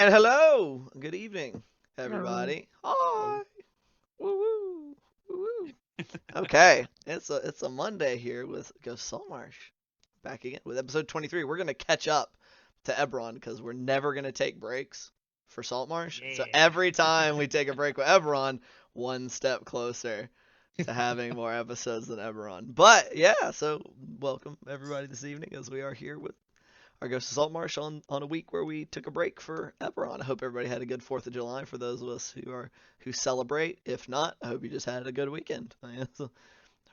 And hello, good evening, Hello. everybody. Hello. Hi, woo woo, woo woo. Okay, it's a Monday here with Ghost Saltmarsh, back again with episode 23. We're gonna catch up to Eberron because we're never gonna take breaks for Saltmarsh. So Yeah. every time we take a break with Eberron, one step closer to having more episodes than Eberron. But yeah, so welcome everybody this evening as we are here with our Ghost of Saltmarsh on a week where we took a break for Eberron. I hope everybody had a good 4th of July for those of us who celebrate. If not, I hope you just had a good weekend. So,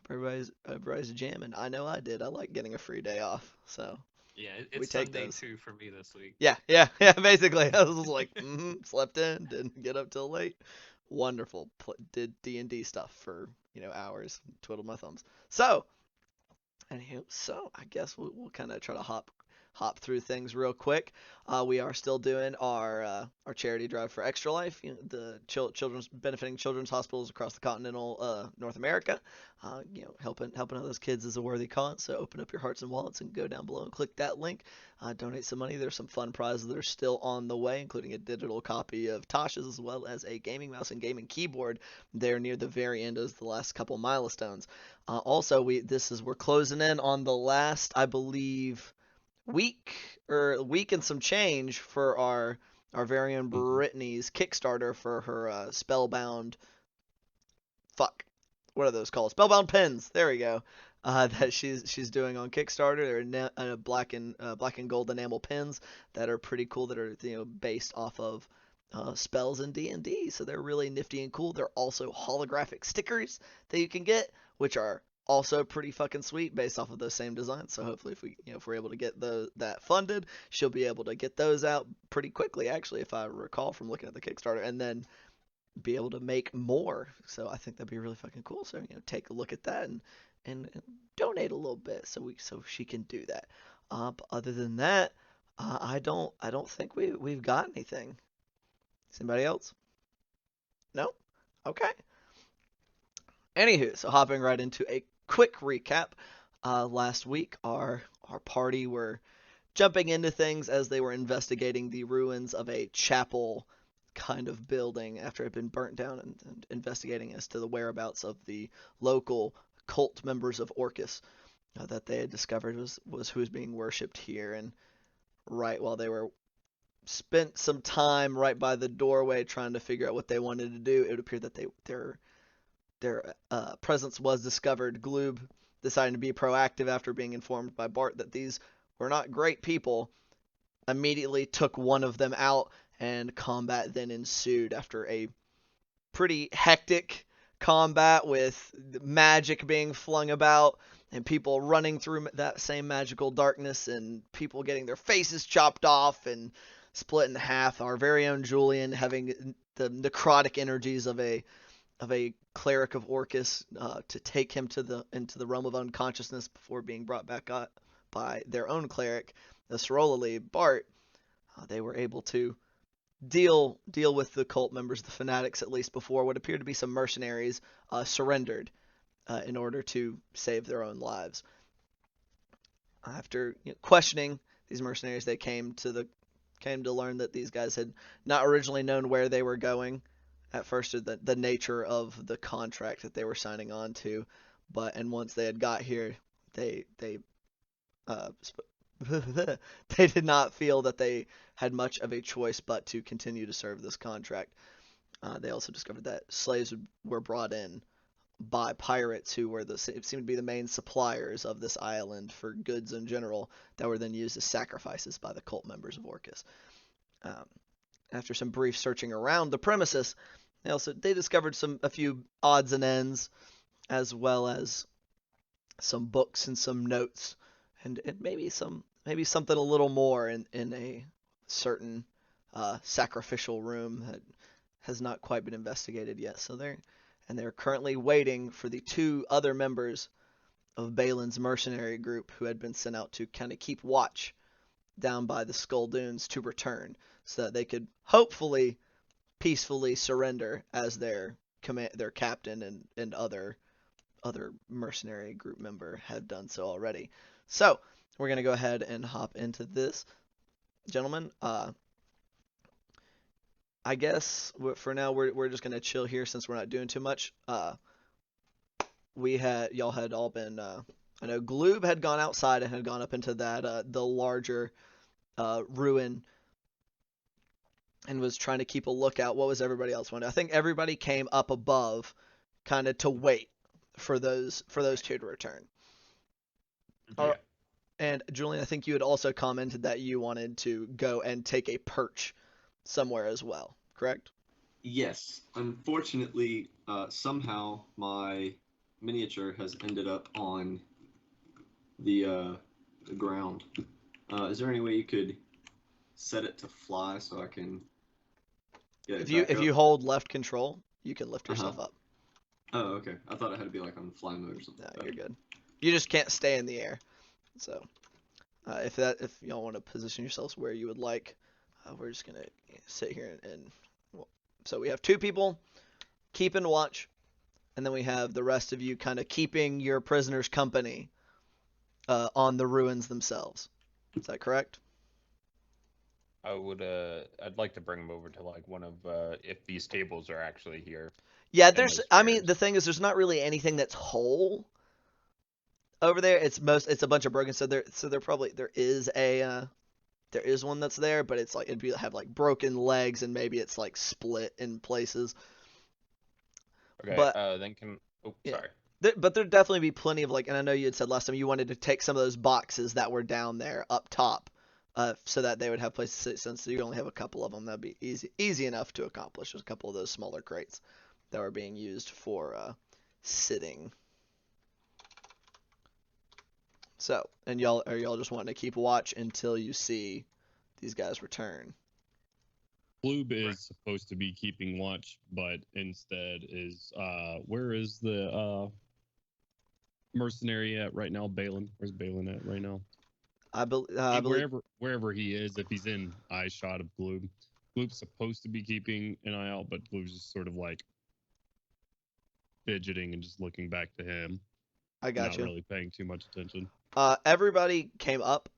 hope everybody's jamming. I know I did. I like getting a free day off, so Yeah, we it's take Sunday those. too for me this week. Yeah, yeah, yeah. Basically, I was like, slept in, didn't get up till late. Wonderful. Did D&D stuff for hours. Twiddled my thumbs. So, anywho, so I guess we'll kind of try to hop through things real quick. We are still doing our charity drive for Extra Life, the children's benefiting children's hospitals across the continental North America. Helping out those kids is a worthy cause. So open up your hearts and wallets and go down below and click that link. Donate some money. There's some fun prizes that are still on the way, including a digital copy of Tasha's as well as a gaming mouse and gaming keyboard. There near the very end as the last couple milestones. Also, we're closing in on the last, I believe, week or week and some change for our very own hmm Brittany's Kickstarter for her Spellbound. Fuck, what are those called? Spellbound pins. There we go. That she's doing on Kickstarter. They're black and gold enamel pins that are pretty cool. That are based off of spells in D&D, so they're really nifty and cool. They're also holographic stickers that you can get, which are also pretty fucking sweet based off of those same designs. So hopefully, if we're able to get that funded, she'll be able to get those out pretty quickly. Actually, if I recall from looking at the Kickstarter, and then be able to make more. So I think that'd be really fucking cool. So take a look at that and donate a little bit so she can do that. But other than that, I don't think we've got anything. Is anybody else? No. Okay. Anywho, so hopping right into a quick recap. Last week, our party were jumping into things as they were investigating the ruins of a chapel kind of building after it had been burnt down, and investigating as to the whereabouts of the local cult members of Orcus that they had discovered was who was being worshipped here. And right while they were spent some time right by the doorway trying to figure out what they wanted to do, it appeared that their presence was discovered. Gloob deciding to be proactive after being informed by Bart that these were not great people, immediately took one of them out, and combat then ensued after a pretty hectic combat with magic being flung about and people running through that same magical darkness and people getting their faces chopped off and split in half. Our very own Julian having the necrotic energies of a cleric of Orcus to take him into the realm of unconsciousness before being brought back up by their own cleric, the Sorolali Bart. They were able to deal with the cult members, the fanatics, at least before what appeared to be some mercenaries surrendered in order to save their own lives. After questioning these mercenaries, they came to learn that these guys had not originally known where they were going at first, or the nature of the contract that they were signing on to, and once they had got here, they uh, they did not feel that they had much of a choice but to continue to serve this contract. They also discovered that slaves were brought in by pirates who seemed to be the main suppliers of this island for goods in general that were then used as sacrifices by the cult members of Orcus. Um, After some brief searching around the premises, they discovered a few odds and ends, as well as some books and some notes, and maybe something a little more in a certain sacrificial room that has not quite been investigated yet. So they're currently waiting for the two other members of Balin's mercenary group who had been sent out to kind of keep watch down by the Skull Dunes to return, so that they could hopefully peacefully surrender as their captain and other mercenary group member had done so already. So we're gonna go ahead and hop into this, gentlemen. I guess for now we're just gonna chill here since we're not doing too much. Y'all had all been. I know Gloob had gone outside and had gone up into that the larger ruin and was trying to keep a lookout. What was everybody else wanting? I think everybody came up above, kind of to wait for those two to return. Yeah. And Julian, I think you had also commented that you wanted to go and take a perch somewhere as well, correct? Yes. Unfortunately, somehow my miniature has ended up on the ground. Is there any way you could set it to fly so I can get it back If up? you hold left control, you can lift Uh-huh. yourself up. Oh, okay. I thought it had to be like on fly mode or something. No, you're good. You just can't stay in the air. So if y'all want to position yourselves where you would like, we're just gonna sit here and well, so we have two people keeping watch, and then we have the rest of you kind of keeping your prisoners company on the ruins themselves. Is that correct? I'd like to bring him over to like one of if these tables are actually here Yeah, and there's. those I mean, the chairs. thing is, there's not really anything that's whole over there. It's a bunch of broken. So there probably there is one that's there, but it's like have like broken legs and maybe it's like split in places. Okay, But then can oh yeah, sorry. but there'd definitely be plenty of like, and I know you had said last time you wanted to take some of those boxes that were down there up top, so that they would have places to sit. Since you only have a couple of them, that'd be easy enough to accomplish. There's a couple of those smaller crates that were being used for sitting. So, and y'all just wanting to keep watch until you see these guys return. Gloob is supposed to be keeping watch, but instead is where is the mercenary at right now? Balin. Where's Balin at right now? I believe Wherever he is, if he's in eye shot of Gloob. Gloob's supposed to be keeping an eye out, but Gloob's just sort of like fidgeting and just looking back to him. I got Not you. really paying too much attention. Everybody came up,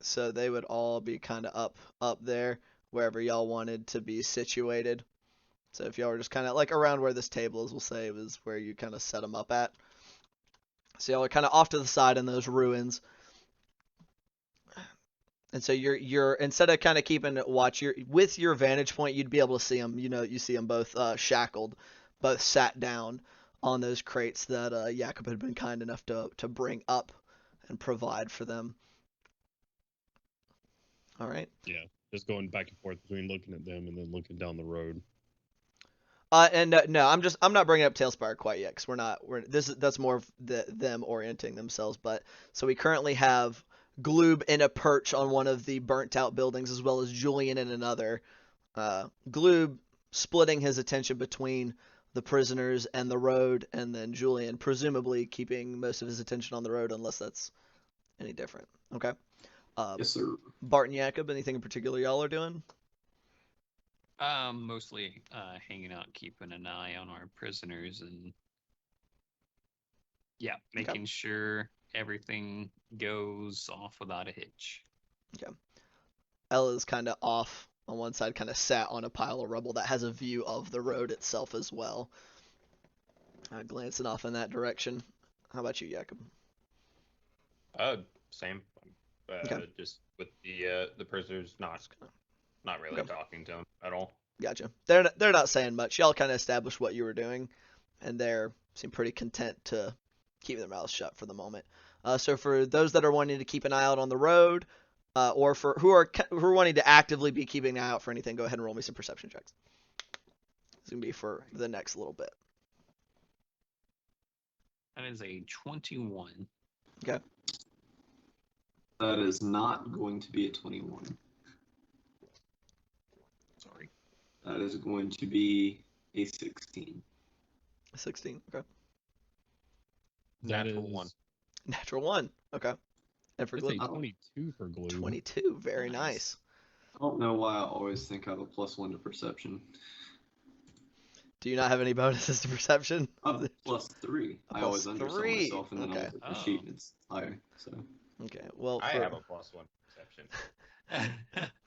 so they would all be kind of up there wherever y'all wanted to be situated. So if y'all were just kind of like around where this table is, we'll say it was where you kind of set them up at. So y'all are kind of off to the side in those ruins. And so you're instead of kind of keeping watch, you're with your vantage point, you'd be able to see them. You know, you see them both shackled, both sat down on those crates that Jakob had been kind enough to bring up and provide for them. All right. Yeah, just going back and forth between looking at them and then looking down the road. And no, I'm not bringing up Tailspire quite yet because that's more of them orienting themselves. But so we currently have Gloob in a perch on one of the burnt out buildings, as well as Julian in another. Gloob splitting his attention between the prisoners and the road, and then Julian presumably keeping most of his attention on the road, unless that's any different. Okay. Yes, sir. Bart and Jakob, anything in particular y'all are doing? Mostly hanging out, keeping an eye on our prisoners, and yeah, making sure everything goes off without a hitch. Okay. Ella's kind of off on one side, kind of sat on a pile of rubble that has a view of the road itself as well. Glancing off in that direction. How about you, Jakob? Same. Okay. Just with the prisoners not really Okay. talking to them at all. Gotcha. They're not saying much. Y'all kind of established what you were doing, and they seem pretty content to keep their mouths shut for the moment. So for those that are wanting to keep an eye out on the road, or for who are wanting to actively be keeping an eye out for anything, go ahead and roll me some perception checks. It's gonna be for the next little bit. That is a 21. Okay. That is not going to be a 21. Sorry. That is going to be a 16. 16. Okay. Natural one. Natural 1. Okay. And for It's a Glib, 22 for Gloob. 22. Very nice. I don't know why I always think I have a +1 to perception. Do you not have any bonuses to perception? I have a +3. I always undersell +3. myself and then I Okay. look at the sheet and it's higher. So Okay. Well, I have a +1 perception.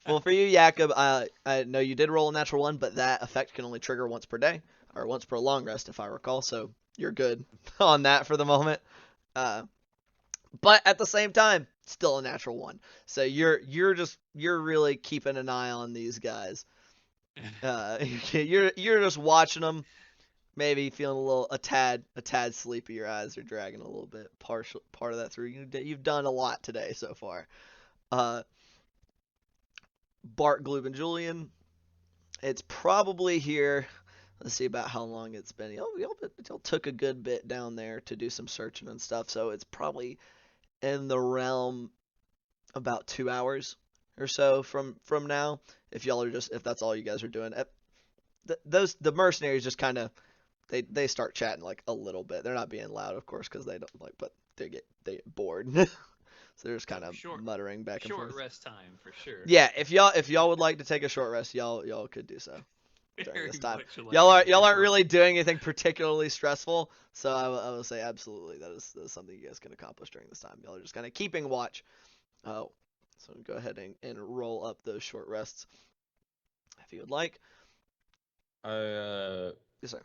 Well, for you, Jakob, I know you did roll a natural one, but that effect can only trigger once per day, or once per long rest, if I recall. So you're good on that for the moment. But at the same time, still a natural one. So you're really keeping an eye on these guys. You're just watching them, maybe feeling a tad sleepy. Your eyes are dragging a little bit. Part of that through. You've done a lot today so far. Bart, Gloob, and Julian. It's probably here. Let's see about how long it's been. Y'all took a good bit down there to do some searching and stuff, so it's probably in the realm about 2 hours or so from now. If that's all you guys are doing, the mercenaries just kind of they start chatting like a little bit. They're not being loud, of course, because they don't like, but they get bored. So they're just kind of muttering back and forth. Short rest time for sure. Yeah, if y'all would like to take a short rest, y'all could do so during Very this time. much would like Y'all to take a aren't short- really doing anything particularly stressful, so I will say absolutely that is something you guys can accomplish during this time. Y'all are just kind of keeping watch. Oh, so go ahead and roll up those short rests if you would like. Yes, sir.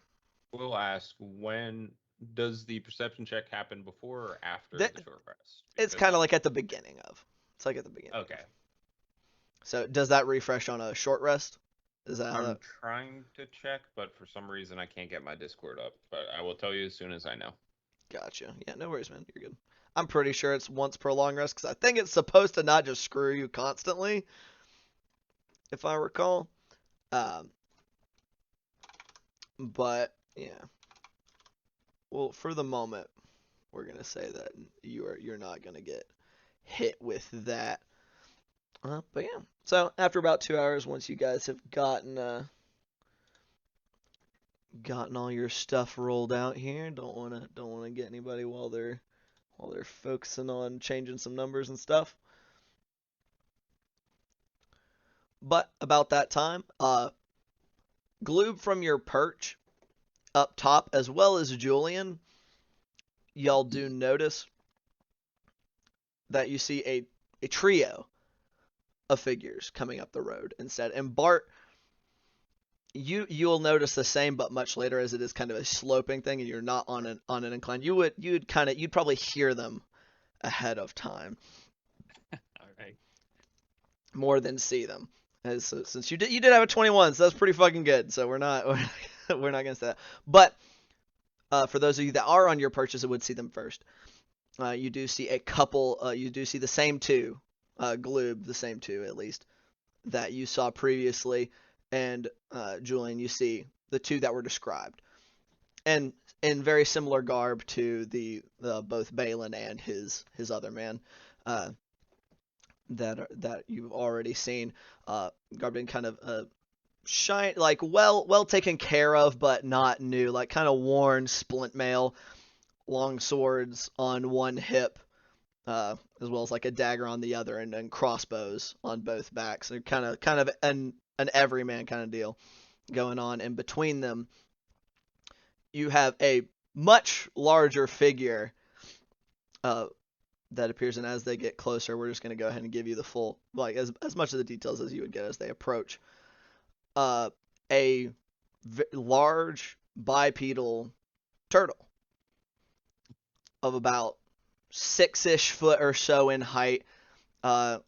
We'll ask, when does the perception check happen, before or after The- the short rest? It's Because kind of I'm- like at the beginning of. It's like at the beginning. Okay. So does that refresh on a short rest? Is that how I'm that? trying to check, but for some reason I can't get my Discord up. But I will tell you as soon as I know. Gotcha. Yeah, no worries, man. You're good. I'm pretty sure it's once per long rest because I think it's supposed to not just screw you constantly, if I recall. But yeah. Well, for the moment, we're gonna say that you're not gonna get hit with that. But yeah. So after about 2 hours, once you guys have gotten all your stuff rolled out here, don't wanna get anybody while they're focusing on changing some numbers and stuff. But about that time, Gloob from your perch up top, as well as Julian, y'all do notice that you see a trio of figures coming up the road instead. And Bart, you'll notice the same, but much later, as it is kind of a sloping thing, and you're not on an incline. You'd probably hear them ahead of time. All right. More than see them. Since you did have a 21, so that's pretty fucking good. So we're not gonna say that. But for those of you that are on your purchase and would see them first, you do see a couple. You do see the same two, Gloob, the same two at least that you saw previously, and Julian, you see the two that were described, and in very similar garb to the both Balin and his other man. That you've already seen, garbed in kind of shine, like well taken care of, but not new, like kind of worn splint mail, long swords on one hip, as well as like a dagger on the other, and crossbows on both backs. They're kind of an everyman kind of deal going on. And between them, you have a much larger figure that appears, and as they get closer, we're just going to go ahead and give you the full, like as much of the details as you would get as they approach. A large bipedal turtle of about 6-ish foot or so in height.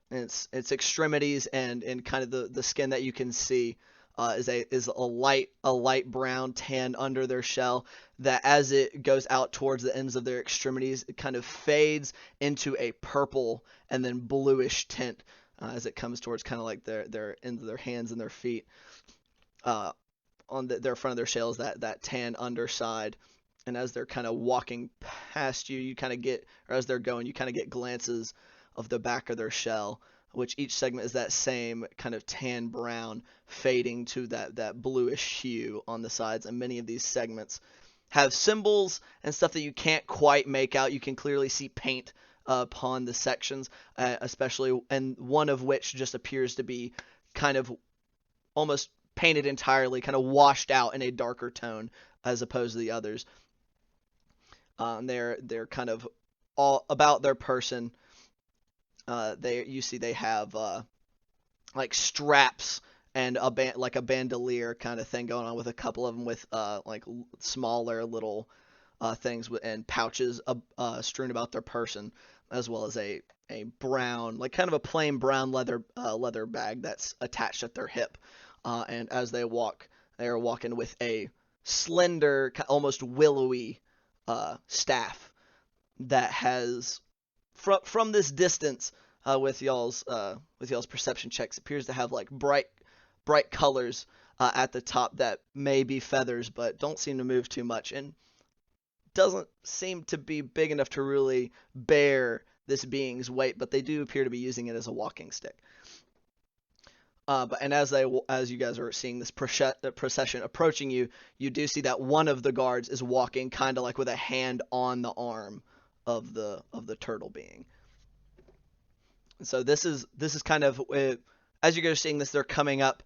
Its extremities and kind of the skin that you can see is a light brown tan under their shell, that as it goes out towards the ends of their extremities, it kind of fades into a purple and then bluish tint as it comes towards kind of like their ends of their hands and their feet. On their front of their shell is that tan underside. And as they're kind of walking past you, you kind of get, or as they're going, you kind of get glances of the back of their shell, which each segment is that same kind of tan brown fading to that bluish hue on the sides. And many of these segments have symbols and stuff that you can't quite make out. You can clearly see paint upon the sections, especially, and one of which just appears to be kind of almost painted entirely, kind of washed out in a darker tone as opposed to the others. They're kind of all about their person. They have like straps and like a bandolier kind of thing going on, with a couple of them with like smaller little things and pouches strewn about their person, as well as a brown, like kind of a plain brown leather bag that's attached at their hip. And as they walk, they are walking with a slender, almost willowy staff that has, from this distance, with y'all's perception checks, appears to have like bright colors at the top that may be feathers, but don't seem to move too much, and doesn't seem to be big enough to really bear this being's weight, but they do appear to be using it as a walking stick. And as you guys are seeing this procession approaching you, you do see that one of the guards is walking kind of like with a hand on the arm of the turtle being. So this is kind of, as you guys are seeing this, they're coming up,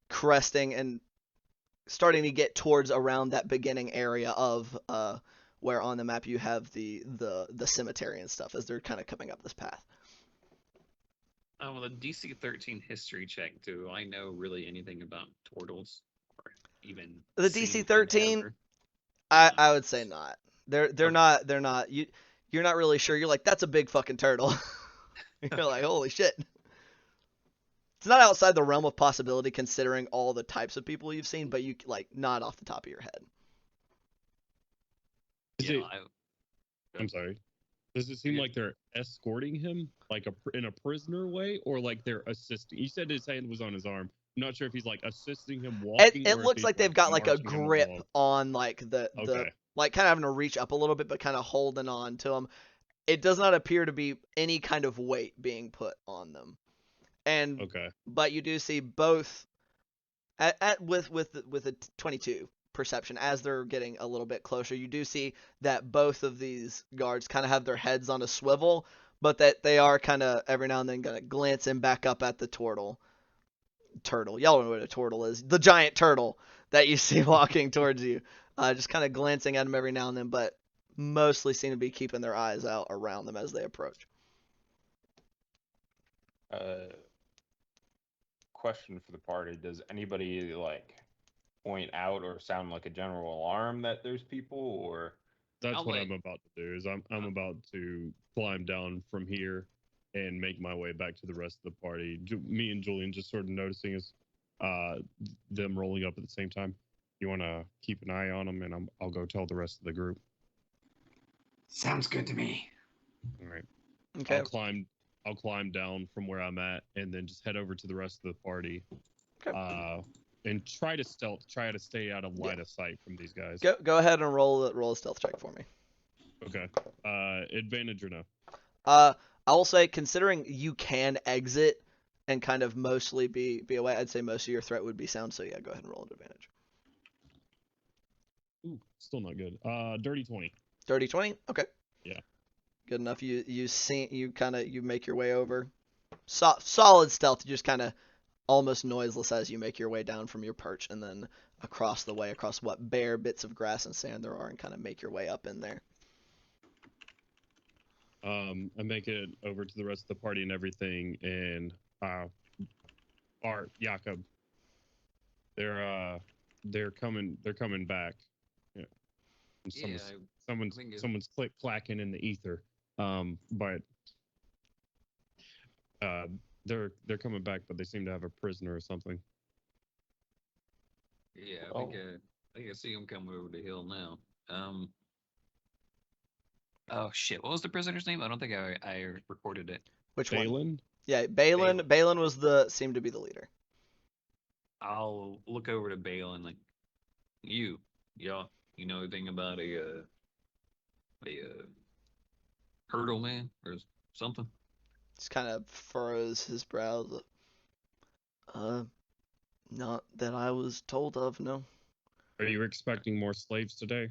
cresting, and starting to get towards around that beginning area of where on the map you have the cemetery and stuff, as they're kind of coming up this path. Well, the DC 13 history check. Do I know really anything about turtles, or even The seen DC them 13? ever? I would say not. They're Okay. not. You're not really sure. You're like, that's a big fucking turtle. You're like, holy shit. It's not outside the realm of possibility considering all the types of people you've seen, but you like not off the top of your head. Is Yeah, it, I'm sorry. Does it seem like they're escorting him, like in a prisoner way, or like they're assisting? You said his hand was on his arm. I'm not sure if he's like assisting him walking. It or looks if like he's, they've got like a marching him grip along. on like the Okay. like kind of having to reach up a little bit, but kind of holding on to them. It does not appear to be any kind of weight being put on them. And Okay. but you do see both with a 22 perception, as they're getting a little bit closer, you do see that both of these guards kind of have their heads on a swivel, but that they are kind of every now and then gonna glancing back up at the turtle. Y'all know what a turtle is. The giant turtle that you see walking towards you. Just kind of glancing at them every now and then, but mostly seem to be keeping their eyes out around them as they approach. Question for the party: does anybody like point out or sound like a general alarm that there's people, or? That's I'll what let- I'm about to do. Is I'm about to climb down from here and make my way back to the rest of the party. Me and Julian just sort of noticing is them rolling up at the same time. You want to keep an eye on them, and I'll go tell the rest of the group. Sounds good to me. All right. Okay. I'll climb down from where I'm at, and then just head over to the rest of the party. Okay. And try to stay out of line of sight from these guys. Go ahead and roll a stealth check for me. Okay. Advantage or no? I will say, considering you can exit and kind of mostly be away, I'd say most of your threat would be sound. So yeah, go ahead and roll an advantage. Ooh, still not good. Dirty 20. Dirty 20. Okay. Yeah. Good enough. You make your way over. Solid stealth. You just kind of almost noiseless as you make your way down from your perch, and then across what bare bits of grass and sand there are, and kind of make your way up in there. I make it over to the rest of the party and everything, and Art, Jakob, they're coming back. Yeah. Someone's clacking in the ether. But they're coming back, but they seem to have a prisoner or something. Yeah, I think I see him come over the hill now. Oh shit! What was the prisoner's name? I don't think I recorded it. Which one? Balin? Yeah, Balin. Balin was seemed to be the leader. I'll look over to Balin like, y'all, you know anything about a hurdle man or something? Just kind of furrows his brows. Not that I was told of, no. Are you expecting more slaves today?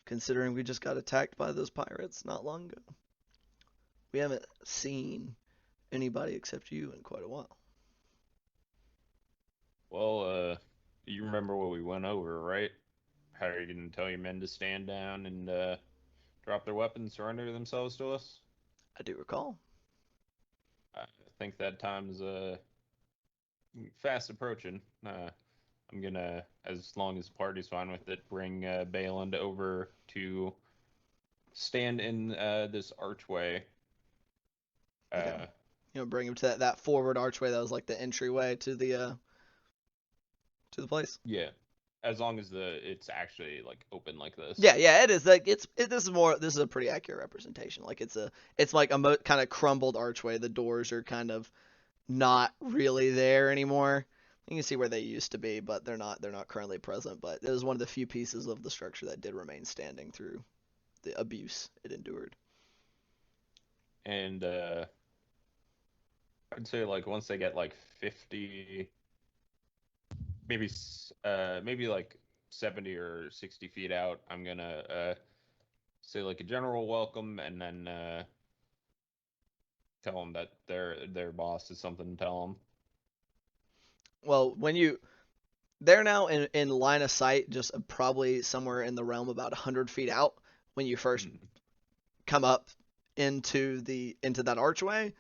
Considering we just got attacked by those pirates not long ago. We haven't seen anybody except you in quite a while. Well, you remember what we went over, right? How are you going to tell your men to stand down and drop their weapons, surrender themselves to us? I do recall. think that time's fast approaching. I'm gonna, as long as the party's fine with it, bring Balin over to stand in this archway. Okay. Bring him to that forward archway that was like the entryway to the place. Yeah, as long as it's actually like open like this. Yeah, it is. Like this is a pretty accurate representation. Like it's like a kind of crumbled archway. The doors are kind of not really there anymore. You can see where they used to be, but they're not currently present. But it was one of the few pieces of the structure that did remain standing through the abuse it endured. And I'd say like once they get like 50, maybe like 70 or 60 feet out, I'm gonna say like a general welcome, and then tell them that their boss has something to tell them. Well, they're now in line of sight, just probably somewhere in the realm about 100 feet out when you first come up into that archway,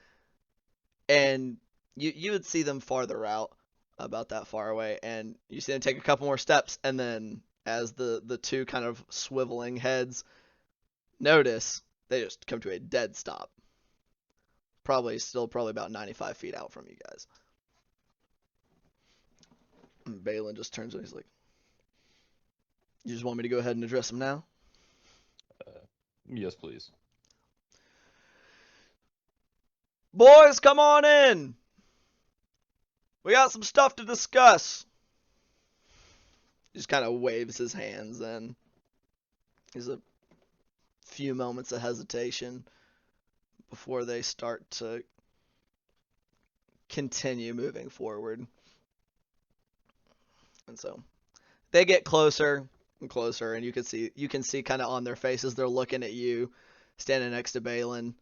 and you would see them farther out, about that far away, and you see them take a couple more steps, and then as the two kind of swiveling heads notice, they just come to a dead stop. Probably about 95 feet out from you guys. And Balin just turns and he's like, "You just want me to go ahead and address them now?" Yes, please. "Boys, come on in. We got some stuff to discuss." He just kind of waves his hands, and there's a few moments of hesitation before they start to continue moving forward. And so they get closer and closer, and you can see kind of on their faces they're looking at you, standing next to Balin.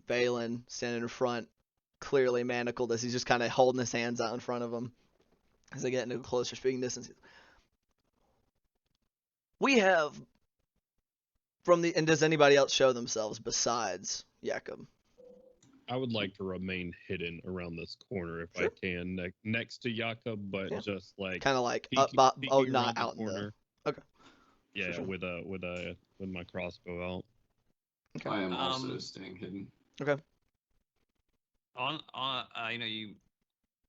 Balin standing in front, clearly manacled, as he's just kind of holding his hands out in front of them as they get into closer speaking distance. "We have and does anybody else show themselves besides Jakob?" I would like to remain hidden around this corner if Sure. I can, next to Jakob, but Yeah. just like Kind of like peeking, up, peeking not around out the in the. corner. Okay. Yeah, sure. with my crossbow out. Okay. I am also staying hidden. Okay. I know you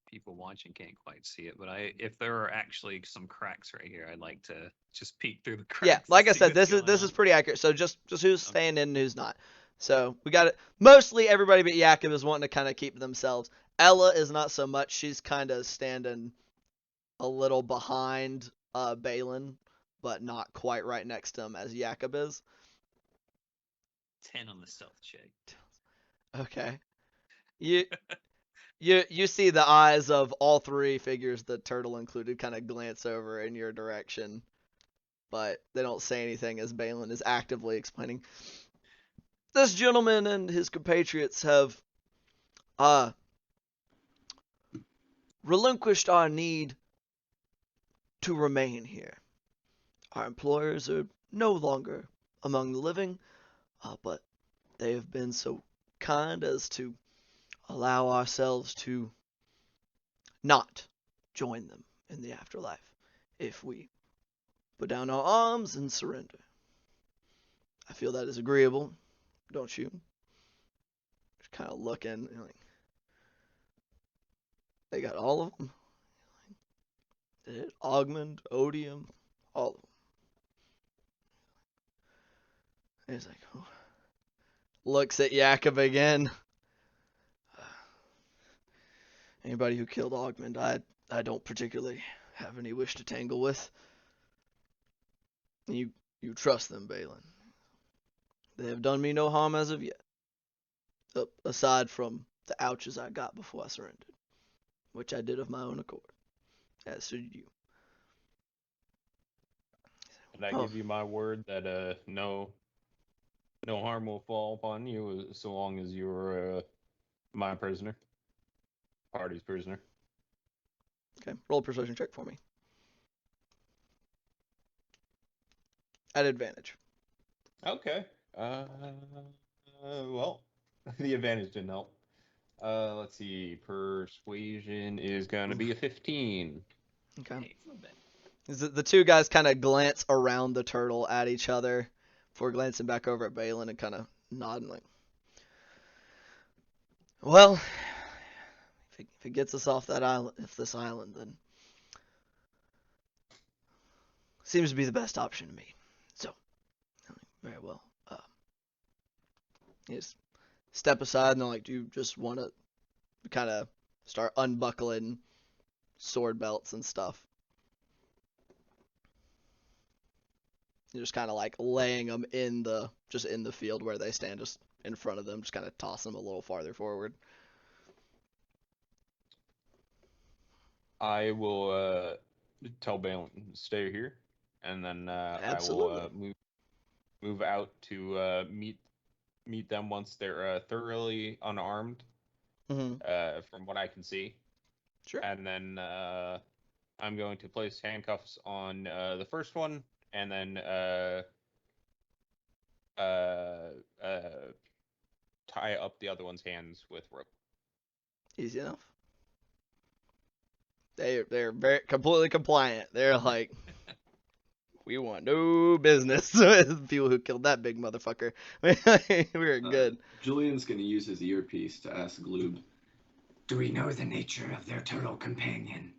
people watching can't quite see it, but if there are actually some cracks right here, I'd like to just peek through the cracks. Yeah, like I said, this is pretty accurate. So just who's staying in and who's not. So we got it. Mostly everybody but Jakob is wanting to kind of keep themselves. Ella is not so much. She's kind of standing a little behind Balin, but not quite right next to him as Jakob is. 10 on the stealth check. Okay. You see the eyes of all three figures, the turtle included, kind of glance over in your direction, but they don't say anything as Balin is actively explaining. "This gentleman and his compatriots have relinquished our need to remain here. Our employers are no longer among the living, but they have been so kind as to allow ourselves to not join them in the afterlife if we put down our arms and surrender. I feel that is agreeable, don't you?" Just kind of looking, like, they got all of them. Augment, Odium, all of them. And he's like, oh. Looks at Jakob again. "Anybody who killed Augment, I don't particularly have any wish to tangle with. You trust them, Balin. They have done me no harm as of yet, aside from the ouches I got before I surrendered, which I did of my own accord, as should you." And I give you my word that no harm will fall upon you so long as you're my prisoner, party's prisoner. Okay, roll a persuasion check for me. At advantage. Okay. Well, the advantage didn't help. Let's see. Persuasion is gonna be a 15. Okay. Hey, it's not bad. The two guys kind of glance around the turtle at each other before glancing back over at Balin and kind of nodding like, well, if it gets us off that island, this island, then seems to be the best option to me. So, very well. You just step aside and they're like, do you just want to kind of start unbuckling sword belts and stuff? You're just kind of like laying them in the field where they stand, just in front of them, just kind of toss them a little farther forward. I will tell Balin to stay here, and then I will move out to meet them once they're thoroughly unarmed, from what I can see. Sure. And then I'm going to place handcuffs on the first one, and then tie up the other one's hands with rope. Easy enough. They're very completely compliant. They're like, we want no business with people who killed that big motherfucker. We're good. Julian's going to use his earpiece to ask Gloob, do we know the nature of their turtle companion?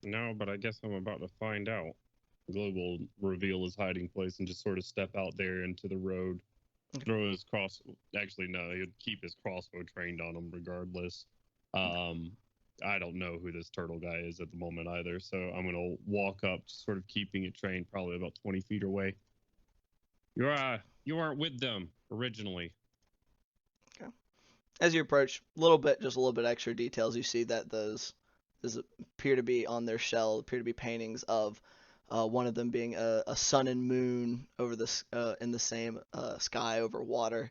No, but I guess I'm about to find out. Globe will reveal his hiding place and just sort of step out there into the road. Throw his Actually, no, he'd keep his crossbow trained on him regardless. I don't know who this turtle guy is at the moment either, so I'm going to walk up, sort of keeping it trained, probably about 20 feet away. You aren't with them originally. Okay. As you approach, just a little bit extra details. You see that those appear to be on their shell, appear to be paintings of one of them being a sun and moon over in the same sky over water,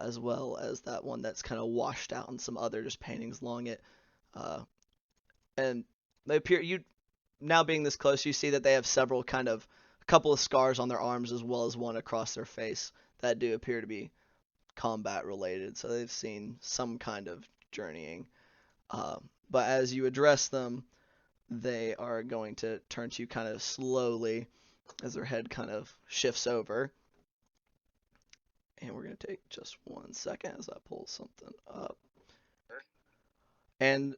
as well as that one that's kind of washed out and some other just paintings along it. And they appear, you now being this close, you see that they have a couple of scars on their arms as well as one across their face that do appear to be combat related. So they've seen some kind of journeying. But as you address them, they are going to turn to you kind of slowly as their head kind of shifts over. And we're going to take just 1 second as I pull something up. And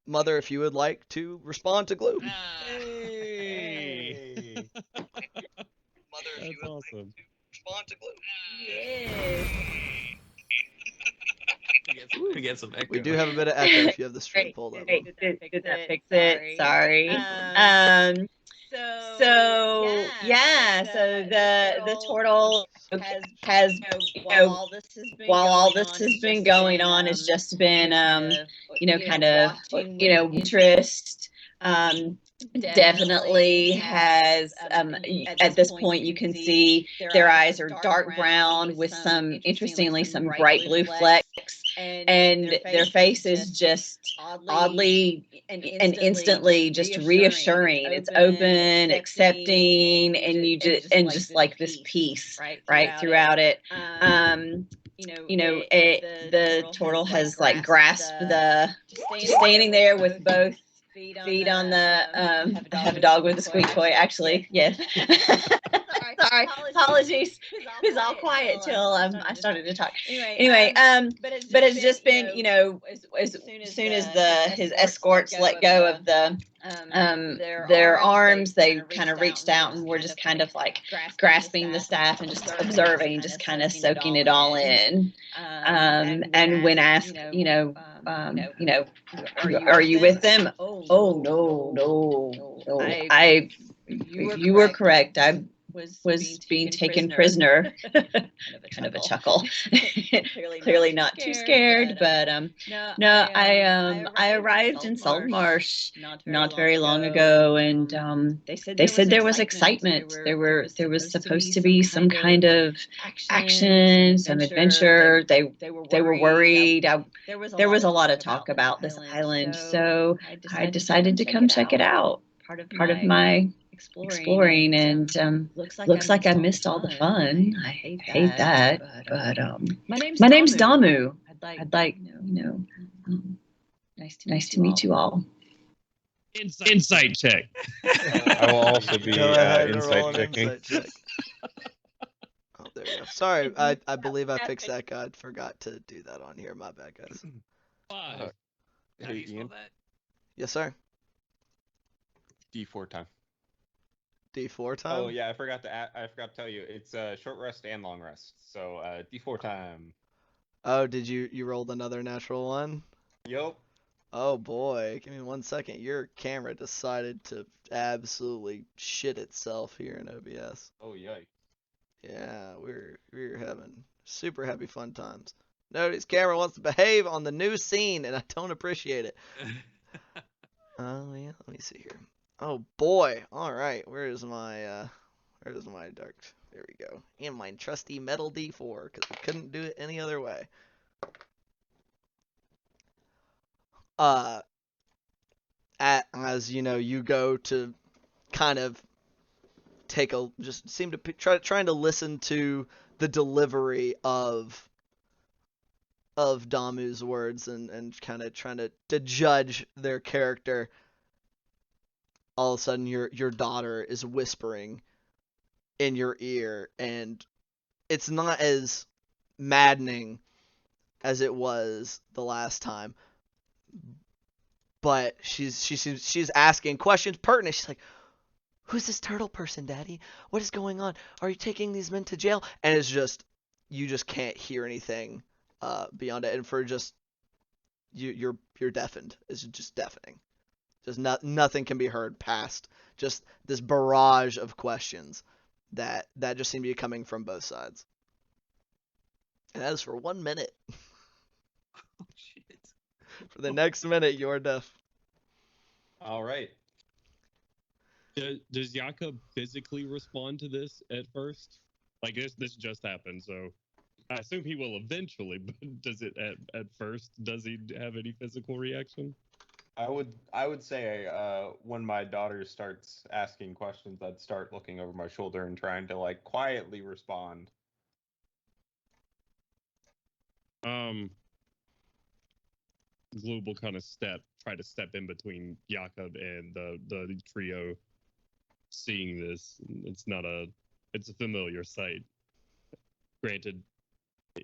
Mother, if you would like to respond to Gloop. Hey! Mother, if you would awesome. like to respond to Gloop. Yes. We get some echo. We do have a bit of echo if you have the stream pulled up. Great. Did that fix it? Sorry. So the turtle has while all this has been going on has just been interest. Definitely has at this point you can see their eyes are dark brown with some bright blue flecks, and their face is just oddly and instantly just reassuring. It's open, accepting, and just like this peace right throughout it. The turtle has like grasped just standing there with both feet on the I have a dog with a squeak toy, actually. Yes. Sorry. Apologies. It was all quiet till I started to talk. Anyway, but it's just been, as soon as his escorts let go of their arms, they kind of reached out and were just kind of like grasping the staff and just observing, just kind of soaking it all in. And when asked, are you with them? Oh, no. You were correct. I was being taken prisoner. kind of a chuckle. Clearly not too scared, but I arrived in Saltmarsh not very long ago, and they said there was excitement. There was supposed to be some kind of action, some adventure. They were worried. There was a lot of talk about this island, so I decided to come check it out. Part of my exploring, and looks like I missed all the fun. I hate that, but my name's Damu. I'd like, nice to meet you all. Insight check. I will also be Go ahead and insight roll an checking. insight check. Oh, there we go. Sorry, I believe I fixed that guy. I forgot to do that on here. My bad, guys. How 5. do Hey, you spell Ian. that? Yes, sir. D4 time. D4 time. Oh yeah, I forgot to tell you. It's short rest and long rest. So D4 time. Oh, did you rolled another natural one? Yup. Oh boy, give me 1 second. Your camera decided to absolutely shit itself here in OBS. Oh yikes. Yeah, we're having super happy fun times. Notice camera wants to behave on the new scene, and I don't appreciate it. Oh yeah, let me see here. Oh boy, all right. Where's my dark? There we go. And my trusty metal D4, because we couldn't do it any other way. As you know, you go to kind of just seem to trying to listen to the delivery of Damu's words and kind of trying to judge their character. All of a sudden, your daughter is whispering in your ear, and it's not as maddening as it was the last time, but she's asking questions pertinent. She's like, "Who's this turtle person, Daddy? What is going on? Are you taking these men to jail?" And it's just you just can't hear anything beyond it, and for just you're deafened. It's just deafening. Just nothing can be heard past just this barrage of questions that just seem to be coming from both sides. And that is for 1 minute. Oh shit. For the next minute, you're deaf. All right. Does Jakob physically respond to this at first? Like this just happened, so I assume he will eventually. But does it at first? Does he have any physical reaction? I would say when my daughter starts asking questions, I'd start looking over my shoulder and trying to like quietly respond. Gloob will kind of try to step in between Jakob and the trio. Seeing this, it's a familiar sight. Granted,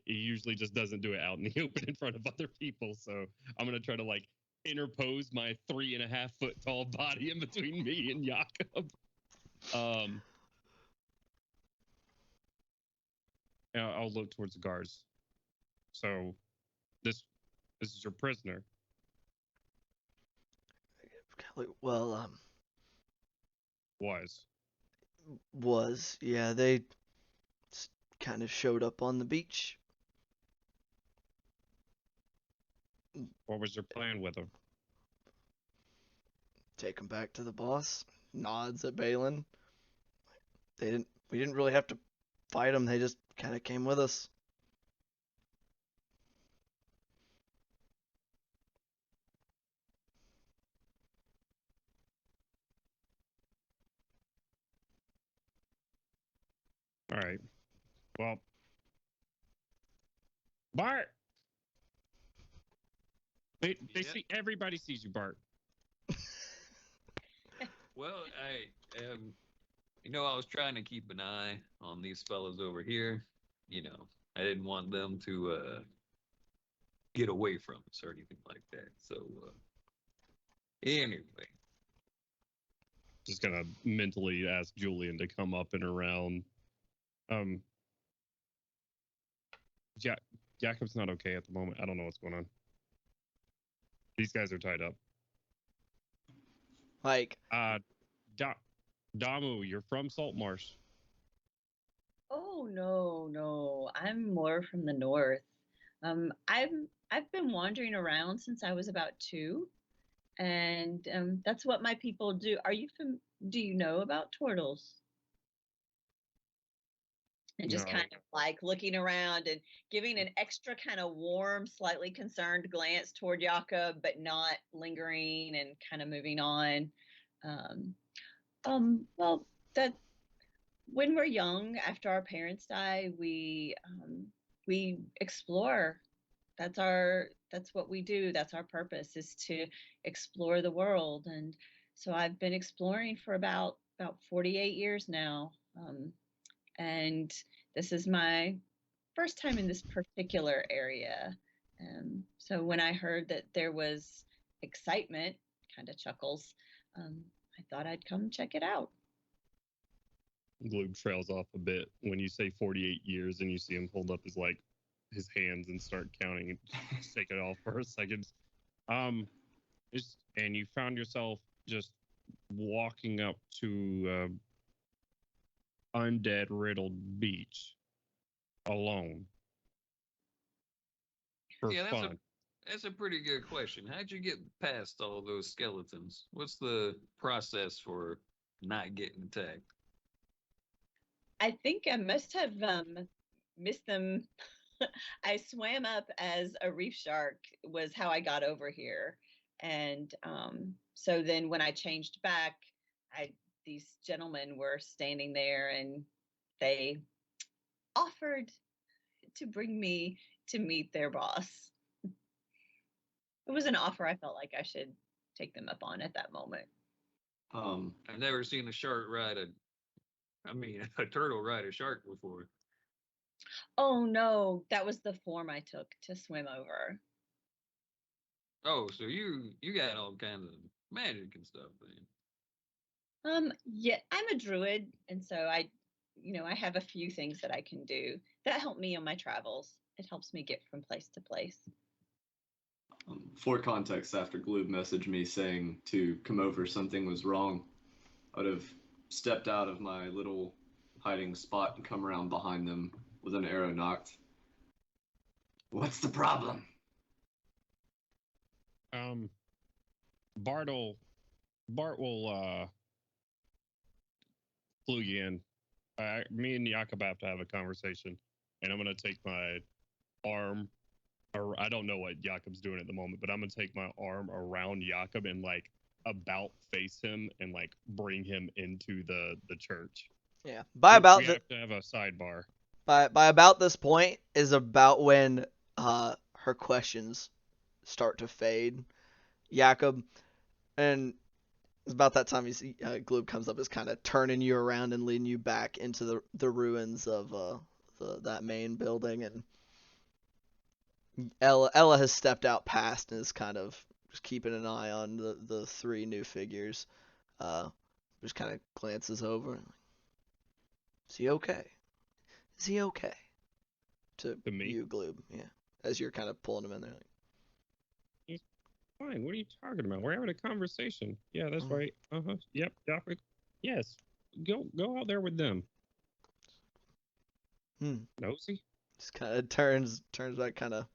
he usually just doesn't do it out in the open in front of other people, so I'm gonna try to like interpose my 3.5 foot tall body in between me and Jakob. I'll look towards the guards. So, this is your prisoner. Well, Was. they kind of showed up on the beach. What was your plan with him? Take him back to the boss. Nods at Balin. We didn't really have to fight them. They just kind of came with us. All right. Well, Bart. They Yeah. see everybody sees you, Bart. Well, I was trying to keep an eye on these fellas over here. I didn't want them to get away from us or anything like that. So, anyway. Just gonna mentally ask Julian to come up and around. Jakob's not okay at the moment. I don't know what's going on. These guys are tied up. Like, Damu, you're from Saltmarsh. Oh no, I'm more from the north. I've been wandering around since I was about 2, and that's what my people do. Do you know about turtles? And just No. kind of like looking around and giving an extra kind of warm, slightly concerned glance toward Jakob, but not lingering and kind of moving on. Well, that when we're young, after our parents die, we explore that's what we do. That's our purpose, is to explore the world. And so I've been exploring for about 48 years now. And this is my first time in this particular area. So when I heard that there was excitement, kind of chuckles, I thought I'd come check it out. Gloob trails off a bit when you say 48 years and you see him hold up his hands and start counting and shake it off for a second. And you found yourself just walking up to undead riddled beach alone for fun. That's a pretty good question. How'd you get past all those skeletons? What's the process for not getting attacked? I think I must have missed them. I swam up as a reef shark was how I got over here. And so then when I changed back, these gentlemen were standing there and they offered to bring me to meet their boss. It was an offer I felt like I should take them up on at that moment. I've never seen a turtle ride a shark before. Oh no, that was the form I took to swim over. Oh, so you got all kinds of magic and stuff then. Yeah, I'm a druid, and so I have a few things that I can do that help me on my travels. It helps me get from place to place. For context, after Gloob messaged me saying to come over, something was wrong, I would have stepped out of my little hiding spot and come around behind them with an arrow knocked. What's the problem? Bart will clue you in. Me and Jakob have to have a conversation, and I'm gonna take my arm. Or I don't know what Jakob's doing at the moment, but I'm gonna take my arm around Jakob and like about face him and like bring him into the church. Yeah. We have to have a sidebar. By about this point is about when her questions start to fade. Jakob, and it's about that time you see Gloob comes up, is kind of turning you around and leading you back into the ruins of that main building, and Ella has stepped out past and is kind of just keeping an eye on the three new figures. Just kind of glances over and like, is he okay? Is he okay? To me? you, Gloob, yeah. As you're kind of pulling him in there. Like, he's fine. What are you talking about? We're having a conversation. Yeah, that's right. Yep. Yes. Go out there with them. Nosy? Just kind of turns back, kind of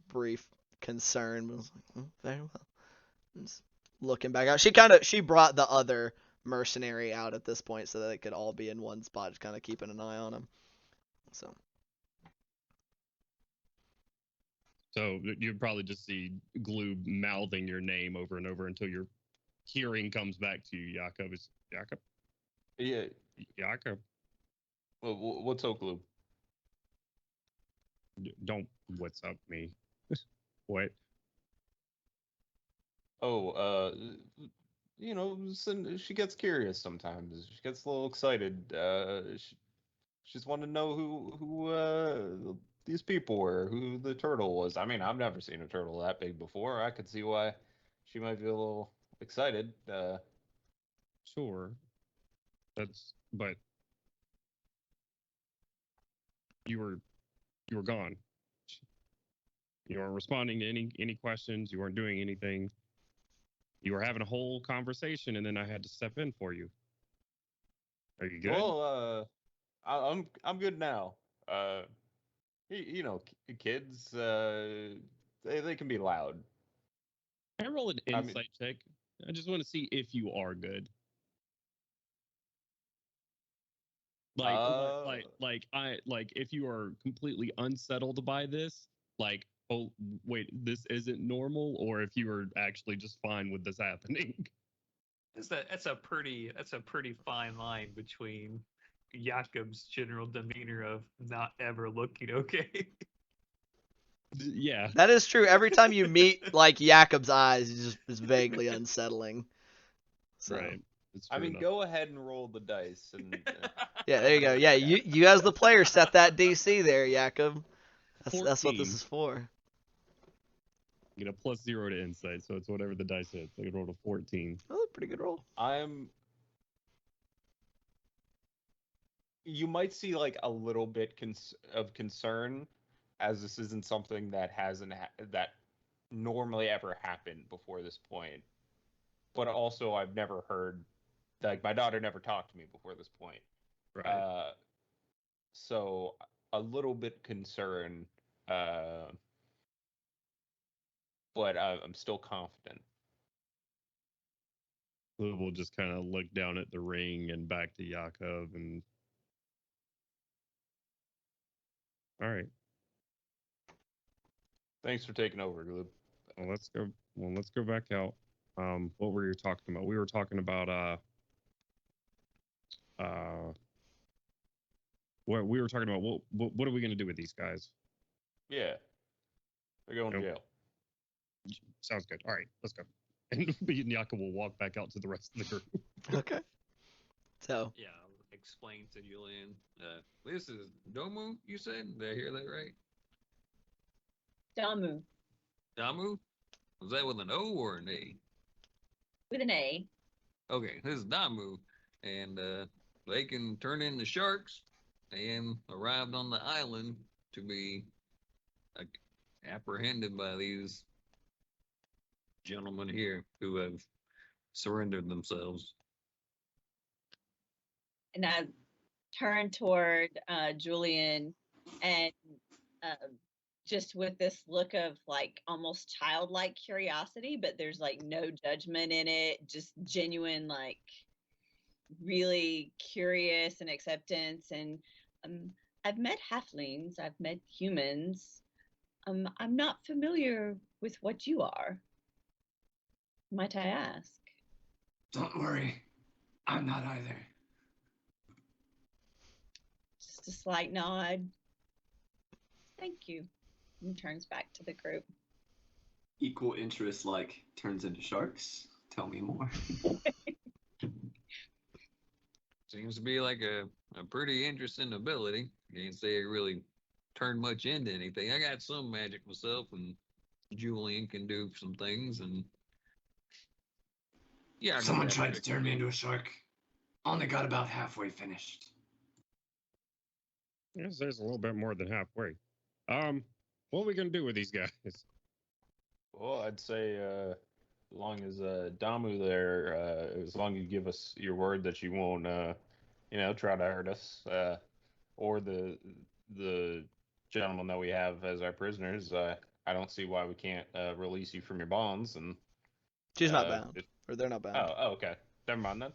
brief concern, but was like, very well. And just looking back out. She brought the other mercenary out at this point so that they could all be in one spot, just kind of keeping an eye on him. So you'd probably just see Gloob mouthing your name over and over until your hearing comes back to you. Jakob is Jakob. Yeah. Jakob. Well, what's up, Gloob? Don't what's up me. What? Oh, she gets curious sometimes. She gets a little excited. She just wanted to know who these people were, who the turtle was. I mean, I've never seen a turtle that big before. I could see why she might be a little excited. Sure. But you were gone. You weren't responding to any questions. You weren't doing anything. You were having a whole conversation, and then I had to step in for you. Are you good? Well, I'm good now. Kids, they can be loud. Can I roll an insight check? I just want to see if you are good. Like if you are completely unsettled by this, like, oh wait, this isn't normal, or if you are actually just fine with this happening. That's a pretty fine line between Jakob's general demeanor of not ever looking okay. Yeah. That is true. Every time you meet like Jakob's eyes, it's just is vaguely unsettling. So. Right. It's I true mean, enough. go ahead and roll the dice, and Yeah, there you go. Yeah, you as the player set that DC there, Jakob. That's what this 14. is for. You get a +0 to insight, so it's whatever the dice hits. I rolled a 14. Oh, pretty good roll. You might see like a little bit of concern, as this isn't something that hasn't that normally ever happened before this point. But also, I've never heard, like, my daughter never talked to me before this point. Right. So a little bit concerned, but I'm still confident. We'll just kind of look down at the ring and back to Yakov and. All right. Thanks for taking over, Gloob. Well, let's go. Well, let's go back out. What were you talking about? We were talking about what we were talking about. What are we gonna do with these guys? Yeah, they're going to jail. Sounds good. All right, let's go. And me and Yakov will walk back out to the rest of the group. Okay. So. Yeah, I'll explain to Julian. This is Domu, you said? Did I hear that right? Damu Damu? Was that with an O or an A? with an A. Okay, this is Damu, and they can turn into sharks and arrived on the island to be apprehended by these gentlemen here who have surrendered themselves. And I turn toward Julian and just with this look of like almost childlike curiosity, but there's like no judgment in it, just genuine, like really curious and acceptance. And I've met halflings, I've met humans. I'm not familiar with what you are. Might I ask? Don't worry, I'm not either. Just a slight nod. Thank you. And turns back to the group. Equal interest, like, turns into sharks? Tell me more. Seems to be like a pretty interesting ability. Can't say it really turned much into anything. I got some magic myself, and Julian can do some things, and yeah. Someone tried to turn me into a shark. Only got about halfway finished. Yes, there's a little bit more than halfway. What are we gonna do with these guys? Well, I'd say as long as Damu there, as long as you give us your word that you won't, try to hurt us, or the gentleman that we have as our prisoners, I don't see why we can't release you from your bonds. And she's not bound, or they're not bound. Oh, okay. Never mind then.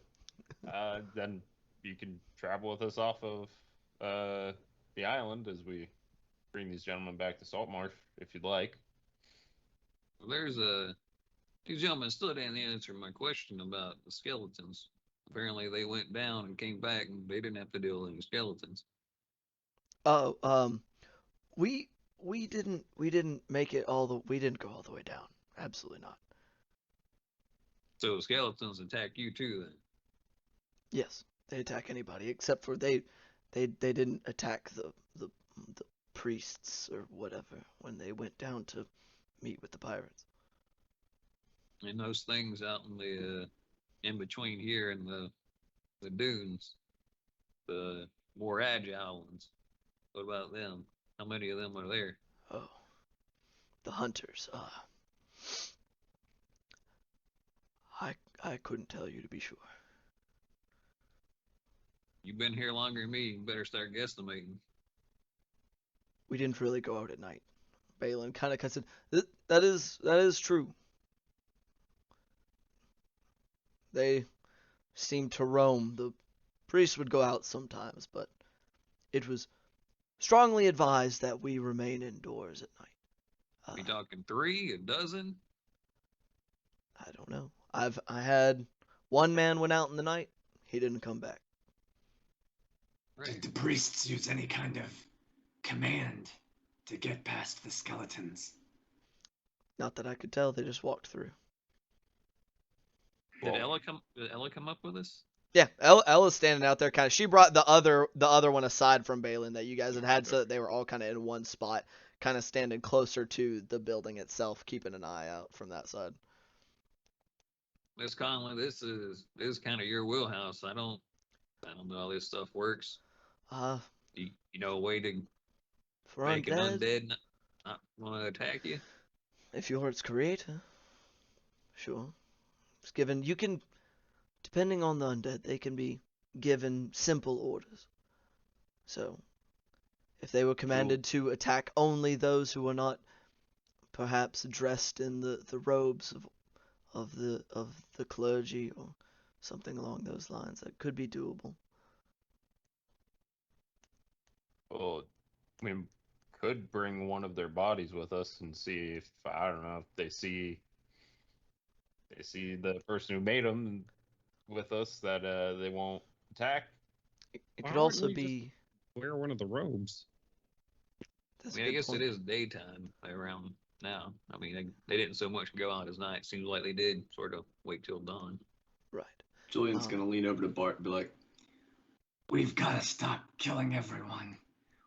Then you can travel with us off of the island as we bring these gentlemen back to Saltmarsh, if you'd like. Well, there's these gentlemen still didn't answer my question about the skeletons. Apparently, they went down and came back, and they didn't have to deal with any skeletons. Oh, we didn't make it we didn't go all the way down. Absolutely not. So skeletons attack you too, then? Yes, they attack anybody except for they didn't attack the priests or whatever when they went down to meet with the pirates. And those things out in the in between here and the dunes, the more agile ones. What about them? How many of them are there? Oh, the hunters. I couldn't tell you to be sure. You've been here longer than me. You better start guesstimating. We didn't really go out at night. Balin kind of cuts it. That is true. They seem to roam. The priests would go out sometimes, but it was strongly advised that we remain indoors at night. You talking 3, a dozen? I don't know. I had one man went out in the night. He didn't come back. Did the priests use any kind of command to get past the skeletons? Not that I could tell. They just walked through. Did Ella come up with us? Yeah, Ella's standing out there, kind of. She brought the other one aside from Balin that you guys had, so that they were all kind of in one spot, kind of standing closer to the building itself, keeping an eye out from that side. Miss Conley, this is kind of your wheelhouse. I don't know how this stuff works. You know a way to for make undead, an undead not want to attack you? If you're its creator, sure. It's given. You can, depending on the undead, they can be given simple orders. So, if they were commanded to attack only those who are not perhaps dressed in the robes of the clergy or something along those lines, that could be doable. Well, we could bring one of their bodies with us and see if, I don't know, if they see the person who made them with us, that they won't attack. It could also be just wear one of the robes. That's I mean, I guess it is daytime around now. I mean, they didn't so much go out as night. Seems like they did sort of wait till dawn. Right. Julian's gonna lean over to Bart and be like, "We've got to stop killing everyone.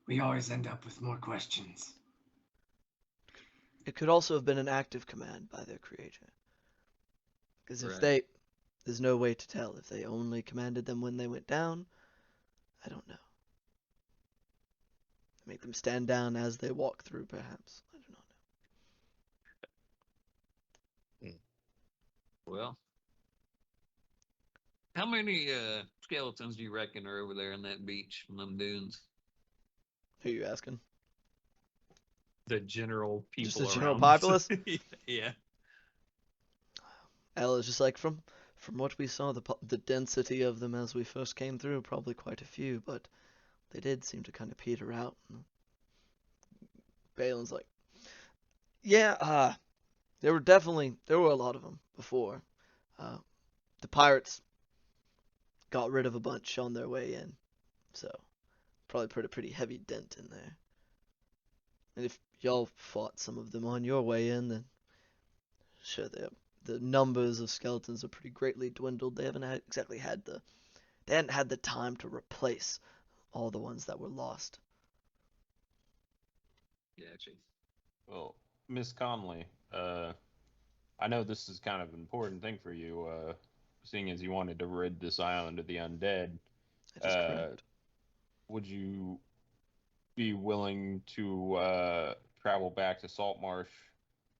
We always end up with more questions." It could also have been an active command by their creator. Because if there's no way to tell if they only commanded them when they went down. I don't know. Make them stand down as they walk through, perhaps. I do not know. Well, how many skeletons do you reckon are over there in that beach, in them dunes? Who are you asking? The general people. Just the general around. populace? Yeah. Ella's just like, from what we saw, the density of them as we first came through, probably quite a few, but they did seem to kind of peter out. Balin's like, yeah, there were a lot of them before. The pirates got rid of a bunch on their way in, so probably put a pretty heavy dent in there. And if y'all fought some of them on your way in, then sure, the numbers of skeletons are pretty greatly dwindled. They hadn't had the time to replace all the ones that were lost. Gotcha. Well, Miss Conley, I know this is kind of an important thing for you, seeing as you wanted to rid this island of the undead. That is correct. Would you be willing to travel back to Saltmarsh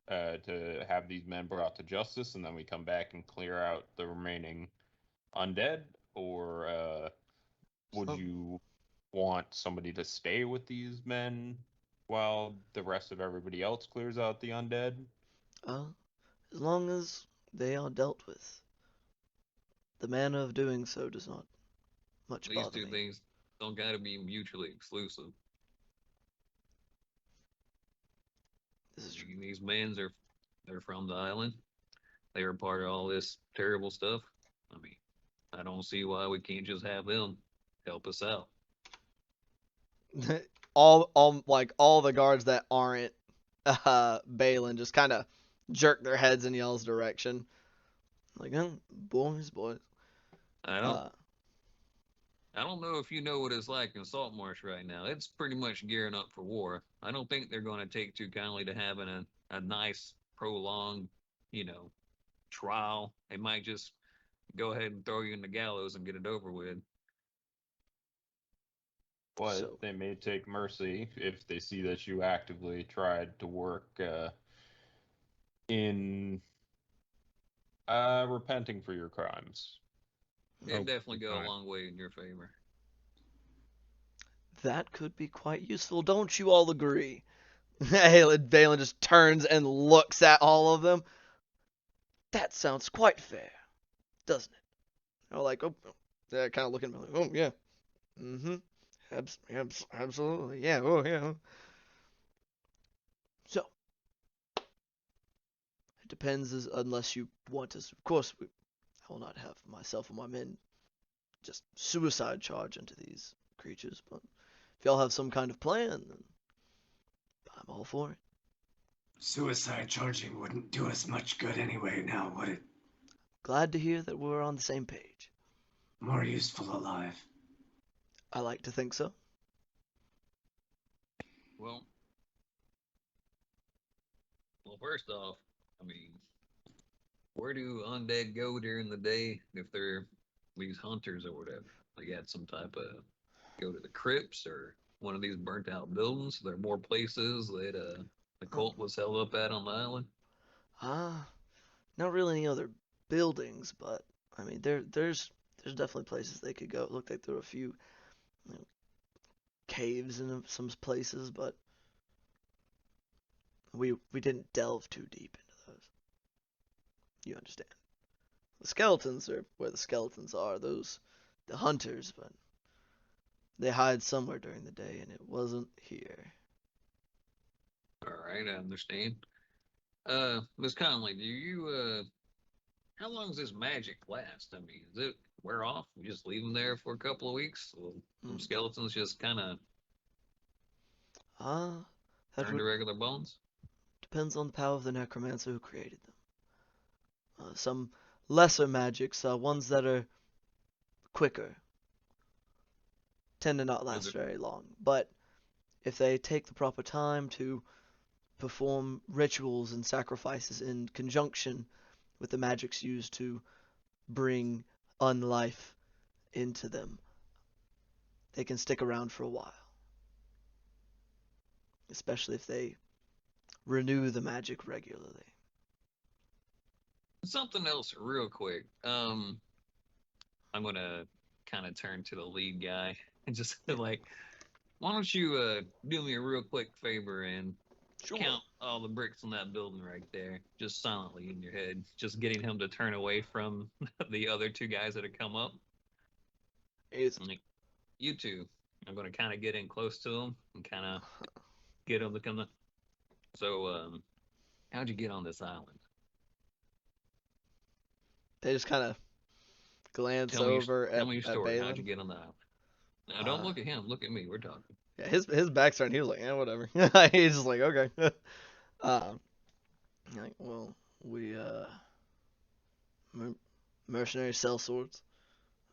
to have these men brought to justice, and then we come back and clear out the remaining undead? Or would you want somebody to stay with these men while the rest of everybody else clears out the undead? As long as they are dealt with. The manner of doing so does not much bother me. These two things don't gotta be mutually exclusive. This is true. These men they're from the island. They were part of all this terrible stuff. I mean, I don't see why we can't just have them help us out. all the guards that aren't Balin just kind of jerk their heads in y'all's direction. Like, boys. I don't know if you know what it's like in Saltmarsh right now. It's pretty much gearing up for war. I don't think they're going to take too kindly to having a nice, prolonged, trial. They might just go ahead and throw you in the gallows and get it over with. But they may take mercy if they see that you actively tried to work in repenting for your crimes. It'd definitely go a long way in your favor. That could be quite useful, don't you all agree? Balin just turns and looks at all of them. That sounds quite fair, doesn't it? They're like, they're kind of looking like, oh yeah, absolutely, yeah, oh yeah. So it depends, unless you want us. Of course, I will not have myself and my men just suicide charge into these creatures, but if y'all have some kind of plan, then by I'm all for it. Suicide charging wouldn't do us much good anyway now, would it? Glad to hear that we're on the same page. More useful alive. I like to think so. Well, first off, I mean, where do undead go during the day if they're these hunters or whatever? They got some type of go to the crypts or one of these burnt out buildings. There are more places that the cult was held up at on the island. Not really any other buildings, but I mean there's definitely places they could go. It looked like there were a few caves in some places, but we didn't delve too deep into those. You understand? The skeletons are where the skeletons are. Those the hunters, but they hide somewhere during the day, and it wasn't here. All right, I understand. Miss Conley, do you how long does this magic last? I mean, does it wear off? We just leave them there for a couple of weeks? Will some skeletons just kind of That turn to regular bones? depends on the power of the necromancer who created them. Some lesser magics, ones that are quicker, tend to not last very long. But if they take the proper time to perform rituals and sacrifices in conjunction with the magics used to bring unlife into them, they can stick around for a while. Especially if they renew the magic regularly. Something else real quick. I'm gonna kind of turn to the lead guy and just like, why don't you do me a real quick favor and count all the bricks on that building right there, just silently in your head, just getting him to turn away from the other two guys that have come up. Like, you two, I'm gonna kind of get in close to them and kind of get them to come up. So, how'd you get on this island? They just kind of glance over tell me your story. Balin. How'd you get on the island? Now, don't look at him. Look at me. We're talking. Yeah, his back's turned. He was like, yeah, whatever. He's just like, okay. Like, well, we mercenaries sell swords.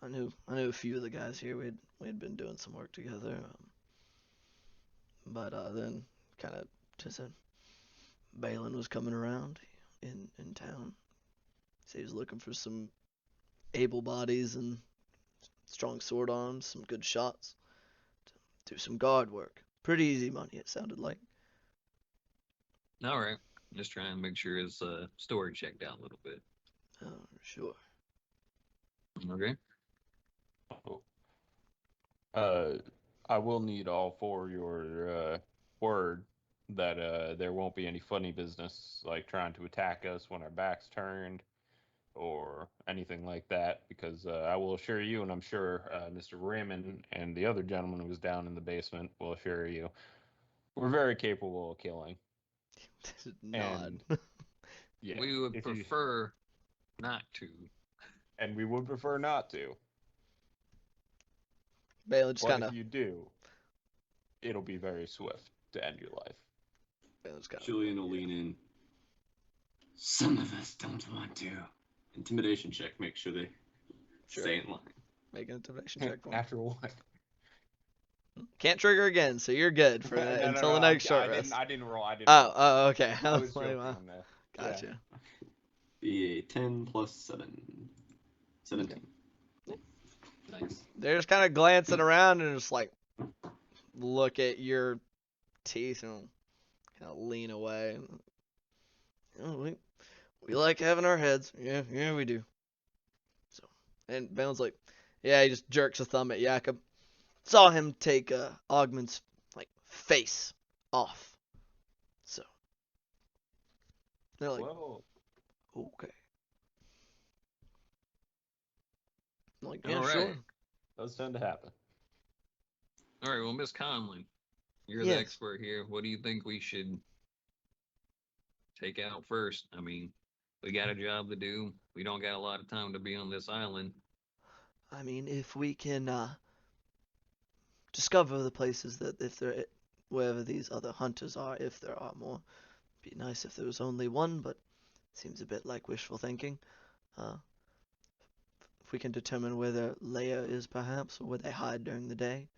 I knew a few of the guys here. We had been doing some work together. But then kind of just said Balin was coming around in town. So he was looking for some able bodies and strong sword arms, some good shots, to do some guard work. Pretty easy money, it sounded like. All right. Just trying to make sure his story checked out a little bit. Oh, sure. Okay. I will need all for your word that there won't be any funny business like trying to attack us when our back's turned or anything like that, because I will assure you, and I'm sure Mr. Raymond and the other gentleman who was down in the basement will assure you, we're very capable of killing. Nod. Yeah, we would prefer not to. And we would prefer not to. Balin just kind But of. if you do, it'll be very swift to end your life. Julian will lean in. Some of us don't want to. Intimidation check. Make sure they stay in line. Make an intimidation check for him. Natural one. Can't trigger again, so you're good for until the next short rest. I didn't roll. Oh, okay. I was joking wow. on that. Gotcha. Be a 10 plus 7. 17. Nice. They're just kind of glancing around and just like look at your teeth and kind of lean away. Oh, we like having our heads. Yeah, we do. So, and Balin's like, yeah, he just jerks a thumb at Jakob. Saw him take Augment's like face off. So they're like, Whoa. okay. I'm like, yeah, All right. sure. Those tend to happen. All right. Well, Miss Conley, you're Yes. the expert here. What do you think we should take out first? I mean, we got a job to do. We don't got a lot of time to be on this island. I mean, if we can discover the places that if they're wherever these other hunters are, if there are more. Be nice if there was only one, but seems a bit like wishful thinking. If we can determine where their lair is, perhaps, or where they hide during the day,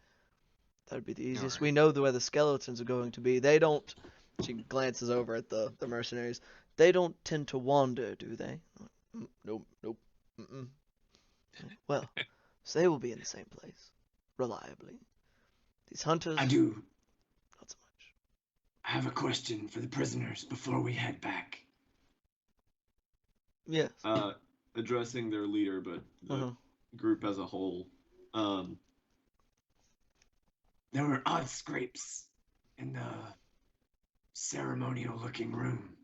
that would be the easiest. Alright. We know where the skeletons are going to be. They don't. She glances over at the mercenaries. They don't tend to wander, do they? Nope. Mm-mm. Well, so they will be in the same place, reliably. These hunters, I do not so much. have a question for the prisoners before we head back. Yes. Addressing their leader, but the group as a whole. There were odd scrapes in the ceremonial-looking room.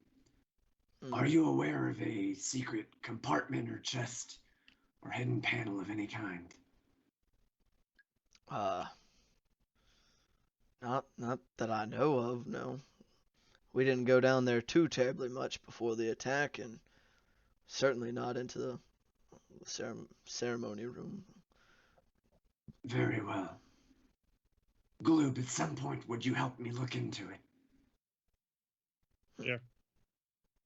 Are you aware of a secret compartment or chest or hidden panel of any kind? Not that I know of, no. We didn't go down there too terribly much before the attack, and certainly not into the ceremony room. Very well. Gloob, at some point, would you help me look into it? Yeah.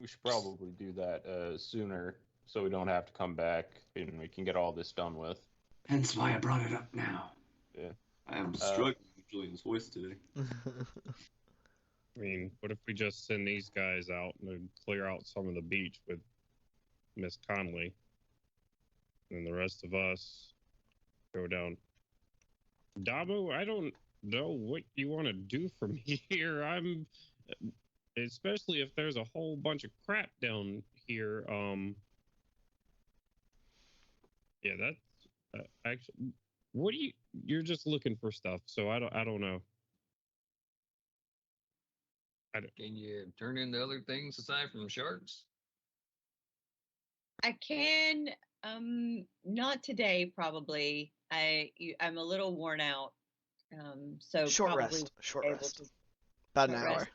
We should probably do that sooner, so we don't have to come back and we can get all this done with. Hence why I brought it up now. Yeah. I am struggling with Julian's voice today. I mean, what if we just send these guys out and clear out some of the beach with Miss Conley, and the rest of us go down? Dabo, I don't know what you want to do from here. Especially if there's a whole bunch of crap down here. Yeah, that's actually. What do you're just looking for stuff, so I don't know. Can you turn into other things aside from sharks? I can, not today, probably. I'm a little worn out, so Short probably rest. About an hour. rest.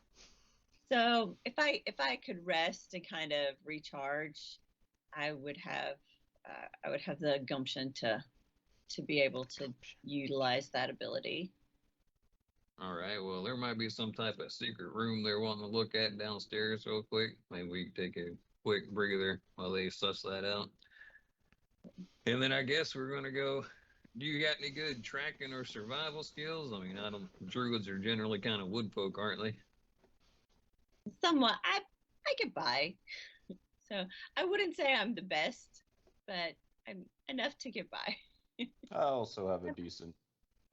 So if I could rest and kind of recharge, I would have the gumption to be able to utilize that ability. All right. Well, there might be some type of secret room they're wanting to look at downstairs real quick. Maybe we can take a quick breather while they suss that out. And then I guess we're gonna go. Do you got any good tracking or survival skills? I mean, druids are generally kind of wood folk, aren't they? Somewhat. I get by. So I wouldn't say I'm the best, but I'm enough to get by. I also have a decent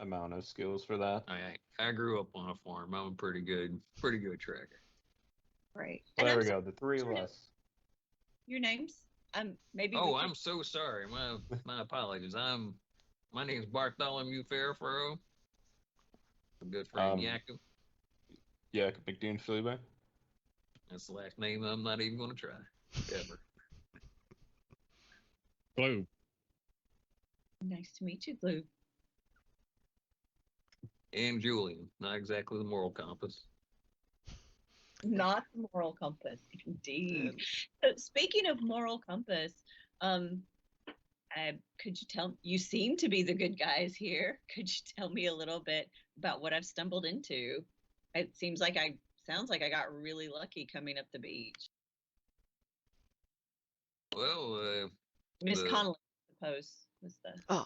amount of skills for that. I grew up on a farm. I'm a pretty good tracker. Right. So there we go. The three of us. Your names? Maybe. Oh, I'm so sorry. My apologies. My name's Bartholomew Fairfurrow. A good friend, Jakob. Jakob McDoon Fleabag. That's the last name I'm not even going to try. Ever. Gloob. Nice to meet you, Gloob. And Julian. Not exactly the moral compass. Not the moral compass, indeed. So speaking of moral compass, could you tell? You seem to be the good guys here. Could you tell me a little bit about what I've stumbled into? It sounds like I got really lucky coming up the beach. Well, Miss Connolly, I suppose, was the. Oh,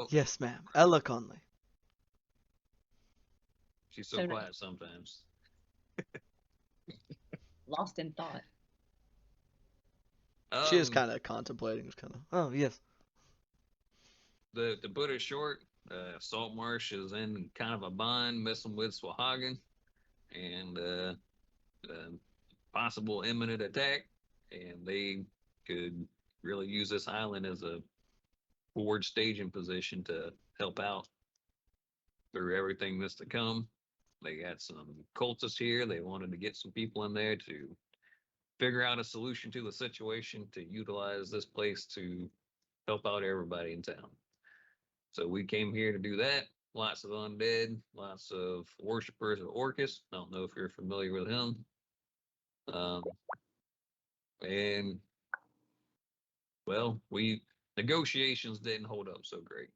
yes, ma'am. Ella Conley. She's so quiet sometimes. Lost in thought. She is kind of contemplating. Just kind of. Oh yes. To put it short, Saltmarsh is in kind of a bind messing with Swahagan, and possible imminent attack, and they could really use this island as a forward staging position to help out through everything that's to come. They got some cultists here. They wanted to get some people in there to figure out a solution to the situation, to utilize this place to help out everybody in town. So we came here to do that. Lots of undead, lots of worshippers of Orcus. I don't know if you're familiar with him. And well, negotiations didn't hold up so great.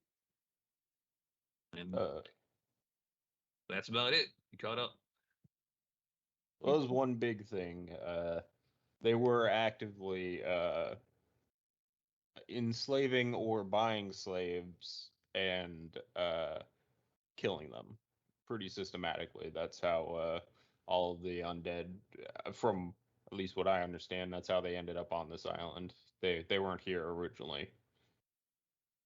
And That's about it. You caught up. Well, that was one big thing. They were actively enslaving or buying slaves and killing them pretty systematically. That's how all of the undead, from at least what I understand, that's how they ended up on this island. They weren't here originally.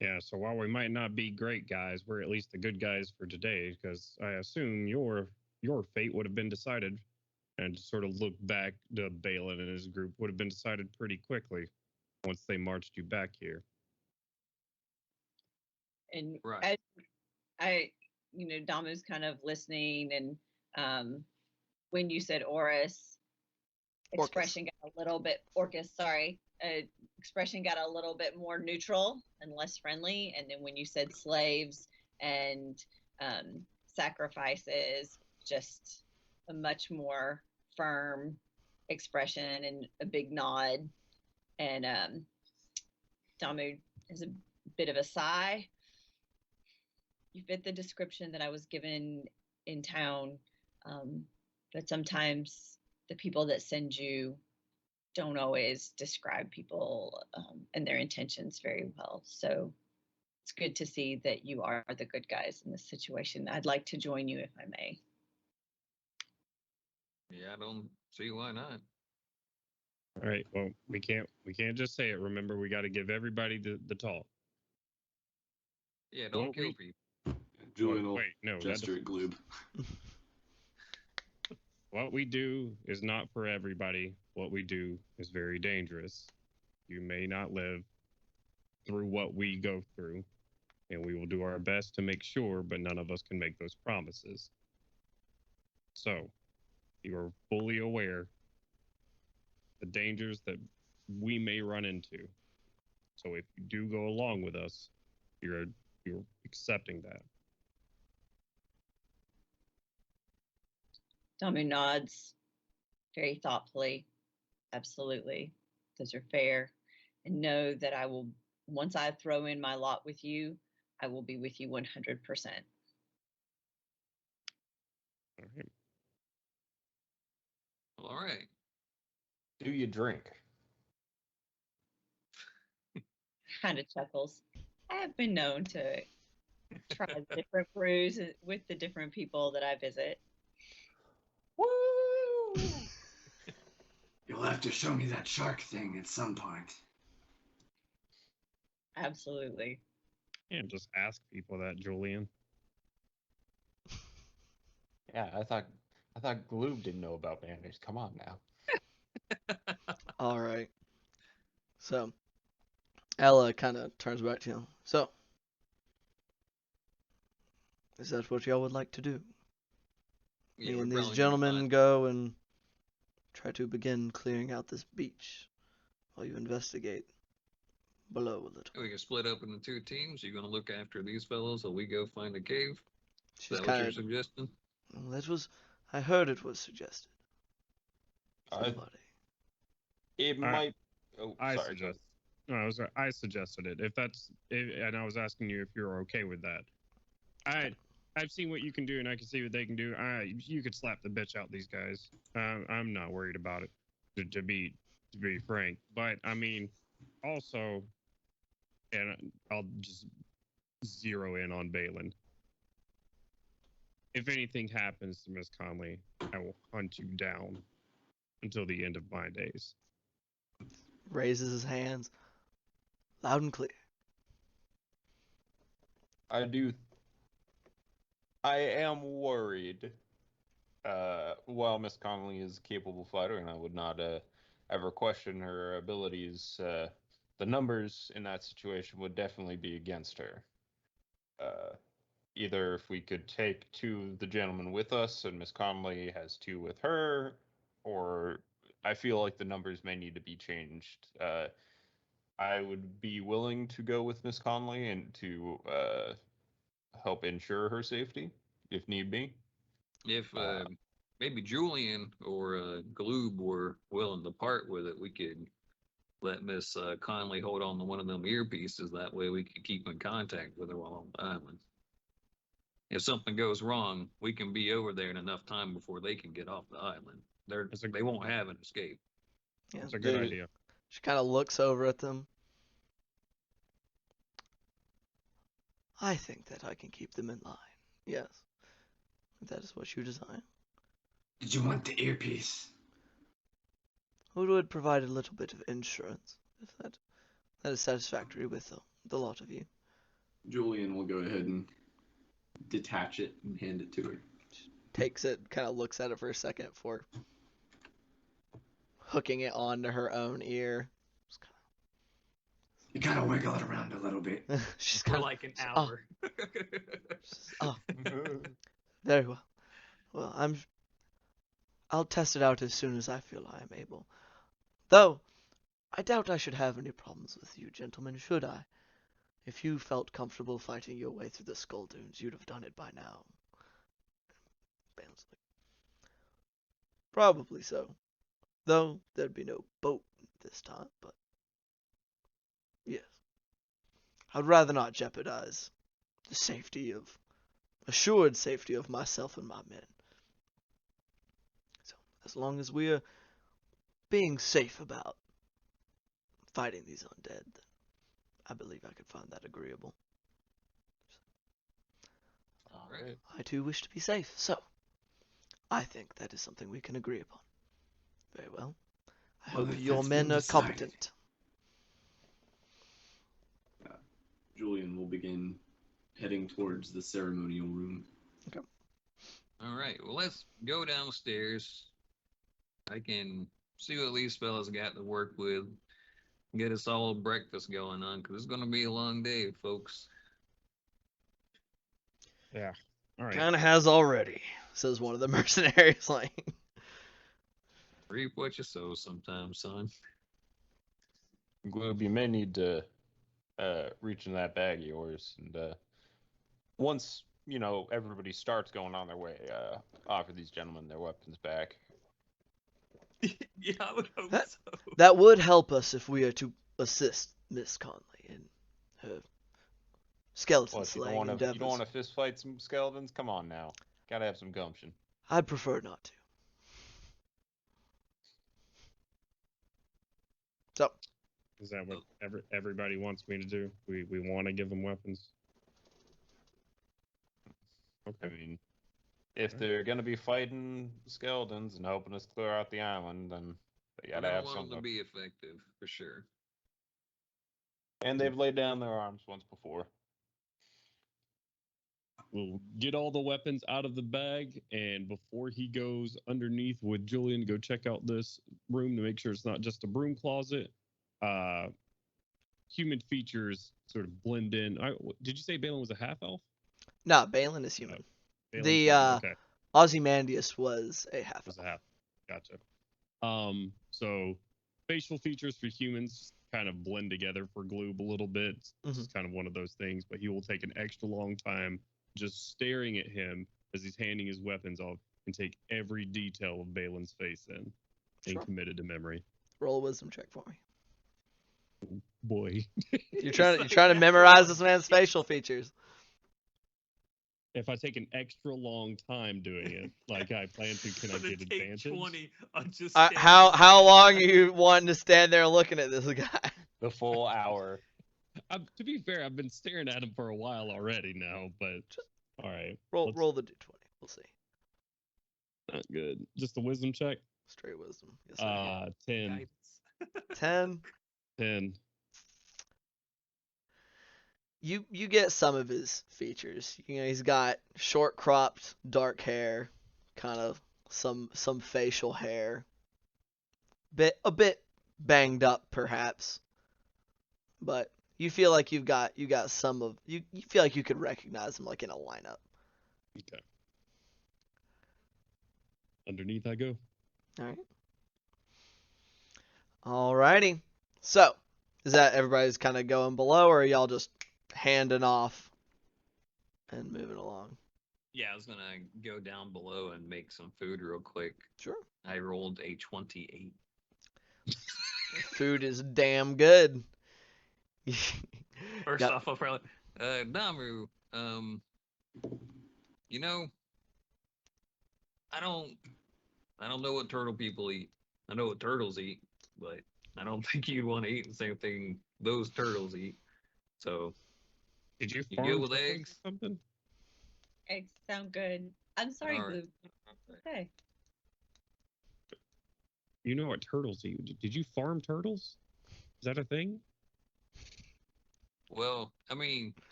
Yeah, so while we might not be great guys, we're at least the good guys for today, because I assume your fate would have been decided, and to sort of look back to Balin and his group would have been decided pretty quickly once they marched you back here. And Right. Damu's kind of listening, and when you said Orcus, expression got a little bit Orcus, sorry. Expression got a little bit more neutral and less friendly. And then when you said slaves and sacrifices, just a much more firm expression and a big nod. And Damu is a bit of a sigh. You fit the description that I was given in town, but sometimes the people that send you don't always describe people and their intentions very well. So it's good to see that you are the good guys in this situation. I'd like to join you if I may. Yeah, I don't see why not. All right. Well, we can't just say it. Remember, we got to give everybody the talk. Yeah, don't kill people. Julian will gesture at Gloob. What we do is not for everybody. What we do is very dangerous. You may not live through what we go through, and we will do our best to make sure, but none of us can make those promises. So, you are fully aware the dangers that we may run into. So if you do go along with us, you're accepting that. Damu nods very thoughtfully. Absolutely. Those are fair. And know that I will, once I throw in my lot with you, I will be with you 100%. All right. All right. Do you drink? Kind of chuckles. I have been known to try different brews with the different people that I visit. Woo! You'll have to show me that shark thing at some point. Absolutely. Yeah, just ask people that, Julian. Yeah, I thought Gloob didn't know about mayonnaise. Come on now. All right. So, Ella kind of turns back to you. So, is that what y'all would like to do? Yeah, Me and we're these probably gentlemen gonna go and try to begin clearing out this beach while you investigate below a little. we can split up into two teams. You're gonna look after these fellows, or we go find a cave. Is She's that what you're kind suggesting? of. That was. I heard it was suggested. Somebody. It might. Oh, I sorry. suggest. No, I suggested it. And I was asking you if you're okay with that. I've seen what you can do, and I can see what they can do. You could slap the bitch out these guys. I'm not worried about it, to be frank. But I mean, also, and I'll just zero in on Balin. If anything happens to Miss Conley, I will hunt you down until the end of my days. Raises his hands, loud and clear. I am worried. While Miss Connolly is a capable fighter, and I would not ever question her abilities, the numbers in that situation would definitely be against her. Either if we could take two of the gentlemen with us, and Miss Connolly has two with her, or I feel like the numbers may need to be changed. I would be willing to go with Miss Connolly and to help ensure her safety, if need be. If maybe Julian or Gloob were willing to part with it, we could let Miss Conley hold on to one of them earpieces. That way we could keep in contact with her while on the island. if something goes wrong, we can be over there in enough time before they can get off the island. They won't have an escape. Yeah, That's a good idea. She kind of looks over at them. I think that I can keep them in line. Yes, if that is what you desire. Did you want the earpiece? Who would provide a little bit of insurance, if that is satisfactory with the lot of you. Julian will go ahead and detach it and hand it to her. Takes it, kind of looks at it for a second before hooking it onto her own ear. You gotta wiggle it around a little bit. She's For kind of like an hour. oh, very well. Well, I'll test it out as soon as I feel I am able. Though, I doubt I should have any problems with you, gentlemen, should I? If you felt comfortable fighting your way through the Skull Dunes, you'd have done it by now. Bane's like, probably so. Though, there'd be no boat this time, but yes. I'd rather not jeopardize the assured safety of myself and my men. So, as long as we are being safe about fighting these undead, then I believe I could find that agreeable. All right. I too wish to be safe, so I think that is something we can agree upon. Very well. I Well, hope if your that's men been are decided. competent. Julian will begin heading towards the ceremonial room. All right, well, let's go downstairs. I can see what these fellas got to work with. Get us all a breakfast going on, because it's going to be a long day, folks. Yeah. All right. Kinda has already, says one of the mercenaries, like. Reap what you sow sometimes, son. Gloob, you may need to reach in that bag of yours, and once everybody starts going on their way, offer these gentlemen their weapons back. Yeah, I would hope That- so. That would help us if we are to assist Miss Conley in her skeleton What, you slaying don't endeavors. want to fist fight some skeletons? Come on now, gotta have some gumption. I'd prefer not to. So, Is that what everybody wants me to do? We want to give them weapons. I Okay. mean, if they're gonna be fighting skeletons and helping us clear out the island, then they I gotta don't have want them something. to be effective, for sure. And they've laid down their arms once before. We'll get all the weapons out of the bag, and before he goes underneath with Julian, go check out this room to make sure it's not just a broom closet. Human features sort of blend in. Did you say Balin was a half elf? no, Balin is human. Balin's The human, okay. Ozymandias was a half. Was a half. Gotcha. So facial features for humans kind of blend together for Gloob a little bit. It's kind of one of those things, but he will take an extra long time just staring at him as he's handing his weapons off and take every detail of Balin's face in and commit it to memory. Roll a wisdom check for me. Boy. You're trying to memorize this man's facial features. If I take an extra long time doing it, like I plan to, can I get advantage? 20 on just How long are you wanting to stand there looking at this guy? The full hour. To be fair, I've been staring at him for a while already now, but all right. Roll the d20. We'll see. Not good. Just a wisdom check. Straight wisdom. Yes, sir. 10. 10. 10. You get some of his features. He's got short cropped dark hair, kind of some facial hair. A bit banged up perhaps. But you feel like you got some of you feel like you could recognize him like in a lineup. Okay. Underneath I go. All right. Alrighty. So, is that everybody's kind of going below, or are y'all just handing off and moving along? Yeah, I was going to go down below and make some food real quick. Sure. I rolled a 28. Food is damn good. First off, I'll probably. Namu, You know, I don't know what turtle people eat. I know what turtles eat, but I don't think you'd want to eat the same thing those turtles eat. So, Did you you farm good with turtles or eggs? something? Eggs sound good. I'm sorry, All right. Blue. Okay. You know what turtles eat? Did you farm turtles? Is that a thing? Well, I mean,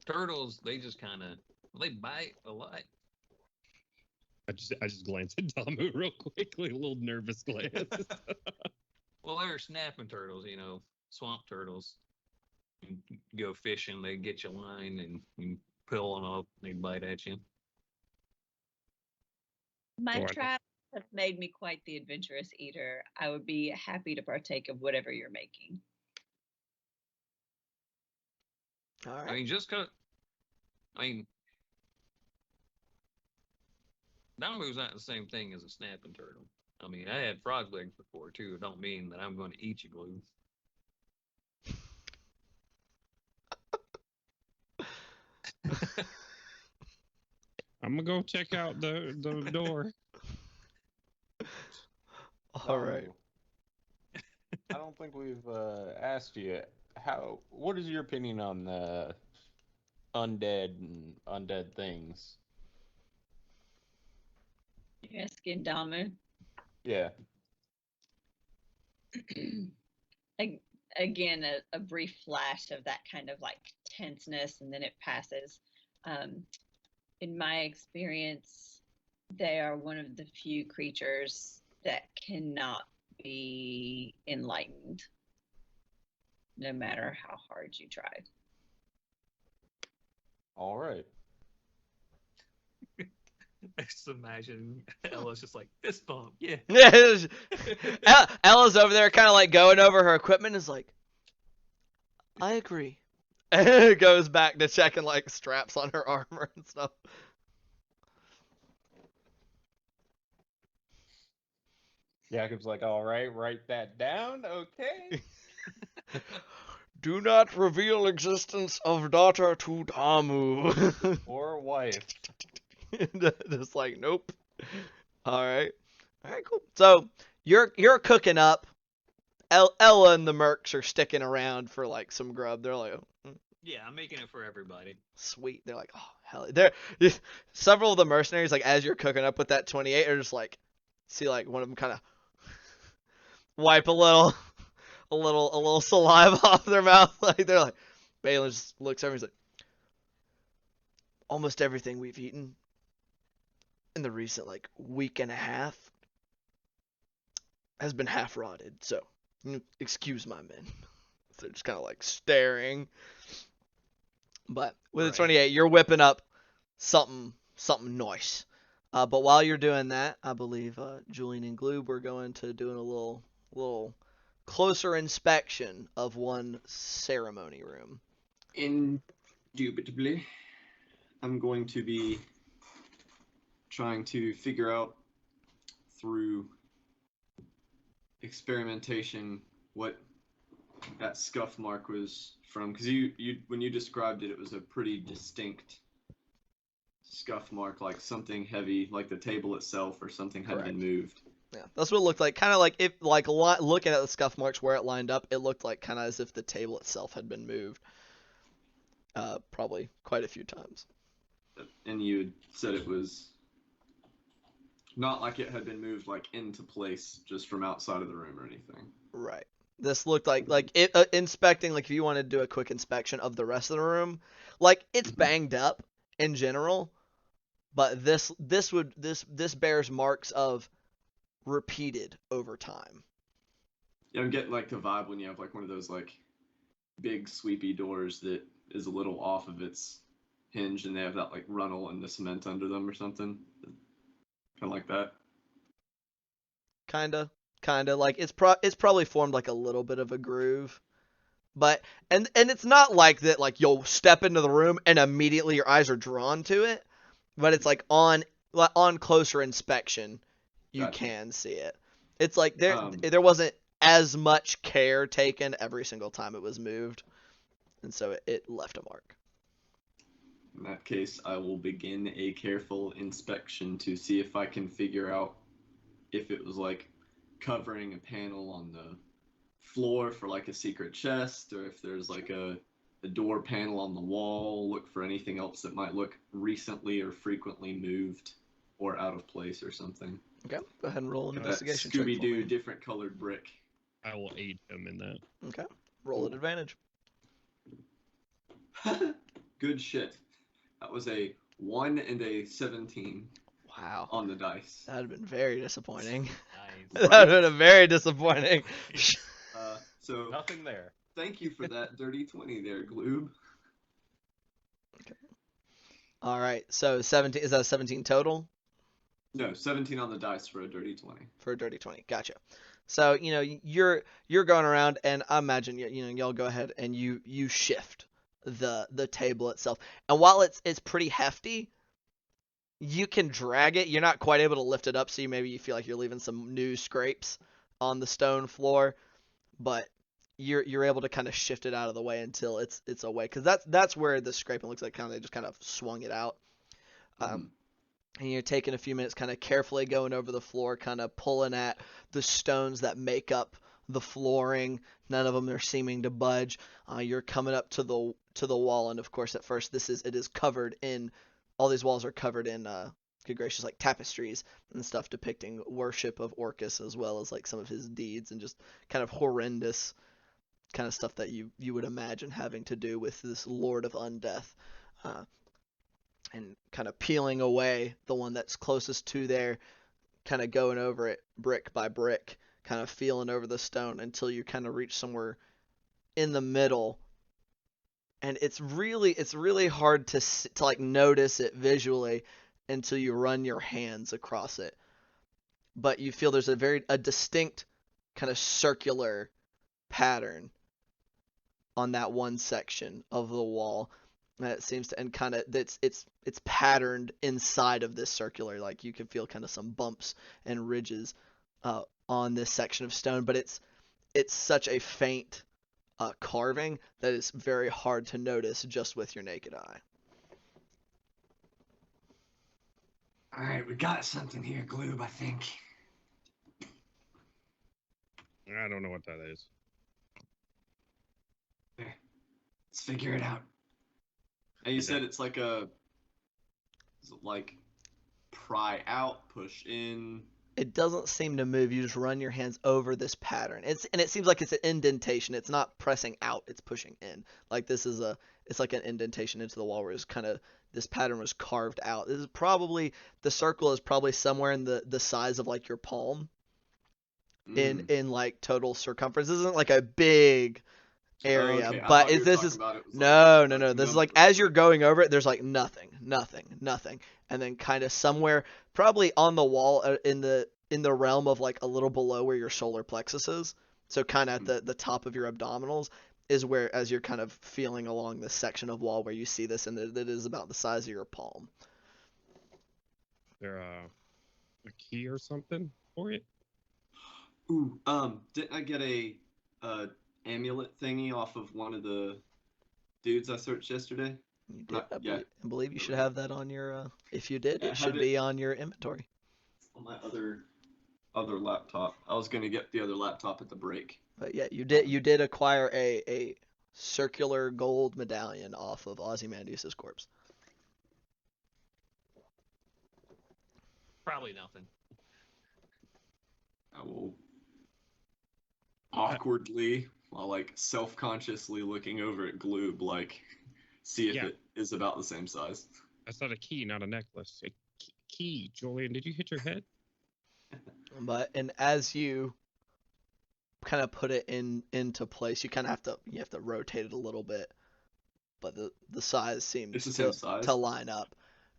turtles, they just kind of, they bite a lot. I just glanced at Damu real quickly, a little nervous glance. Well, they're snapping turtles, you know, swamp turtles. You go fishing, they get you line and you pull them up, they bite at you. My Or- traps have made me quite the adventurous eater. I would be happy to partake of whatever you're making. All right. I mean, just cause, I mean, Damu's not the same thing as a snapping turtle. I mean, I had frog legs before too. It don't mean that I'm going to eat you, Glue. I'm gonna go check out the door. All right. I don't think we've asked you what is your opinion on undead and undead things? You're asking Damu. Yeah. Again, a brief flash of that kind of like tenseness, and then it passes. In my experience, they are one of the few creatures that cannot be enlightened, no matter how hard you try. All right. I just imagine Ella's just like, fist bump, yeah. Ella's over there kind of like going over her equipment and is like, I agree. And goes back to checking like straps on her armor and stuff. Jacob's like, all right, write that down, okay? Do not reveal existence of daughter to Damu. Or wife. Just like, nope. All right, cool. So you're cooking up. Ella and the mercs are sticking around for like some grub. They're like, oh, Yeah, I'm making it for everybody. sweet. They're like, oh hell. Several of the mercenaries, like as you're cooking up with that 28, are just like, see like one of them kind of wipe a little saliva off their mouth. Like they're like, Balin just looks over and he's like, almost everything we've eaten in the recent like week and a half has been half rotted. So excuse my men. So they're just kind of like staring. But with the 28, you're whipping up something nice. But while you're doing that, I believe Julian and Gloob are going to doing a little closer inspection of one ceremony room. Indubitably, I'm going to be trying to figure out through experimentation what that scuff mark was from, because you when you described it, it was a pretty distinct scuff mark, like something heavy, like the table itself or something had been moved. Yeah, that's what it looked like. Kind of like if like a lot looking at the scuff marks where it lined up, it looked like kind of as if the table itself had been moved. Probably quite a few times. And you had said it was not like it had been moved like into place just from outside of the room or anything. Right. This looked like it inspecting, like if you wanted to do a quick inspection of the rest of the room, like it's banged up in general, but this bears marks of repeated over time. Yeah, I'm getting like the vibe when you have like one of those like big sweepy doors that is a little off of its hinge and they have that like runnel and the cement under them or something. Kind of like that. Kinda like it's probably formed like a little bit of a groove, but and it's not like that. Like you'll step into the room and immediately your eyes are drawn to it, but it's like on closer inspection, you can see it. It's like there wasn't as much care taken every single time it was moved, and so it left a mark. In that case, I will begin a careful inspection to see if I can figure out if it was like covering a panel on the floor for like a secret chest, or if there's like a door panel on the wall. Look for anything else that might look recently or frequently moved or out of place or something. Okay, go ahead and roll an That investigation check for Scooby-Doo me. different colored brick. I will aid him in that. Okay, roll at advantage. Good shit. That was a 1 and a 17 Wow. on the dice. That would have been very disappointing. Nice. That would have been very disappointing. So Nothing there. thank you for that dirty 20 there, Gloob. All right, so 17, is that a 17 total? No, 17 on the dice for a dirty 20. For a dirty 20, gotcha. So, you know, you're going around, and I imagine, you know, y'all go ahead and you shift the table itself. And while it's pretty hefty, you can drag it. You're not quite able to lift it up, so maybe you feel like you're leaving some new scrapes on the stone floor, but you're able to kind of shift it out of the way until it's away, because that's where the scraping looks like they just kind of swung it out. And you're taking a few minutes, kind of carefully going over the floor, kind of pulling at the stones that make up the flooring. None of them are seeming to budge. You're coming up to the wall, and of course, at first, it is covered in. All these walls are covered in, good gracious, like tapestries and stuff depicting worship of Orcus, as well as like some of his deeds and just kind of horrendous kind of stuff that you would imagine having to do with this Lord of Undeath. And kind of peeling away the one that's closest to there, kind of going over it brick by brick, kind of feeling over the stone until you kind of reach somewhere in the middle. And it's really hard to like notice it visually until you run your hands across it. But you feel there's a distinct kind of circular pattern on that one section of the wall. And it seems to, and kind of it's patterned inside of this circular, like you can feel kind of some bumps and ridges on this section of stone, but it's such a faint carving that it's very hard to notice just with your naked eye. All right, we got something here, Gloob, I think. I don't know what that is. There. Let's figure it out. And you said it's like is it like pry out, push in? It doesn't seem to move. You just run your hands over this pattern. It seems like it's an indentation. It's not pressing out, it's pushing in. Like it's like an indentation into the wall where it's kind of, this pattern was carved out. This is probably, the circle is probably somewhere in the size of like your palm in like total circumference. This isn't like a big area, Okay, but this is no. This is like as you're going over it, there's like nothing, and then kind of somewhere, probably on the wall in the realm of like a little below where your solar plexus is. So kind of at the top of your abdominals is where, as you're kind of feeling along this section of wall where you see this, and it is about the size of your palm. There a key or something for it? Ooh, didn't I get a amulet thingy off of one of the dudes I searched yesterday? You did. I believe you should have that on your. If you did, it should be on your inventory. On my other laptop. I was gonna get the other laptop at the break. But yeah, you did acquire a circular gold medallion off of Ozymandias' corpse. Probably nothing. I will awkwardly, while like self-consciously looking over at Gloob, like see if it is about the same size. That's not a key, not a necklace. A key, Julian. Did you hit your head? And as you kind of put it into place, you kind of have to rotate it a little bit, but the size seems to line up.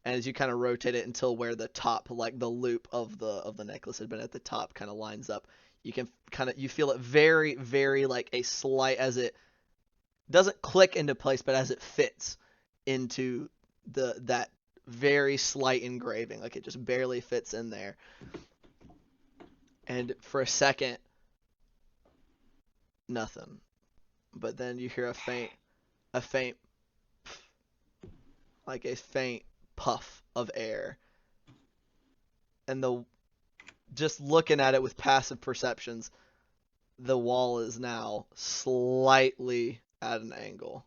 And as you kind of rotate it until where the top, like the loop of the necklace had been at the top, kind of lines up, you feel it very, very like a slight, as it doesn't click into place, but as it fits into that very slight engraving, like it just barely fits in there. And for a second, nothing. But then you hear a faint like a faint puff of air. And just looking at it with passive perceptions, the wall is now slightly at an angle.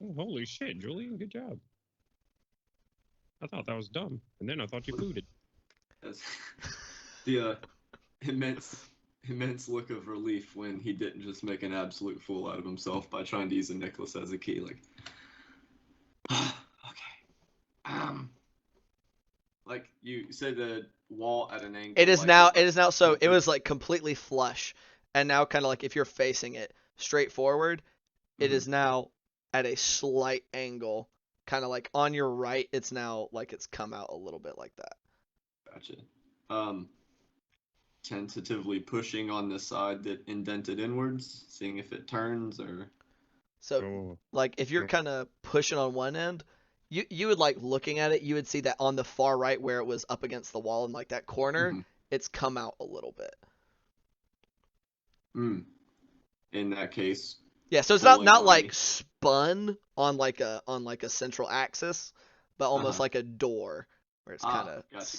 Oh, holy shit, Julian, good job. I thought that was dumb, and then I thought you booted. The immense look of relief when he didn't just make an absolute fool out of himself by trying to use a necklace as a key. Like, okay, like you said, the wall at an angle. It is like now. It is now. So it was like completely flush, and now kind of like if you're facing it straight forward, it is now at a slight angle, kind of like on your right. It's now like it's come out a little bit like that. Gotcha. Tentatively pushing on the side that indented inwards, seeing if it turns or. So, like, if you're kind of pushing on one end, you would like looking at it, you would see that on the far right where it was up against the wall in like that corner, it's come out a little bit. In that case. Yeah, so it's not like spun on like a central axis, but almost like a door where it's kind of. Gotcha.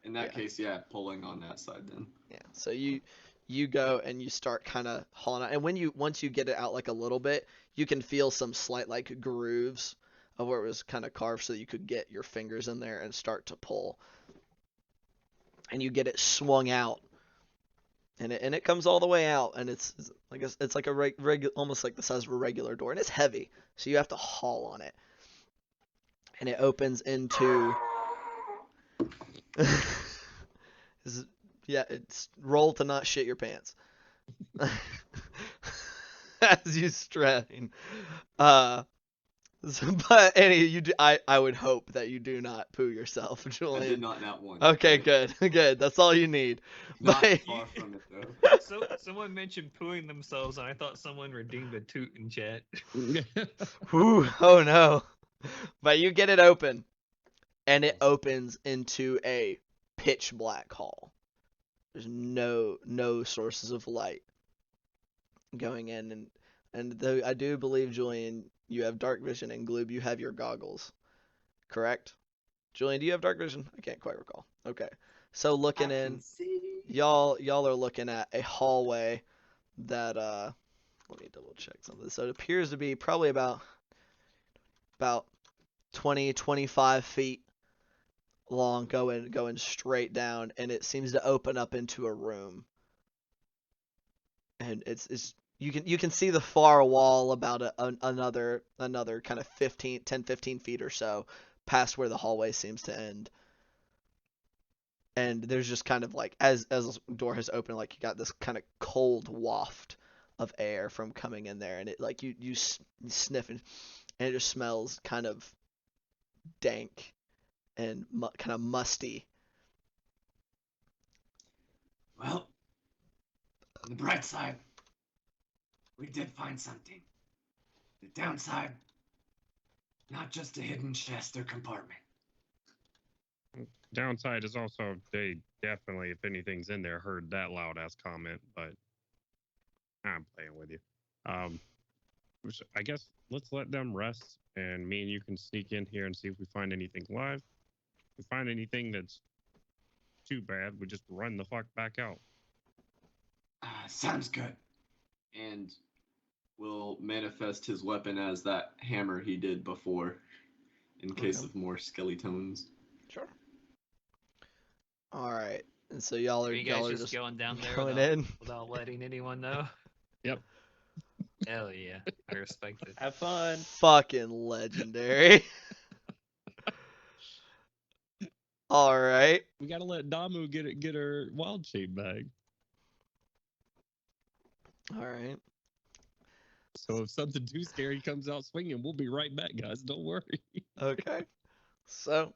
In that case, yeah, pulling on that side then. Yeah. So you go and you start kind of hauling out, and once you get it out like a little bit, you can feel some slight like grooves of where it was kind of carved, so that you could get your fingers in there and start to pull. And you get it swung out, and it comes all the way out, and it's like a almost like the size of a regular door, and it's heavy, so you have to haul on it, and it opens into. Yeah, it's roll to not shit your pants. As you strain. But I would hope that you do not poo yourself, Julian. I did not that one. Okay, good. That's all you need. Not far from it though. So someone mentioned pooing themselves, and I thought someone redeemed a toot in chat. Whew, oh no. But you get it open, and it opens into a pitch black hall. There's no sources of light going in, and though I do believe, Julian, you have dark vision, and Gloob, you have your goggles, correct? Julian, do you have dark vision? I can't quite recall. Okay, so looking in, y'all are looking at a hallway that let me double check something. So it appears to be probably about 20-25 feet long, going straight down, and it seems to open up into a room, and it's you can see the far wall about another kind of 10-15 feet or so past where the hallway seems to end, and there's just kind of like as the door has opened, like you got this kind of cold waft of air from coming in there, and it like you sniff and it just smells kind of dank and kind of musty. Well, on the bright side, we did find something. The downside, not just a hidden chest or compartment. Downside is also they definitely, if anything's in there, heard that loud ass comment, but I'm playing with you. I guess let's let them rest, and me and you can sneak in here and see if we find anything live. If we find anything that's too bad, we just run the fuck back out. Sounds good. And will manifest his weapon as that hammer he did before, in case of more skeletons. Sure. All right, and so y'all are just going down there without letting anyone know. Yep. Hell yeah, I respect it. Have fun. Fucking legendary. All right. We gotta let Damu get her wild shape back. All right. So if something too scary comes out swinging, we'll be right back, guys. Don't worry. Okay. So,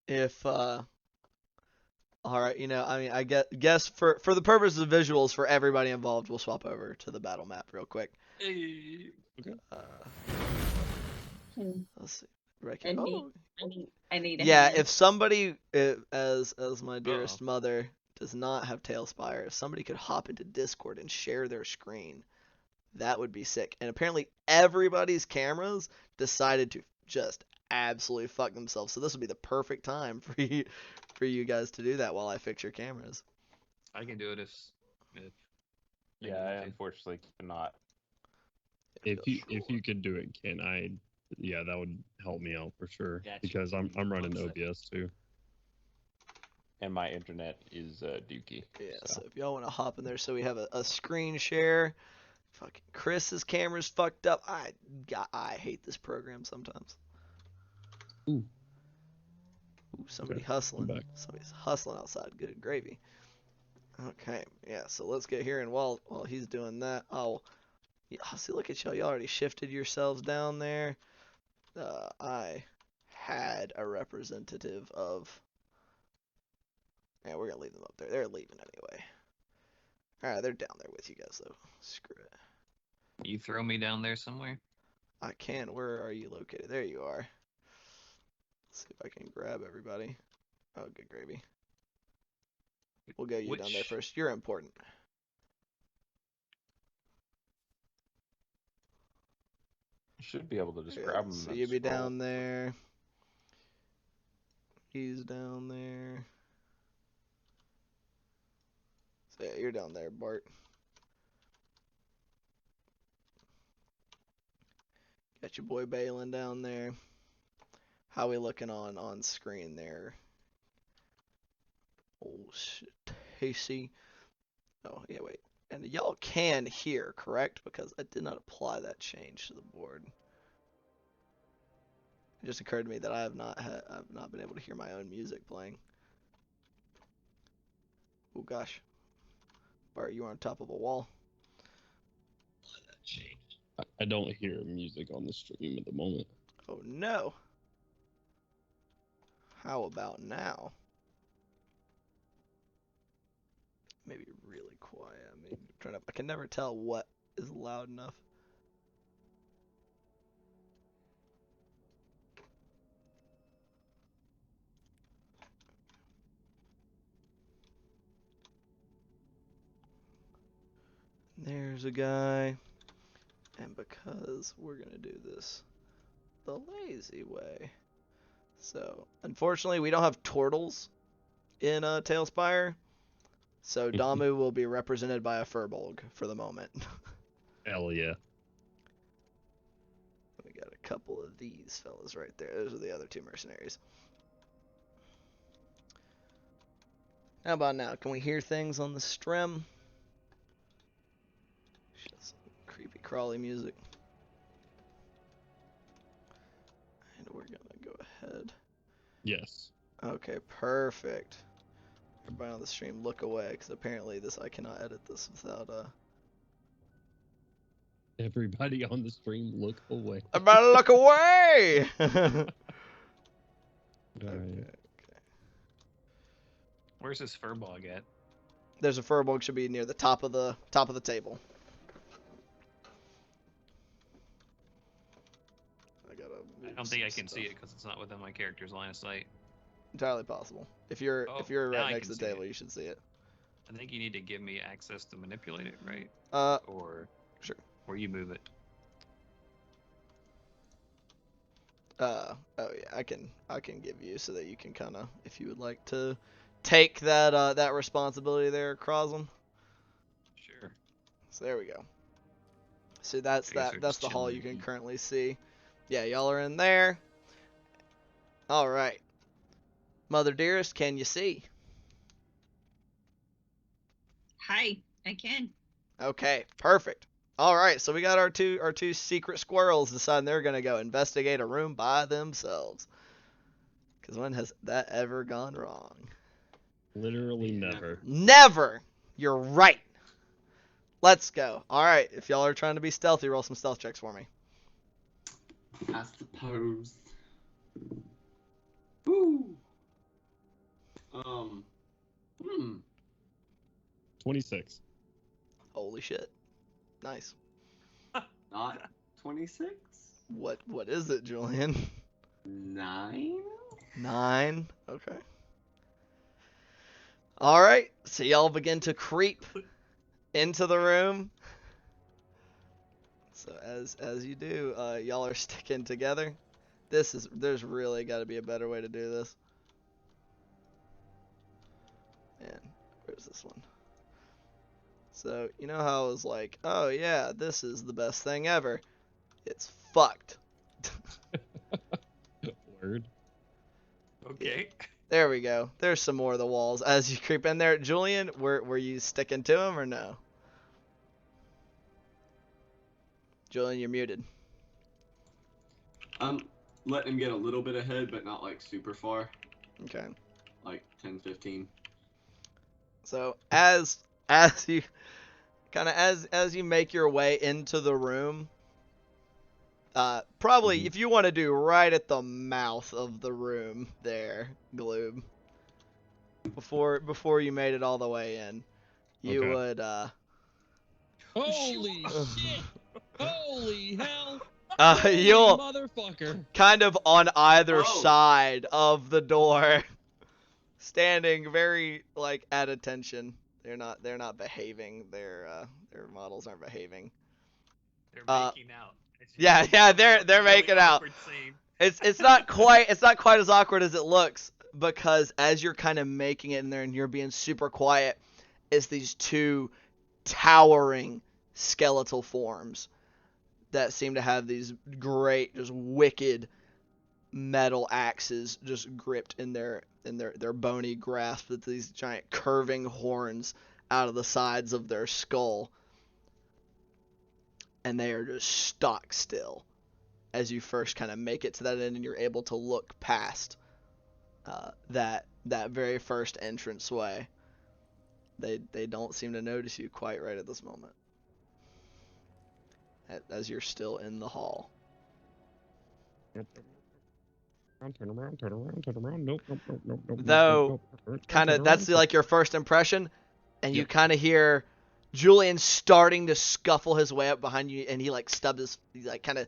if all right, I mean, I guess for the purposes of visuals for everybody involved, we'll swap over to the battle map real quick. Okay. Let's see. I need a yeah, hand. if somebody, as my dearest mother does not have Tailspire, if somebody could hop into Discord and share their screen, That would be sick. And apparently everybody's cameras decided to just absolutely fuck themselves. So this would be the perfect time for you guys to do that while I fix your cameras. I can do it if Yeah, I unfortunately cannot. If you could do it, Ken, yeah, that would help me out for sure. Gotcha. Because I'm running 1 second. OBS too. And my internet is dookie. Yeah, so if y'all want to hop in there, so we have a screen share. Fucking Chris's camera's fucked up. I hate this program sometimes. Ooh. Ooh, somebody Okay, hustling. I'm back. Somebody's hustling outside. Good gravy. Okay, yeah, so let's get here, and while he's doing that, see, look at y'all. Y'all already shifted yourselves down there. I had a representative of... Yeah, we're gonna leave them up there. They're leaving anyway. Alright, they're down there with you guys, though. Screw it. You throw me down there somewhere? I can. Where are you located? There you are. Let's see if I can grab everybody. Oh, good gravy. We'll get you down there first. You're important. You should be able to just grab them. So you'll be down there. He's down there. So yeah, you're down there, Bart. Got your boy Balin down there. How we looking on screen there? Oh shit, Tasty. Oh yeah, wait. And y'all can hear, correct? Because I did not apply that change to the board. It just occurred to me that I've not been able to hear my own music playing. Oh gosh, Bart, you are on top of a wall. I don't hear music on the stream at the moment. Oh no. How about now? Maybe really quiet. I can never tell what is loud enough. There's a guy. And because we're going to do this the lazy way. So, unfortunately, we don't have turtles in Tailspire. So, Damu will be represented by a Furbolg for the moment. Hell yeah. We got a couple of these fellas right there. Those are the other two mercenaries. How about now? Can we hear things on the stream? Some creepy crawly music. And we're gonna go ahead. Yes. Okay, perfect. Everybody on the stream, look away, because apparently I cannot edit this without Everybody on the stream, look away. Everybody look away! Okay. Where's this furbog at? There's a Furbolg, should be near the top of the table. I don't think I can see it because it's not within my character's line of sight. Entirely possible. If you're right next to the table, you should see it. I think you need to give me access to manipulate it, right? Or sure. Or you move it. Oh yeah, I can give you so that you can kind of, if you would like to take that that responsibility there, Crosland. Sure. So there we go. So that's the hall you can currently see. Yeah, y'all are in there. All right. Mother dearest, can you see? Hi, I can. Okay, perfect. All right, so we got our two secret squirrels deciding they're gonna go investigate a room by themselves. Because when has that ever gone wrong? Literally never. Never. You're right. Let's go. All right, if y'all are trying to be stealthy, roll some stealth checks for me. I suppose. Woo. 26. Holy shit. Nice. Not 26? What is it, Julian? 9? 9. Okay. All right. So y'all begin to creep into the room. So as you do, y'all are sticking together. There's really got to be a better way to do this. And where's this one? So you know how I was like, oh yeah, this is the best thing ever. It's fucked. Word. Okay. There we go. There's some more of the walls as you creep in there. Julian, were you sticking to him or no? Julian, you're muted. I'm letting him get a little bit ahead, but not like super far. Okay. Like 10, 15. So as you as you make your way into the room, probably if you want to do right at the mouth of the room there, Gloob, before you made it all the way in, you would Holy shit! Holy hell! you'll Motherfucker! kind of on either Oh. side of the door, standing very like at attention. They're not behaving. Their models aren't behaving. They're making out. Yeah, they're Really making out. awkward scene. It's not quite as awkward as it looks, because as you're kind of making it in there and you're being super quiet, it's these two towering skeletal forms that seem to have these great, just wicked metal axes just gripped in their bony grasp with these giant curving horns out of the sides of their skull. And they are just stock still as you first kind of make it to that end and you're able to look past that very first entranceway. They don't seem to notice you quite right at this moment, as you're still in the hall. Turn around. Nope. Though, kind of, that's like your first impression, and you kind of hear Julian starting to scuffle his way up behind you, and he kind of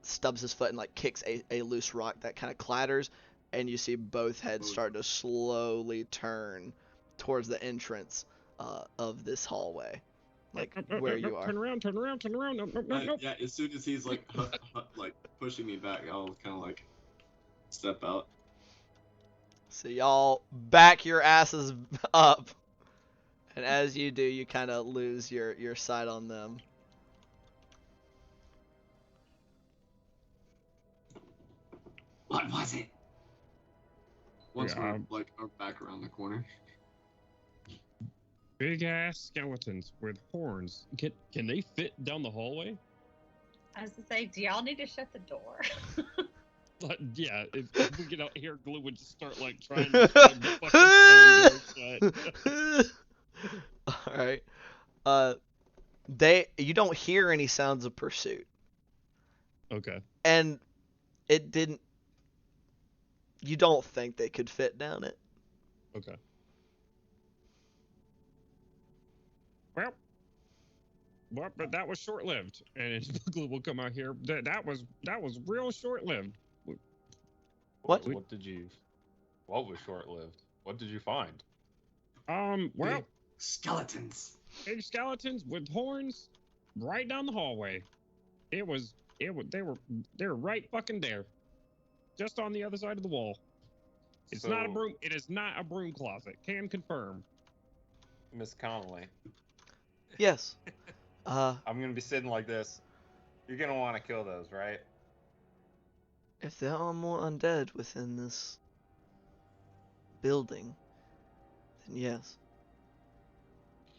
stubs his foot and like kicks a loose rock that kind of clatters, and you see both heads start to slowly turn towards the entrance of this hallway, like where you are. Turn around. Nope. Yeah, as soon as he's like like pushing me back, I'll kind of like step out. So y'all back your asses up, and as you do, you kind of lose your sight on them. What was it? Once we're like back around the corner. Big ass skeletons with horns. Can they fit down the hallway? I was to say, do y'all need to shut the door? But yeah, if we get out here, Glue would just start like trying to shove the fucking stone door shut. All right. You don't hear any sounds of pursuit. Okay. And it didn't. You don't think they could fit down it. Okay. Well, but that was short-lived, and Glue will come out here. That was real short-lived. What? What was short-lived? What did you find? Big skeletons. Big skeletons with horns right down the hallway. They were right fucking there. Just on the other side of the wall. It's not a broom. It is not a broom closet. Can confirm. Miss Connolly. Yes. I'm gonna be sitting like this. You're gonna want to kill those, right? If there are more undead within this building, then yes.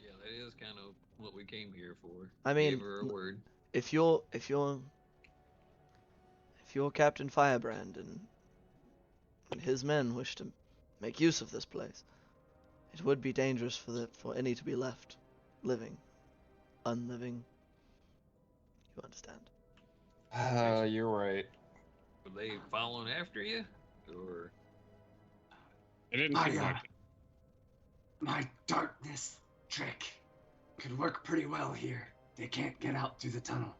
Yeah, that is kind of what we came here for. I mean, Gave her a word. if you're Captain Firebrand and his men wish to make use of this place, it would be dangerous for any to be left living, unliving. You understand? You're right. Were they following after you, or? It didn't seem like it. My darkness trick could work pretty well here. They can't get out through the tunnel.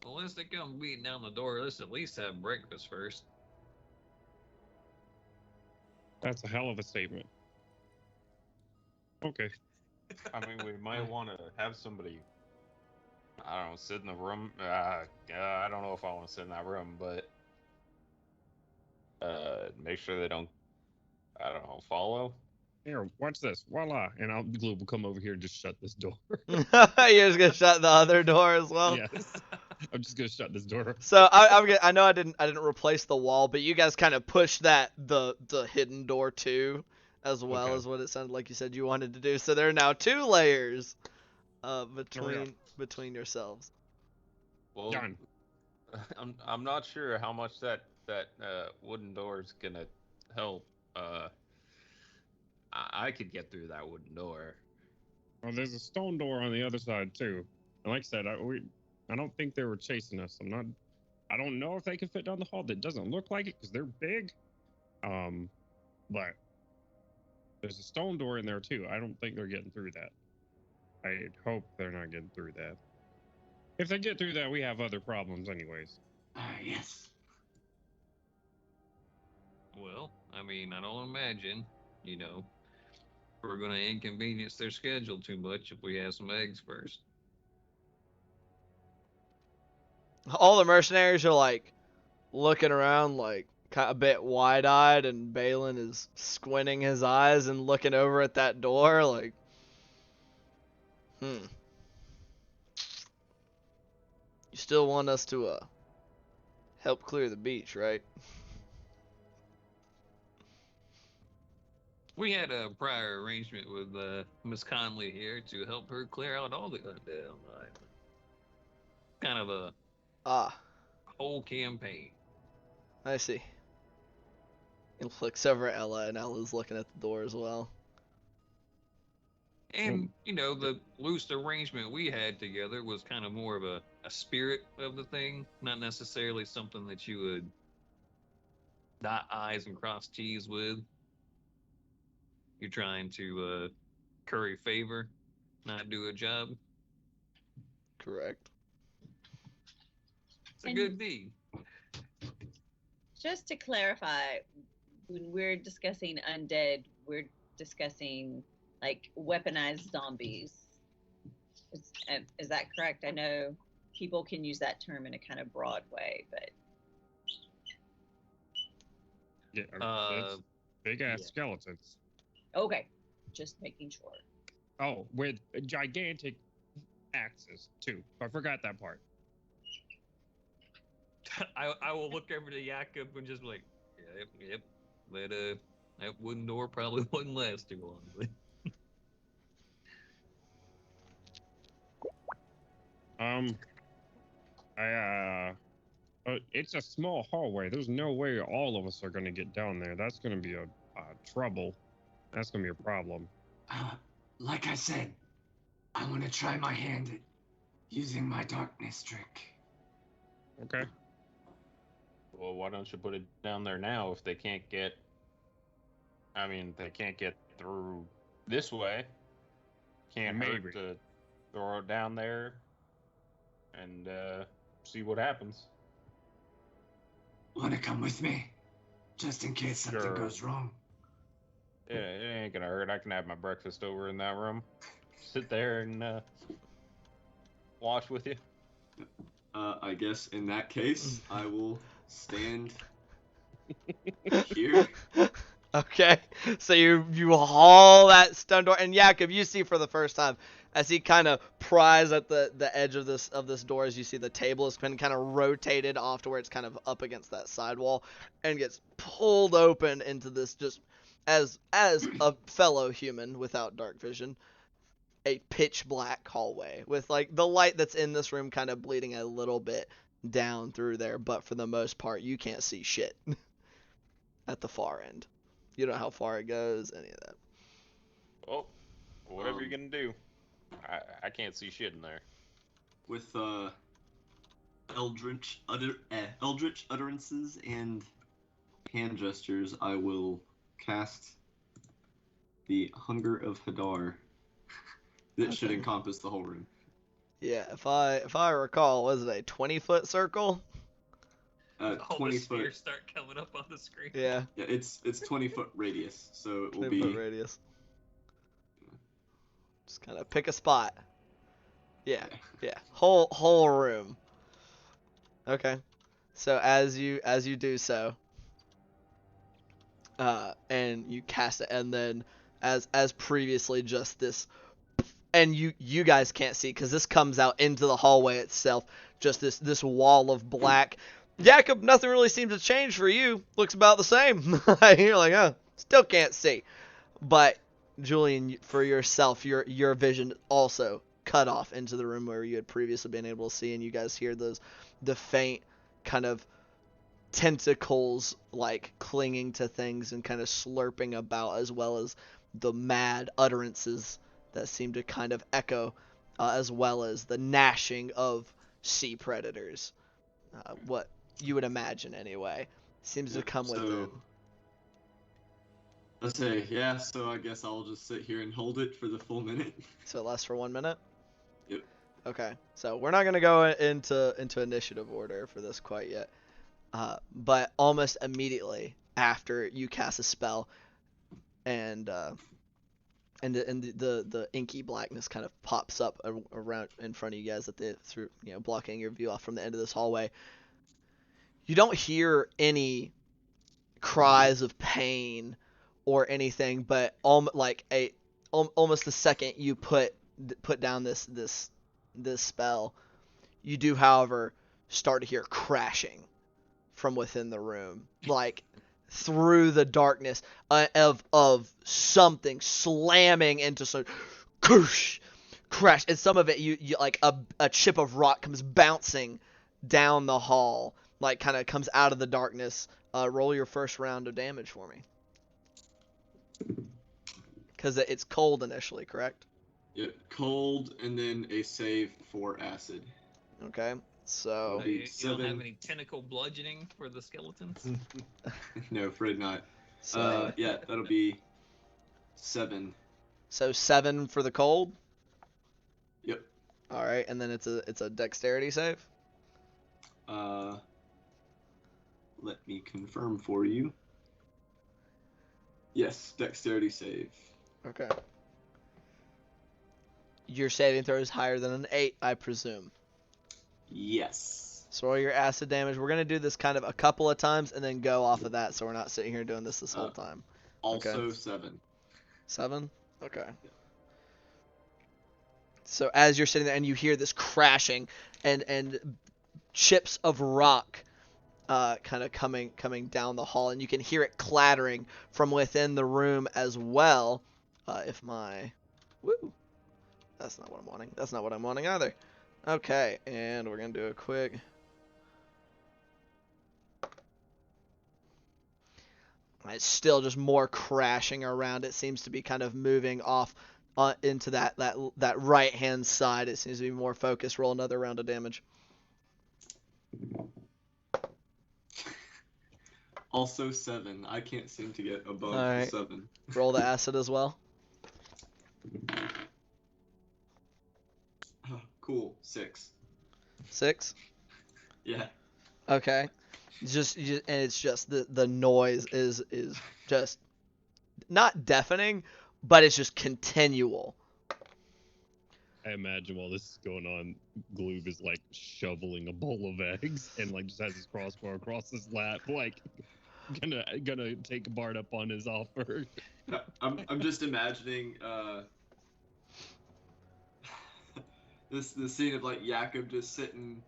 Well, unless they come beating down the door, let's at least have breakfast first. That's a hell of a statement. Okay. I mean, we might want to have somebody I don't know, sit in the room. I don't know if I want to sit in that room, but make sure they don't. I don't know, follow. Here, watch this. Voila. And Glue will come over here and just shut this door. You're just gonna shut the other door as well. Yes. I'm just gonna shut this door. So I know I didn't replace the wall, but you guys kind of pushed the hidden door too, as well as what it sounded like you said you wanted to do. So there are now 2 layers between yourselves. Well, Done. I'm not sure how much that wooden door is gonna help. I could get through that wooden door. Well, there's a stone door on the other side too. And like I said, I don't think they were chasing us. I don't know if they can fit down the hall. That doesn't look like it because they're big. But there's a stone door in there too. I don't think they're getting through that. I hope they're not getting through that. If they get through that, we have other problems anyways. Yes. Well, I mean, I don't imagine, we're going to inconvenience their schedule too much if we have some eggs first. All the mercenaries are like looking around, like kind of a bit wide-eyed, and Balin is squinting his eyes and looking over at that door, like, You still want us to help clear the beach, right? We had a prior arrangement with Miss Conley here to help her clear out all the undead on the island. Kind of a whole campaign. I see. He looks over at Ella, and Ella's looking at the door as well. And, the loose arrangement we had together was kind of more of a spirit of the thing, not necessarily something that you would dot I's and cross T's with. You're trying to curry favor, not do a job. Correct. It's a good deed. Just to clarify, when we're discussing undead, we're discussing like weaponized zombies. Is that correct? I know people can use that term in a kind of broad way, but yeah, big ass skeletons. Okay, just making sure. Oh, with gigantic axes too. I forgot that part. I will look over to Jakob and just be like, yep. That wooden door probably wouldn't last too long. It's a small hallway. There's no way all of us are gonna get down there. That's gonna be a trouble. That's gonna be a problem. Like I said, I want to try my hand at using my darkness trick. Okay. Well, why don't you put it down there now if they can't get... I mean, they can't get through this way. Can't hurt to throw it down there and see what happens. Want to come with me? Just in case something goes wrong. Yeah, it ain't gonna hurt. I can have my breakfast over in that room. Sit there and watch with you. I guess in that case, I will stand here. Okay, so you haul that stone door, and Jakob, you see for the first time as he kind of pries at the edge of this door, as you see the table has been kind of rotated off to where it's kind of up against that sidewall, and gets pulled open into this, just as a fellow human without dark vision, a pitch black hallway with like the light that's in this room kind of bleeding a little bit down through there, but for the most part you can't see shit at the far end. You don't know how far it goes, any of that. Well, whatever you're gonna do, I can't see shit in there. With eldritch utterances and hand gestures, I will cast the Hunger of Hadar. That should encompass the whole room. Yeah, if I recall, was it a 20-foot circle? All 20 the spheres foot. start coming up on the screen. Yeah. Yeah, it's 20-foot radius, so it will 20-foot be radius. Just kind of pick a spot. Yeah, yeah. Whole room. Okay. So as you do so, and you cast it, and then as previously, just this, and you guys can't see because this comes out into the hallway itself. Just this wall of black. Jacob, nothing really seems to change for you. Looks about the same. You're like, oh, still can't see. But Julian, for yourself, your vision also cut off into the room where you had previously been able to see, and you guys hear the faint kind of tentacles like clinging to things and kind of slurping about, as well as the mad utterances that seem to kind of echo, as well as the gnashing of sea predators. What you would imagine, anyway, seems to come within. Let's say, yeah, so I guess I'll just sit here and hold it for the full minute. So it lasts for 1 minute? Yep. Okay, so we're not going to go into initiative order for this quite yet. But almost immediately after you cast a spell, and the inky blackness kind of pops up around in front of you guys through blocking your view off from the end of this hallway. You don't hear any cries of pain or anything, but almost the second you put down this spell, you do, however, start to hear crashing from within the room, like through the darkness, of something slamming into some crash, and some of it you like a chip of rock comes bouncing down the hall, like kind of comes out of the darkness. Roll your first round of damage for me, because it's cold initially, correct? Yeah, cold, and then a save for acid. Okay, so you don't have any tentacle bludgeoning for the skeletons? No, afraid not. So yeah, that'll be 7. So 7 for the cold. Yep. All right, and then it's a dexterity save. Let me confirm for you. Yes, dexterity save. Okay. Your saving throw is higher than an 8, I presume. Yes. So roll your acid damage. We're gonna do this kind of a couple of times and then go off of that, so we're not sitting here doing this whole time. Also okay. 7. 7? Okay. Yeah. So as you're sitting there and you hear this crashing and chips of rock kind of coming down the hall, and you can hear it clattering from within the room as well. That's not what I'm wanting. That's not what I'm wanting either. Okay, and we're gonna do a quick. It's still just more crashing around. It seems to be kind of moving off into that right hand side. It seems to be more focused. Roll another round of damage. Also 7. I can't seem to get above the 7. Roll the acid as well. Oh, cool. 6. 6? Yeah. Okay. Just and it's just the noise is just not deafening, but it's just continual. I imagine while this is going on, Gloob is like shoveling a bowl of eggs and like just has his crossbow across his lap, like gonna take Bart up on his offer. I'm just imagining the scene of like Jakob just sitting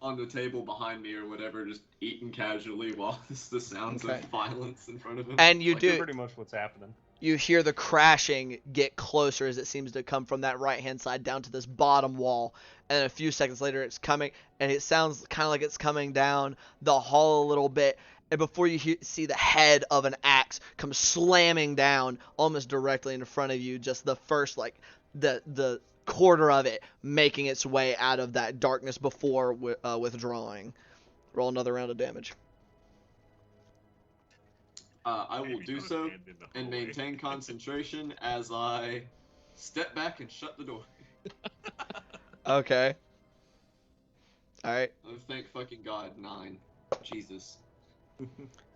on the table behind me or whatever, just eating casually while the sounds of violence in front of him. And you do pretty much what's happening. You hear the crashing get closer as it seems to come from that right-hand side down to this bottom wall. And then a few seconds later, it's coming, and it sounds kind of like it's coming down the hall a little bit. And before you see the head of an axe come slamming down almost directly in front of you, just the first, like, the quarter of it making its way out of that darkness before withdrawing. Roll another round of damage. I will do so and maintain concentration as I step back and shut the door. Okay. Alright. Oh, thank fucking God, 9. Jesus.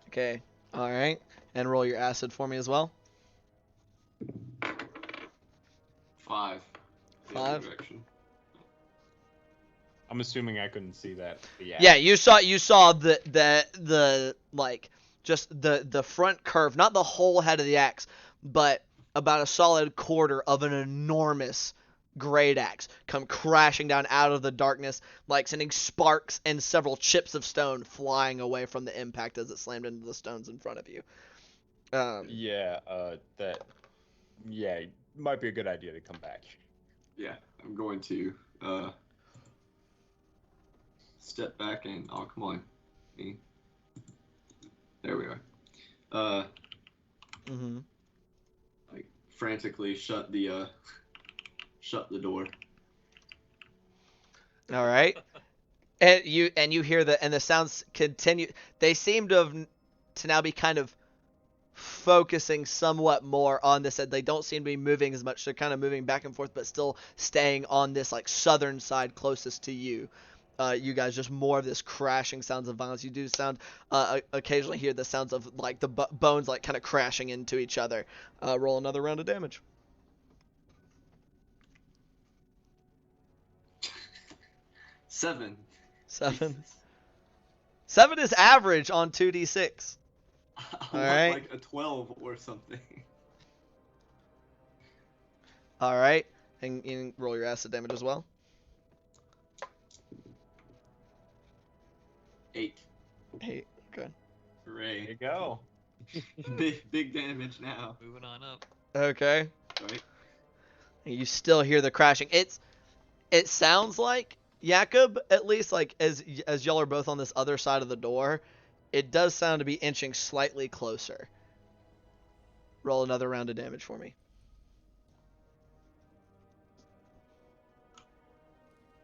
Okay. Alright. And roll your acid for me as well. 5. 5? I'm assuming I couldn't see that. Yeah, you saw the like just the front curve, not the whole head of the axe, but about a solid quarter of an enormous great axe come crashing down out of the darkness, like sending sparks and several chips of stone flying away from the impact as it slammed into the stones in front of you. Yeah, might be a good idea to come back. Yeah, I'm going to step back and come on, me. There we are. Like frantically shut the door. All right. And you hear the sounds continue. They seem to now be kind of focusing somewhat more on this. They don't seem to be moving as much. They're kind of moving back and forth, but still staying on this like southern side closest to you. You guys, just more of this crashing sounds of violence. You do occasionally hear the sounds of like the bones like kind of crashing into each other. Roll another round of damage. 7. 7. Jesus. 7 is average on 2d6. I All want right. like a 12 or something. All right, and roll your acid damage as well. 8. 8. Okay. Hooray. There you go. Big damage now. Moving on up. Okay. Right? And you still hear the crashing. It sounds like Jakob, at least like as y'all are both on this other side of the door, it does sound to be inching slightly closer. Roll another round of damage for me.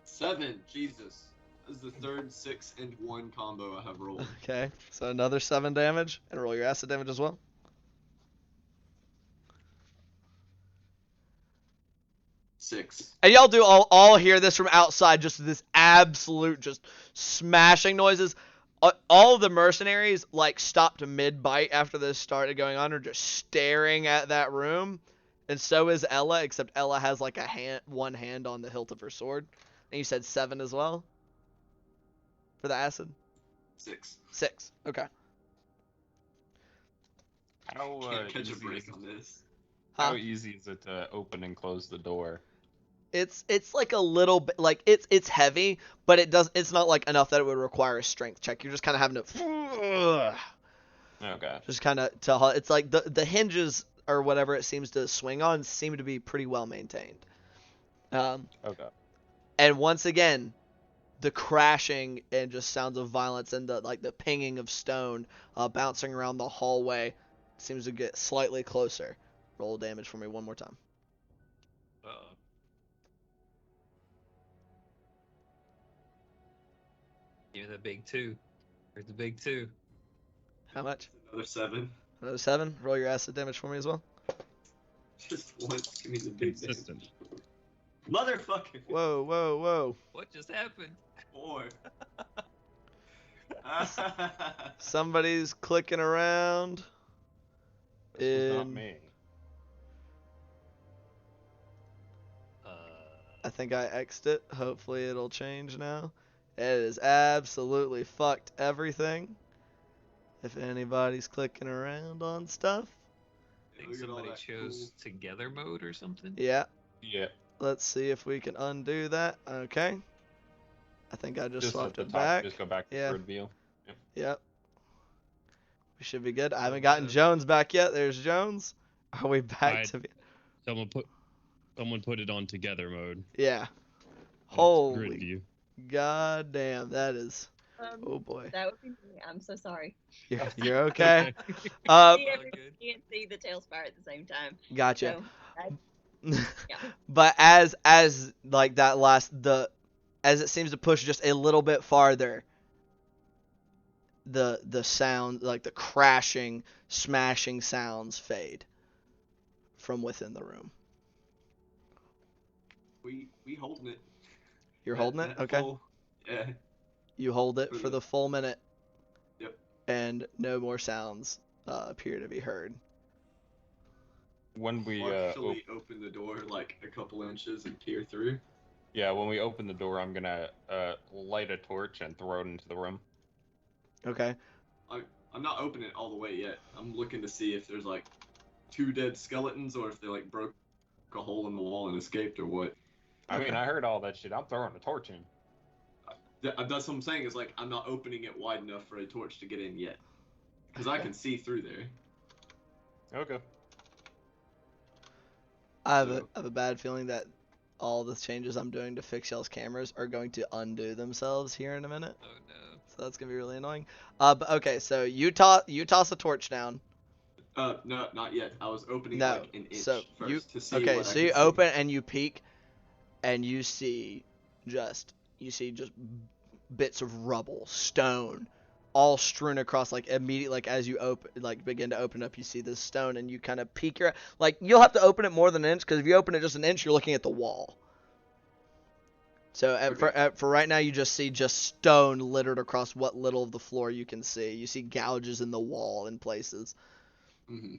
7. Jesus. This is the third 6 and 1 combo I have rolled. Okay, so another 7 damage, and roll your acid damage as well. 6. And y'all do all hear this from outside, just this absolute just smashing noises. All of the mercenaries like stopped mid-bite after this started going on, or just staring at that room. And so is Ella, except Ella has like one hand on the hilt of her sword. And you said 7 as well? For the acid? 6. 6. Okay. How Can't catch a easy break is it- on this. Huh? How easy is it to open and close the door? It's like a little bit like it's heavy, but it's not like enough that it would require a strength check. You're just kind of having to Okay. just kind of it's like the hinges or whatever it seems to swing on seem to be pretty well maintained. Okay. And once again, the crashing and just sounds of violence and the pinging of stone bouncing around the hallway seems to get slightly closer. Roll damage for me one more time. Uh-oh. Give me the big 2. Where's the big 2? How much? Another 7. Another 7. Roll your acid damage for me as well. Just once. Give me the big damage. Consistent. Motherfucker. Whoa. What just happened? 4. Somebody's clicking around. This was not me. I think I X'd it. Hopefully it'll change now. It is absolutely fucked everything. If anybody's clicking around on stuff. I think Look at all somebody that chose cool- together mode or something. Yeah. Yeah. Let's see if we can undo that. Okay. I think I just Just swapped at the it top, back. just go back to Yeah. third view. Yep. We should be good. I haven't Oh, gotten no. Jones back yet. There's Jones. Are we back to... Someone put it on together mode. Yeah. Grid Holy view. god damn. That is... Oh boy. That would be me. I'm so sorry. You're okay. See, All everybody good. can't see the tail spire at the same time. Gotcha. So, yeah. But as like that as it seems to push just a little bit farther, the sound, like the crashing, smashing sounds fade from within the room. We holding it. You're holding it? That Okay. full- yeah. You hold it for the full minute. Yep. And no more sounds appear to be heard. When we Partially open the door like a couple inches and peer through. Yeah, when we open the door, I'm gonna light a torch and throw it into the room. Okay. I'm not opening it all the way yet. I'm looking to see if there's like 2 dead skeletons or if they like broke a hole in the wall and escaped or what. I mean, I heard all that shit. I'm throwing a torch in. That's what I'm saying, is like I'm not opening it wide enough for a torch to get in yet. Because I can see through there. Okay. I have a bad feeling that all the changes I'm doing to fix y'all's cameras are going to undo themselves here in a minute. Oh no. So that's gonna be really annoying. But okay, so you toss a torch down. No, not yet. I was opening No, like an inch so first to see okay, what so I you can see. open and you peek, and you see just bits of rubble, stone, all strewn across. Like immediately, like as you begin to open up, you see this stone, and you kind of peek your like you'll have to open it more than an inch, because if you open it just an inch, you're looking at the wall. So for right now, you just see stone littered across what little of the floor you can see. You see gouges in the wall in places. Mm-hmm.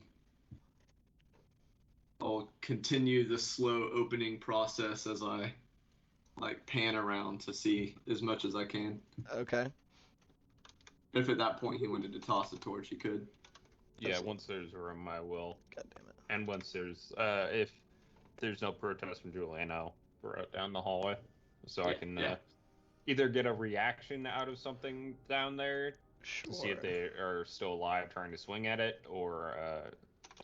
I'll continue the slow opening process as I like pan around to see as much as I can. Okay. If at that point he wanted to toss a torch, he could. Yeah, once there's room, I will. God damn it. And once there's, if there's no protest from Julian, I'll throw it down the hallway. So I can either get a reaction out of something down there to see if they are still alive trying to swing at it, or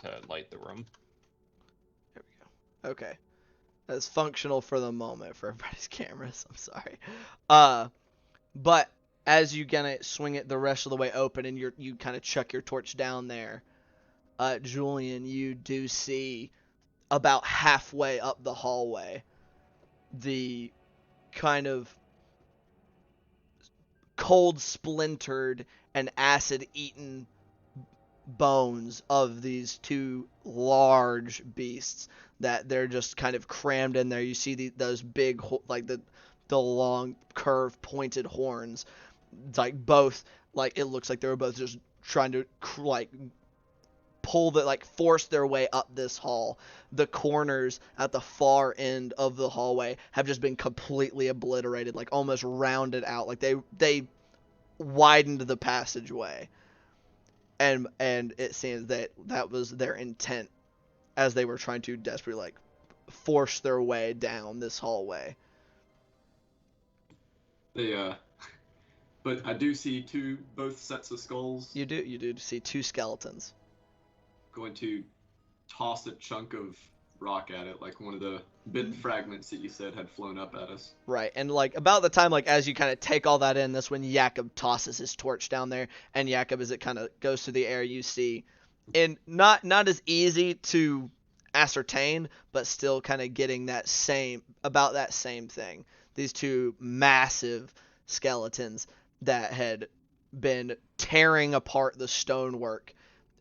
to light the room. There we go. Okay. That's functional for the moment for everybody's cameras. I'm sorry. But as you gonna swing it the rest of the way open and you kind of chuck your torch down there, Julian, you do see about halfway up the hallway the kind of cold splintered and acid eaten bones of these 2 large beasts that they're just kind of crammed in there. You see those big, like the long curved pointed horns, like both, like it looks like they were both just trying to like force their way up this hall. The corners at the far end of the hallway have just been completely obliterated, like almost rounded out, like they widened the passageway. And it seems that was their intent as they were trying to desperately like force their way down this hallway. But I do see both sets of skulls. You do see 2 skeletons. Going to toss a chunk of rock at it, like one of the bit fragments that you said had flown up at us. Right, and like about the time, like as you kind of take all that in, that's when Jakob tosses his torch down there, and Jakob, as it kind of goes through the air, you see, and not as easy to ascertain, but still kind of getting that same thing. These 2 massive skeletons that had been tearing apart the stonework,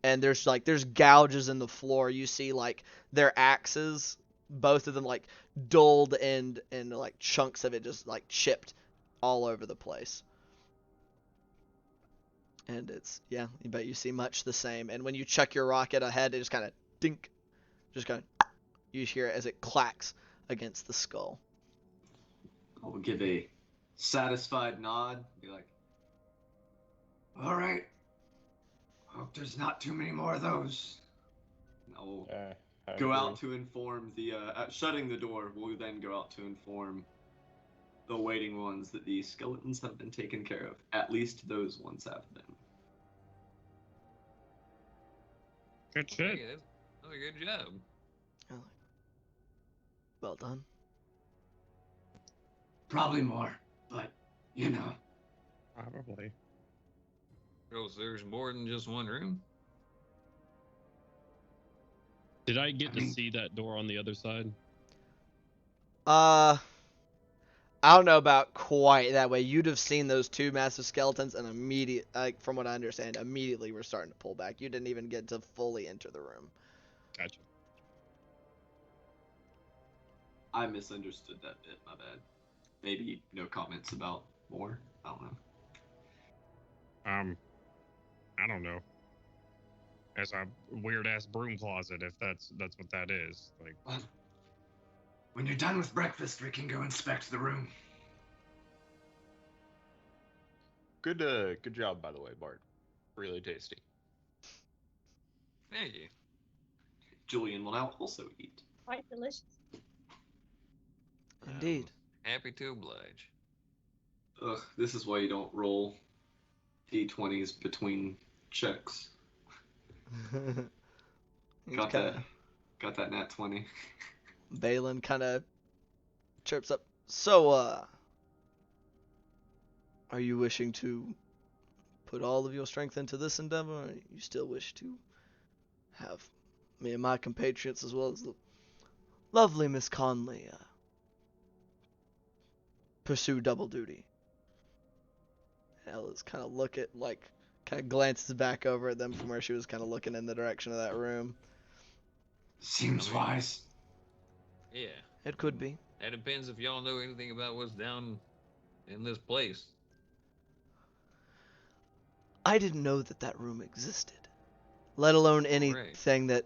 and there's gouges in the floor. You see like their axes, both of them like dulled and like chunks of it just like chipped all over the place. And it's but you see much the same. And when you chuck your rocket ahead, it just kind of dink, just kind of you hear it as it clacks against the skull. I'll give a satisfied nod, be like, all right. Hope there's not too many more of those. I'll go out to inform the, shutting the door, we'll then go out to inform the waiting ones that the skeletons have been taken care of. At least those ones have been. Good shit. Hey, that's a good job. Well done. Probably more, but you know. Probably. Oh, so there's more than just one room? Did I get to see that door on the other side? I don't know about quite that way. You'd have seen those 2 massive skeletons, and from what I understand, immediately we're starting to pull back. You didn't even get to fully enter the room. Gotcha. I misunderstood that bit, my bad. Maybe no comments about more? I don't know. I don't know. As a weird ass broom closet, if that's what that is. Like, When you're done with breakfast, we can go inspect the room. Good job, by the way, Bart. Really tasty. Thank you. Julian will now also eat. Quite delicious. Indeed. Happy to oblige. Ugh, this is why you don't roll d20s between checks. Got that nat 20. Balin kind of chirps up. So, are you wishing to put all of your strength into this endeavor, or you still wish to have me and my compatriots, as well as the lovely Miss Conley, pursue double duty? Ella's kind of kind of glances back over at them from where she was kind of looking in the direction of that room. Seems wise. Yeah. It could be. That depends if y'all know anything about what's down in this place. I didn't know that room existed, let alone anything that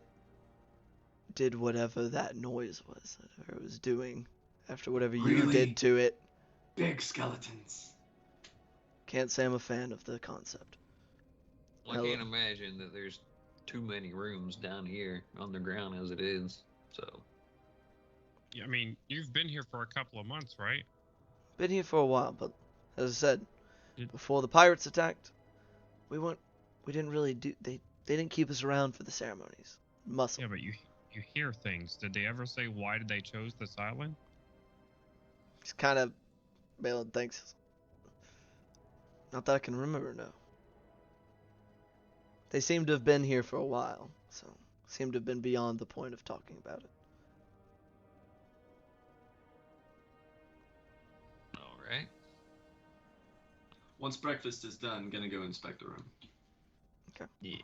did whatever that noise was that it was doing after whatever you did to it. Big skeletons. Can't say I'm a fan of the concept. Well, I can't imagine that there's too many rooms down here underground as it is, so. Yeah, I mean, you've been here for a couple of months, right? Been here for a while, but as I said, before the pirates attacked, we didn't really they didn't keep us around for the ceremonies. Muscle. Yeah, but you hear things. Did they ever say why did they chose this island? He's kind of, Balin thinks. Not that I can remember, no. They seem to have been here for a while, so seem to have been beyond the point of talking about it. All right. Once breakfast is done, gonna go inspect the room. Okay. Yeah.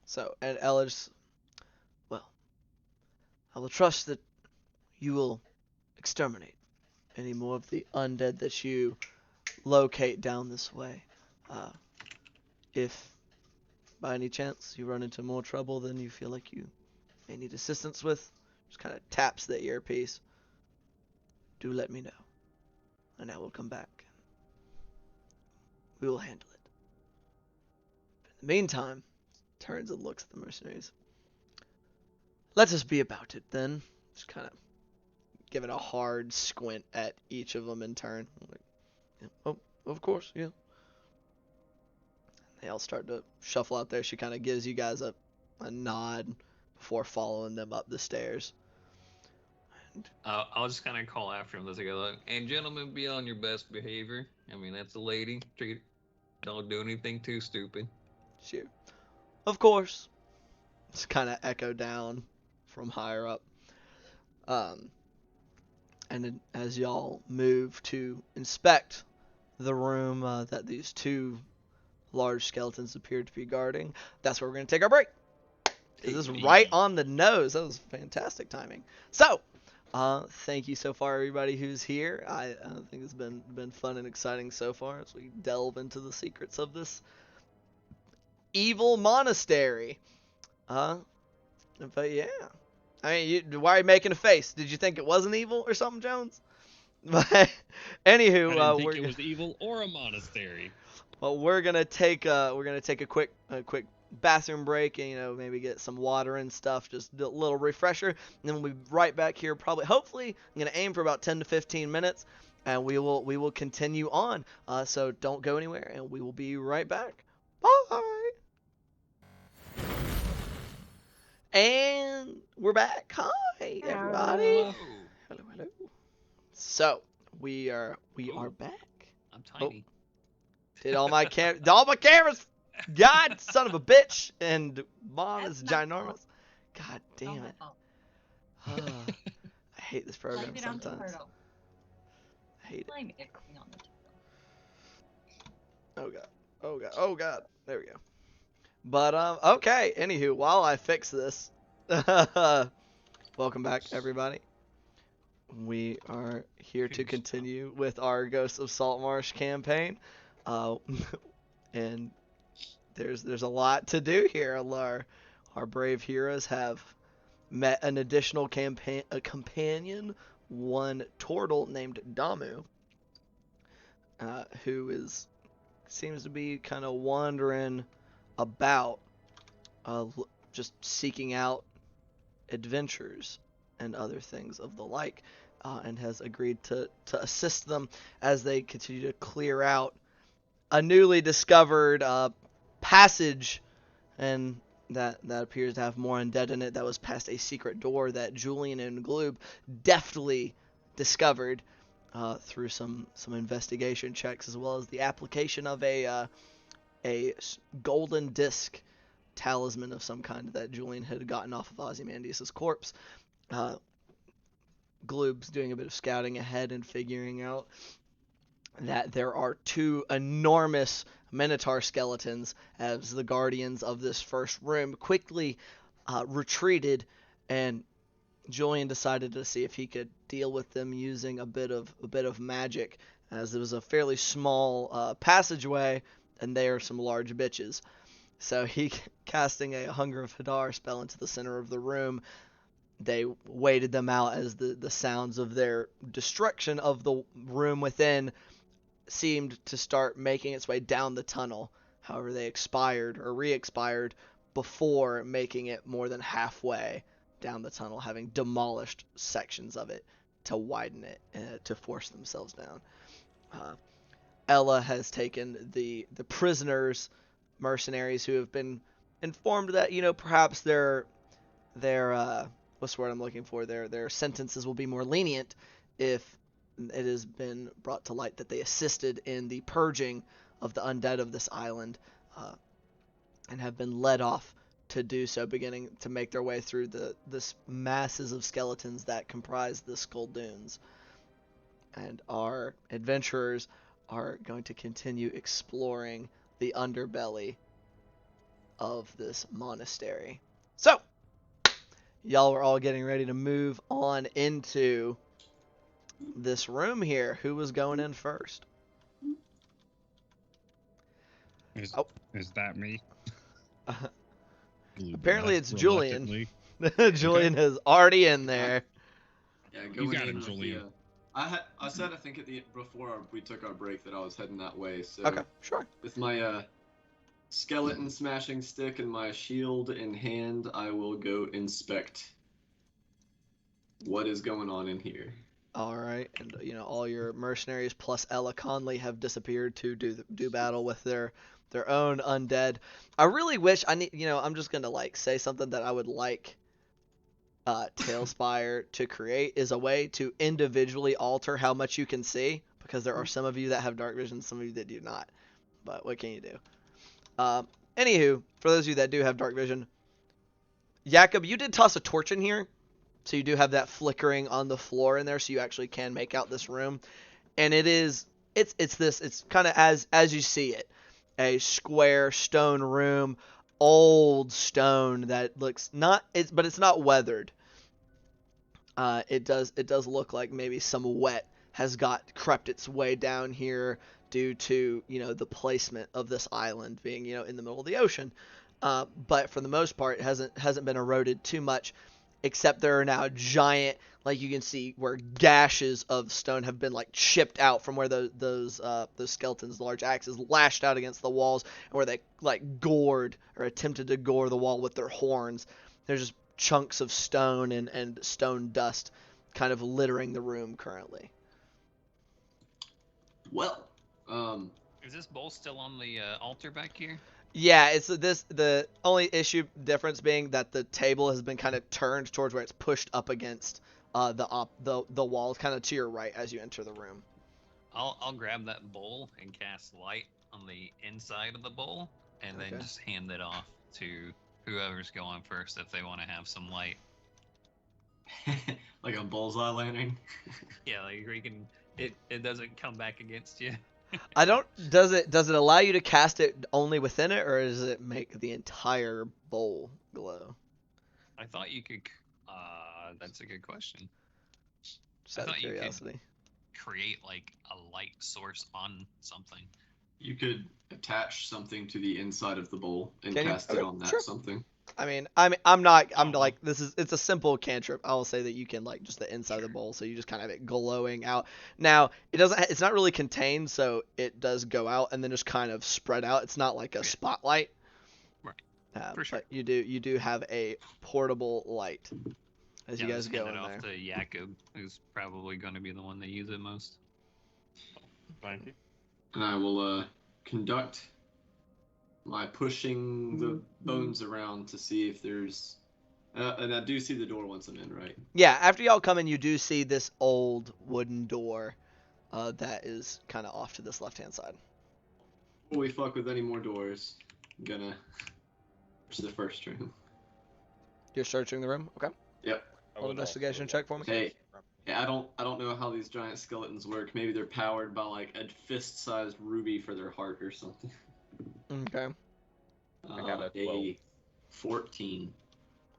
So, and Ellis, well, I will trust that you will exterminate any more of the undead that you locate down this way. If by any chance you run into more trouble than you feel like you may need assistance with, just kind of taps the earpiece. Do let me know, and I will come back. We will handle it. But in the meantime, turns and looks at the mercenaries. Let us be about it then. Just kind of give it a hard squint at each of them in turn. Like, yeah, oh, of course, yeah. They all start to shuffle out there. She kind of gives you guys a nod before following them up the stairs. And I'll just kind of call after him. Let's take a look. And gentlemen, be on your best behavior. I mean, that's a lady. Don't do anything too stupid. Sure. Of course. Just kind of echo down from higher up. And then as y'all move to inspect the room that these two large skeletons appear to be guarding, that's where we're going to take our break. This is right on the nose. That was fantastic timing. So, thank you so far, everybody who's here. I think it's been fun and exciting so far as we delve into the secrets of this evil monastery. But yeah. I mean, why are you making a face? Did you think it wasn't evil or something, Jones? But anywho, I didn't think it was evil or a monastery. Well, we're gonna take a quick bathroom break and maybe get some water and stuff, just a little refresher. And then we'll be right back here. Hopefully, I'm gonna aim for about 10 to 15 minutes, and we will continue on. So don't go anywhere, and we will be right back. Bye. And we're back. Hi, everybody. Hello. So we are back. I'm tiny. Did all my cameras? God, son of a bitch! And mom is ginormous. God damn it. I hate this program sometimes. I hate it. Oh god. There we go. But okay. Anywho, while I fix this, welcome back, everybody. We are here to continue with our Ghosts of Saltmarsh campaign, and there's a lot to do here. Our brave heroes have met an additional companion, one turtle named Damu, who seems to be kind of wandering about, just seeking out adventures and other things of the like, and has agreed to assist them as they continue to clear out a newly discovered passage, and that appears to have more undead in it, that was past a secret door that Julian and Gloob deftly discovered through some investigation checks, as well as the application of a golden disc talisman of some kind that Julian had gotten off of Ozymandias' corpse. Gloob's doing a bit of scouting ahead and figuring out that there are 2 enormous Minotaur skeletons as the guardians of this first room quickly retreated, and Julian decided to see if he could deal with them using a bit of magic, as it was a fairly small passageway, and they are some large bitches. So he, casting a Hunger of Hadar spell into the center of the room, they waited them out as the sounds of their destruction of the room within seemed to start making its way down the tunnel. However, they expired or re-expired before making it more than halfway down the tunnel, having demolished sections of it to widen it, to force themselves down. Ella has taken the prisoners, mercenaries, who have been informed that, perhaps their what's the word I'm looking for? Their sentences will be more lenient if it has been brought to light that they assisted in the purging of the undead of this island, and have been led off to do so, beginning to make their way through this masses of skeletons that comprise the Skull Dunes. And our adventurers are going to continue exploring the underbelly of this monastery. So, y'all are all getting ready to move on into this room here. Who was going in first? Is that me? Apparently it's Julian. Julian is already in there. Yeah, going You got in it, with Julian. I said, I think before we took our break, that I was heading that way. So Okay, sure. with my skeleton smashing stick and my shield in hand, I will go inspect what is going on in here. All right, and all your mercenaries plus Ella Conley have disappeared to do battle with their own undead. I really wish I'm just gonna say something that I would like Tailspire to create is a way to individually alter how much you can see, because there are some of you that have dark vision, some of you that do not. But what can you do? Anywho, for those of you that do have dark vision, Jakob, you did toss a torch in here. So you do have that flickering on the floor in there, so you actually can make out this room. And it's kind of as you see it, a square stone room, old stone that looks but it's not weathered. It does look like maybe some wet has crept its way down here due to the placement of this island being in the middle of the ocean. But for the most part, it hasn't been eroded too much. Except there are now giant, you can see where gashes of stone have been chipped out from where those skeletons' large axes lashed out against the walls, and where they gored or attempted to gore the wall with their horns. There's just chunks of stone and stone dust kind of littering the room currently. Well, is this bowl still on the altar back here? Yeah, it's the only difference being that the table has been kind of turned towards where it's pushed up against the walls, kind of to your right as you enter the room. I'll grab that bowl and cast light on the inside of the bowl, and then just hand it off to whoever's going first if they want to have some light. Like a bullseye lantern. Yeah, you can. It doesn't come back against you. I don't. Does it allow you to cast it only within it, or does it make the entire bowl glow? I thought you could. That's a good question. Just out of curiosity. You could create a light source on something. You could attach something to the inside of the bowl and cast it on that something. I'm like, it's a simple cantrip. I'll say that you can, like, just the inside of the bowl, so you just kind of have it glowing out. Now, it's not really contained, so it does go out and then just kind of spread out. It's not like a spotlight. Right. For sure. But you do have a portable light as you guys go in there. Off to Jakob, who's probably going to be the one that uses it most. Thank you. And I will conduct my pushing the bones around to see if there's... and I do see the door once I'm in, right? Yeah, after y'all come in, you do see this old wooden door that is kind of off to this left-hand side. Before we fuck with any more doors, I'm gonna search the first room. You're searching the room? Okay. Yep. Roll an investigation check for me. Hey, yeah, I don't know how these giant skeletons work. Maybe they're powered by like a fist-sized ruby for their heart or something. Okay. I got a 12. 14.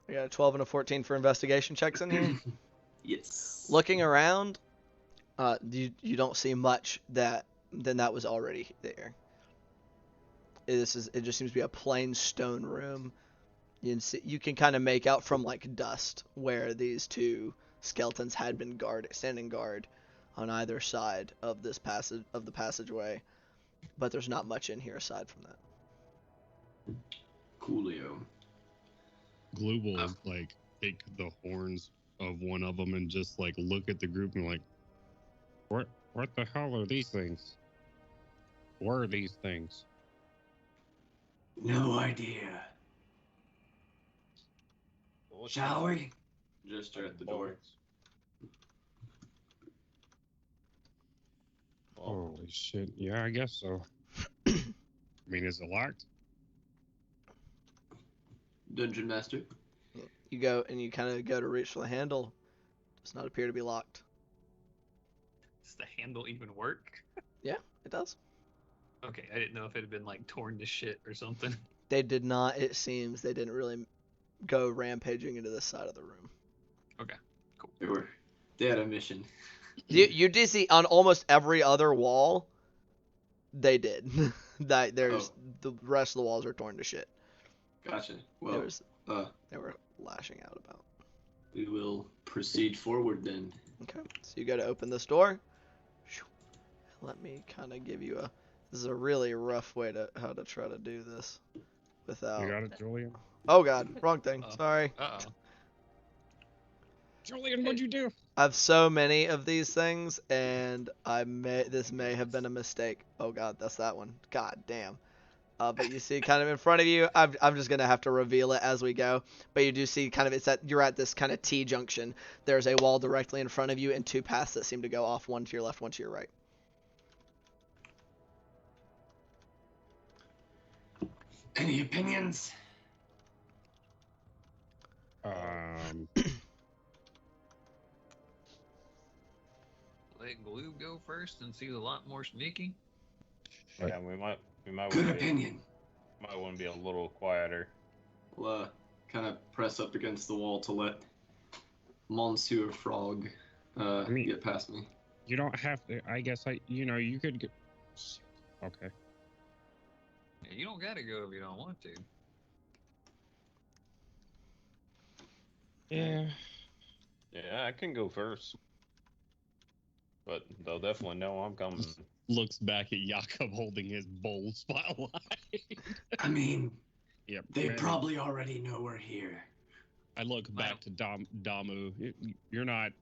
I got a 12 and a 14 for investigation checks in here. Yes. Looking around, you don't see much that was already there. It just seems to be a plain stone room. You can kind of make out from like dust where these two skeletons had been standing guard on either side of the passageway, but there's not much in here aside from that. Coolio. Glue will like take the horns of one of them and just like look at the group and like, what the hell are these things? What are these things? No idea. Shall we? Gesture at the door. Holy shit! Yeah, I guess so. I mean, is it locked? Dungeon Master. You go and you kind of go to reach for the handle. Does not appear to be locked. Does the handle even work? Yeah, it does. Okay, I didn't know if it had been like torn to shit or something. They did not. It seems they didn't really go rampaging into this side of the room. Okay, cool. They had a mission. You did see on almost every other wall. They did. The rest of the walls are torn to shit. Gotcha. Well, they were lashing out about. We will proceed forward then. Okay. So you go to open this door. Let me kind of give you this is a really rough way to how to try to do this without. You got it, Julian? Oh God, wrong thing. Sorry. Uh-oh. Julian, what'd you do? I have so many of these things, and this may have been a mistake. Oh God, that's that one. God damn. But you see, kind of in front of you, I'm just gonna have to reveal it as we go. But you do see, kind of, you're at this kind of T junction. There's a wall directly in front of you, and two paths that seem to go off, one to your left, one to your right. Any opinions? Let Glue go first and see a lot more sneaky. Yeah, we might. Good opinion. Might want to be a little quieter. We'll kind of press up against the wall to let Monsieur Frog get past me. You don't have to. I guess you could get. Okay. Yeah, you don't gotta go if you don't want to. Yeah. Yeah, I can go first. But they'll definitely know I'm coming. Looks back at Jakob holding his bowl spotlight. I mean, yep, they probably already know we're here. I look back to Damu. You're not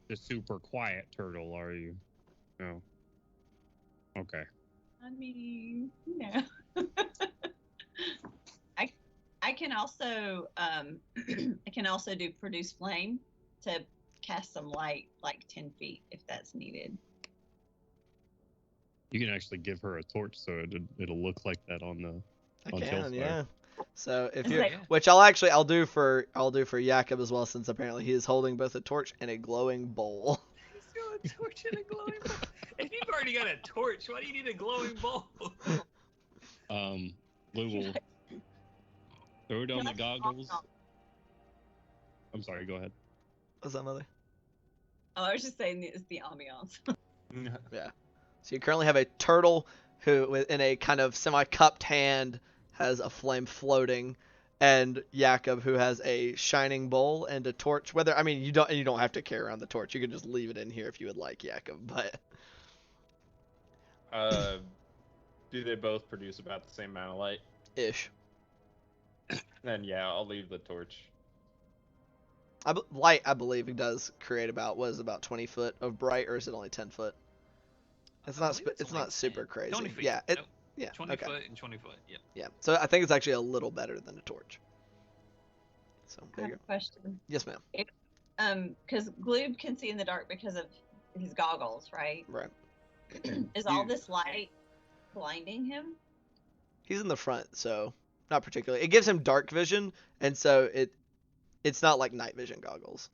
the super quiet turtle, are you? No. Okay. I mean, no. I can also do produce flame to cast some light like 10 feet if that's needed. You can actually give her a torch so it'll look like that on the. I can, yeah. So if Is you, that- which I'll do for Jakob as well, since apparently he is holding both a torch and a glowing bowl. He's got a torch and a glowing bowl. If you've already got a torch, why do you need a glowing bowl? Blue will throw down the goggles. I'm sorry, go ahead. What's that, Mother? Oh, I was just saying it's the ambiance. Yeah. So you currently have a turtle who, in a kind of semi-cupped hand, has a flame floating, and Jakob, who has a shining bowl and a torch. You don't have to carry around the torch. You can just leave it in here if you would like, Jakob. But do they both produce about the same amount of light? Ish. Then yeah, I'll leave the torch. Light, I believe, it does create about 20 foot of bright, or is it only 10 foot? It's not. It's not super crazy. 20 feet. Yeah. Nope. Yeah. 20 okay. foot and 20 foot. Yep. Yeah. So I think it's actually a little better than a torch. So I there have you a go. question. Yes, ma'am. Because Gloob can see in the dark because of his goggles, right? Right. Is all this light blinding him? He's in the front, so not particularly. It gives him dark vision, and so it's not like night vision goggles.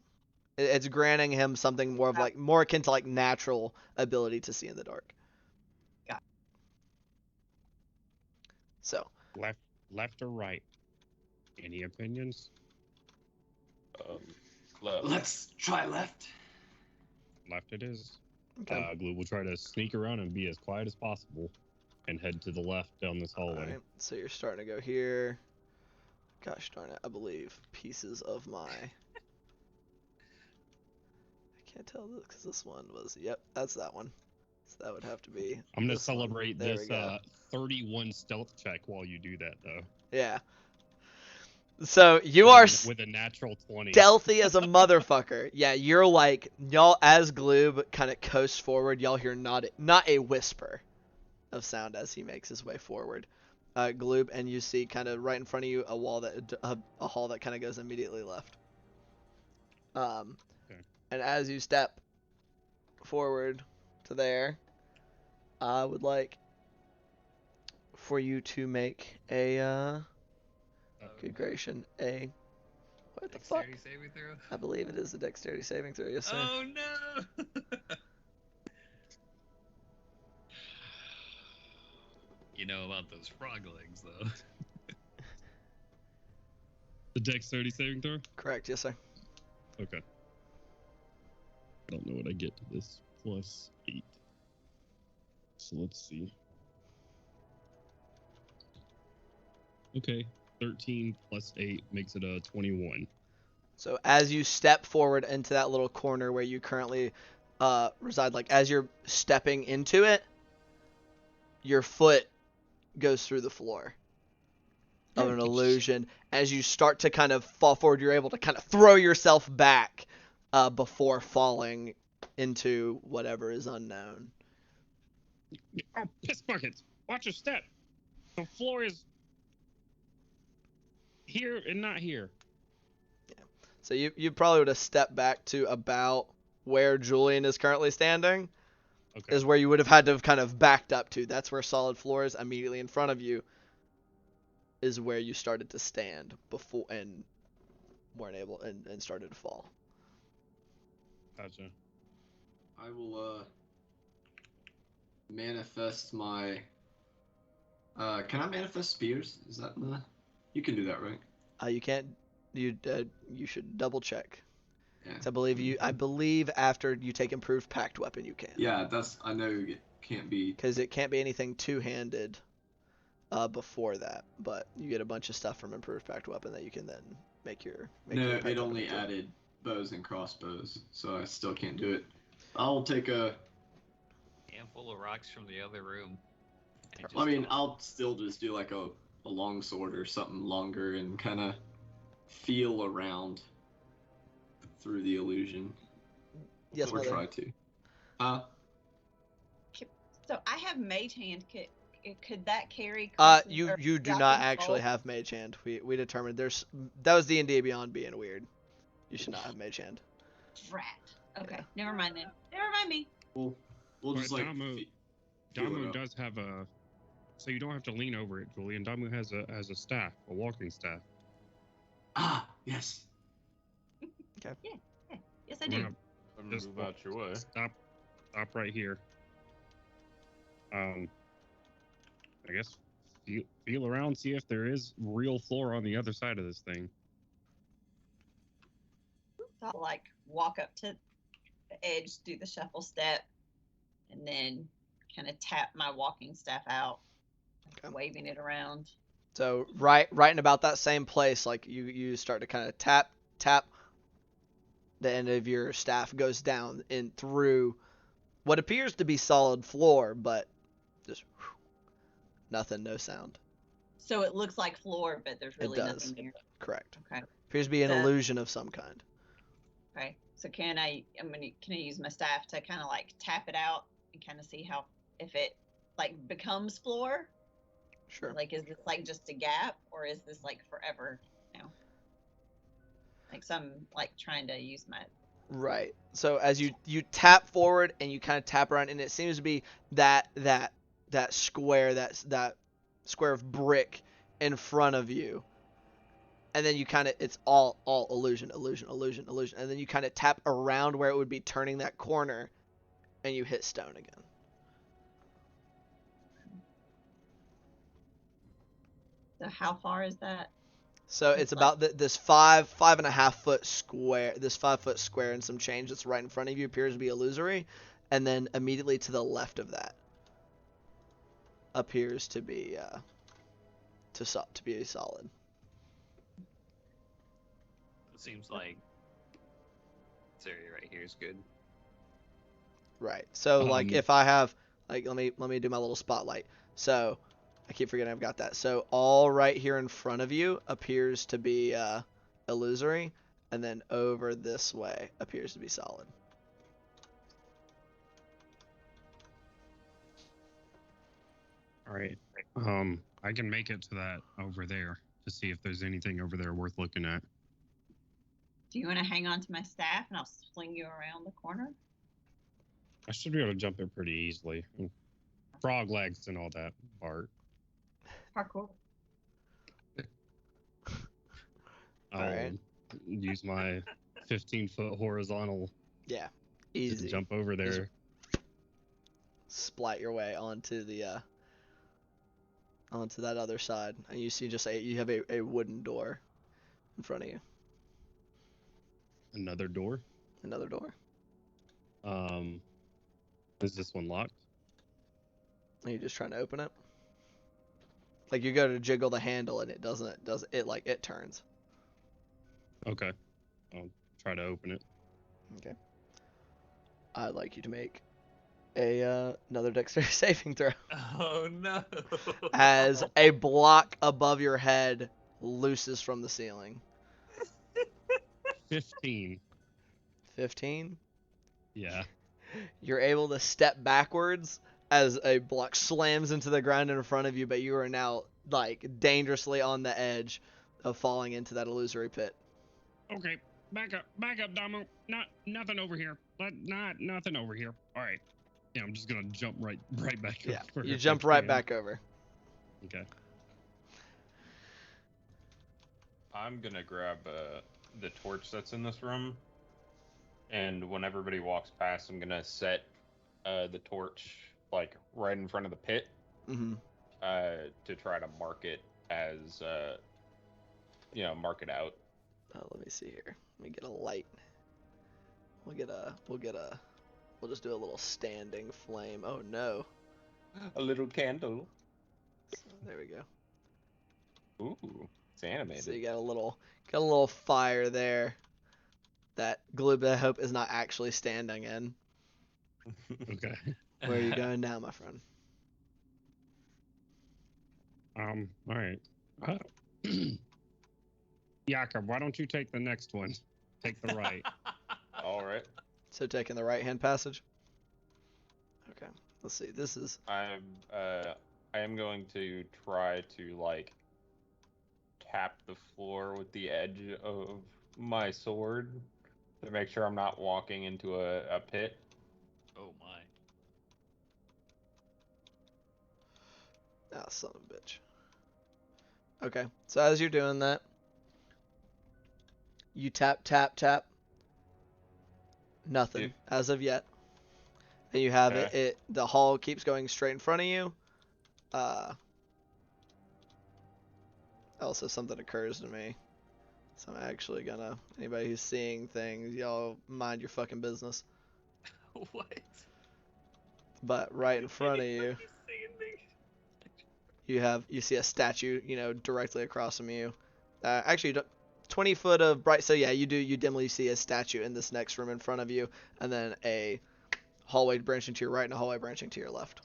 It's granting him something more akin to like natural ability to see in the dark. Got it. So left or right? Any opinions? Left. Let's try left. Left it is. Okay. Glue will try to sneak around and be as quiet as possible, and head to the left down this hallway. All right. So you're starting to go here. Gosh darn it! I believe pieces of my. I can't tell because this one was. Yep, that's that one. So that would have to be. I'm gonna this one. celebrate There this we go. 31 stealth check while you do that, though. Yeah. So you are with a natural 20. Stealthy as a motherfucker. Yeah, you're like y'all as Gloob kind of coast forward. Y'all hear not a whisper of sound as he makes his way forward. Gloob, and you see kind of right in front of you a hall that kind of goes immediately left. Okay. And as you step forward to there, I would like for you to make a good gracious, what the fuck? Dexterity saving throw? I believe it is a dexterity saving throw, yes sir. Oh no! You know about those frog legs, though. The dexterity saving throw? Correct, yes sir. Okay. I don't know what I get to this. +8. So let's see. Okay. 13 + 8 makes it a 21. So as you step forward into that little corner where you currently reside, like as you're stepping into it, your foot goes through the floor of an illusion. As you start to kind of fall forward, you're able to kind of throw yourself back before falling into whatever is unknown. Oh, piss buckets! Watch your step! The floor is here and not here. Yeah. So you probably would have stepped back to about where Julian is currently standing. Okay. Is where you would have had to have kind of backed up to. That's where solid floor is. Immediately in front of you is where you started to stand before and weren't able and started to fall. Gotcha. I will manifest my. Can I manifest spears? Is that the? You can do that, right? You can't. You should double check. Yeah. I believe after you take improved pact weapon, you can. Yeah, I know it can't be. Because it can't be anything two-handed. Before that, but you get a bunch of stuff from improved pact weapon that you can then make your. No, it only added bows and crossbows, so I still can't do it. I'll take a handful of rocks from the other room. I mean, I'll still just do like a long sword or something longer and kind of feel around through the illusion. Yes, or mother. try to. So I have mage hand. Could that carry? You do not actually have mage hand. We determined that was D&D Beyond being weird. You should not have mage hand. Rat. Okay, never mind then. Never mind me. We'll just like. Damu does have a, so you don't have to lean over it, Julian. Damu has a staff, a walking staff. Ah, yes. Okay. Yeah. Yes, I do. Just move out your way. Stop right here. I guess feel around, see if there is real floor on the other side of this thing. So I'll like walk up to the edge, do the shuffle step, and then kind of tap my walking staff out, waving it around. So right in about that same place, like you start to kind of tap. The end of your staff goes down in through what appears to be solid floor, but just nothing, no sound. So it looks like floor, but there's really nothing there. Correct. Okay. Appears to be an illusion of some kind. Okay. So can I use my staff to kind of like tap it out and kind of see how if it like becomes floor? Sure. Like, is this like just a gap, or is this like forever now? Like, so I'm like trying to use my. Right. So as you tap forward and you kind of tap around, and it seems to be that square, that square of brick in front of you, and then you kind of, it's all illusion, and then you kind of tap around where it would be turning that corner, and you hit stone again. So how far is that? So it's about this 5.5 foot square, this 5 foot square and some change that's right in front of you appears to be illusory, and then immediately to the left of that appears to be to be solid. It seems like this area right here is good. Right. So like if I have like let me do my little spotlight. So I keep forgetting I've got that. So all right here in front of you appears to be illusory, and then over this way appears to be solid. All right. I can make it to that over there to see if there's anything over there worth looking at. Do you want to hang on to my staff and I'll swing you around the corner? I should be able to jump it pretty easily. Frog legs and all that, Bart. Parkour. I'll use my 15-foot horizontal. Yeah, easy. To jump over there. Just splat your way onto the onto that other side, and you see you have a wooden door in front of you. Another door. Another door. Is this one locked? Are you just trying to open it? Like you go to jiggle the handle and it doesn't. It turns. Okay. I'll try to open it. Okay. I'd like you to make another dexterity saving throw. Oh no! As a block above your head looses from the ceiling. 15. 15? Yeah. You're able to step backwards as a block slams into the ground in front of you, but you are now like dangerously on the edge of falling into that illusory pit. Okay, back up, Damo. Nothing over here. Nothing over here. All right. Yeah, I'm just gonna jump right back over. Yeah, you jump right back over. Okay. I'm gonna grab the torch that's in this room, and when everybody walks past, I'm gonna set the torch like right in front of the pit, to try to mark it as mark it out. Let me see here. Let me get a light. We'll just do a little standing flame. Oh no. A little candle. So, there we go. Ooh, it's animated. So you got a little fire there that Gloob, I hope, is not actually standing in. Okay. Where are you going now, my friend? All right. Jakob, why don't you take the next one? Take the right. All right. So taking the right-hand passage? Okay. Let's see. This is... I am going to try to, like, tap the floor with the edge of my sword to make sure I'm not walking into a pit. Oh my. Ah, son of a bitch. Okay. So as you're doing that, you tap. Nothing as of yet. And you have the hall keeps going straight in front of you. Also, something occurs to me. So I'm actually gonna, anybody who's seeing things, y'all mind your fucking business. What? But right in front of you. you see a statue, directly across from you. Actually, 20 foot of bright. So yeah, you dimly see a statue in this next room in front of you, and then a hallway branching to your right and a hallway branching to your left.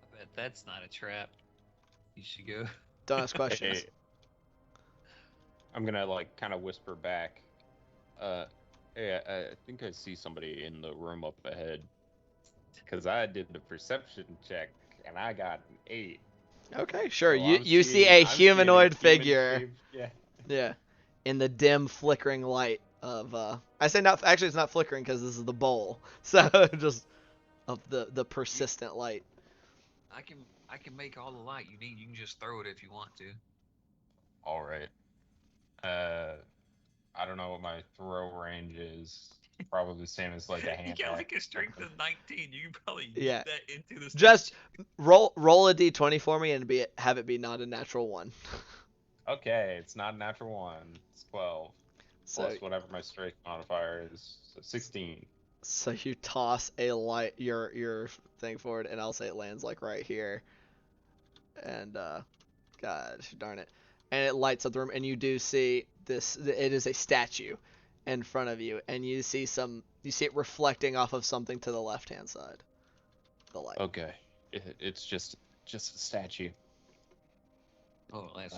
I bet that's not a trap. You should go. Don't ask questions. Hey, I'm gonna kind of whisper back. Hey, I think I see somebody in the room up ahead. Because I did the perception check and I got an 8. Okay, sure. So You see a humanoid figure. Yeah. In the dim, flickering light of I say not. Actually, it's not flickering because this is the bowl. So just of the persistent light. I can make all the light you need. You can just throw it if you want to. All right. I don't know what my throw range is. Probably the same as a hand. You got a strength of 19. You can probably yeah. get that into the. Just roll a d20 for me and have it be not a natural 1. Okay, it's not a natural 1. It's 12. Plus So, whatever my strength modifier is. So 16. So you toss your thing forward, and I'll say it lands right here. And gosh darn it. And it lights up the room, and you do see this. It is a statue in front of you, and you see it reflecting off of something to the left-hand side. The light. Okay, it's just a statue. Oh, that's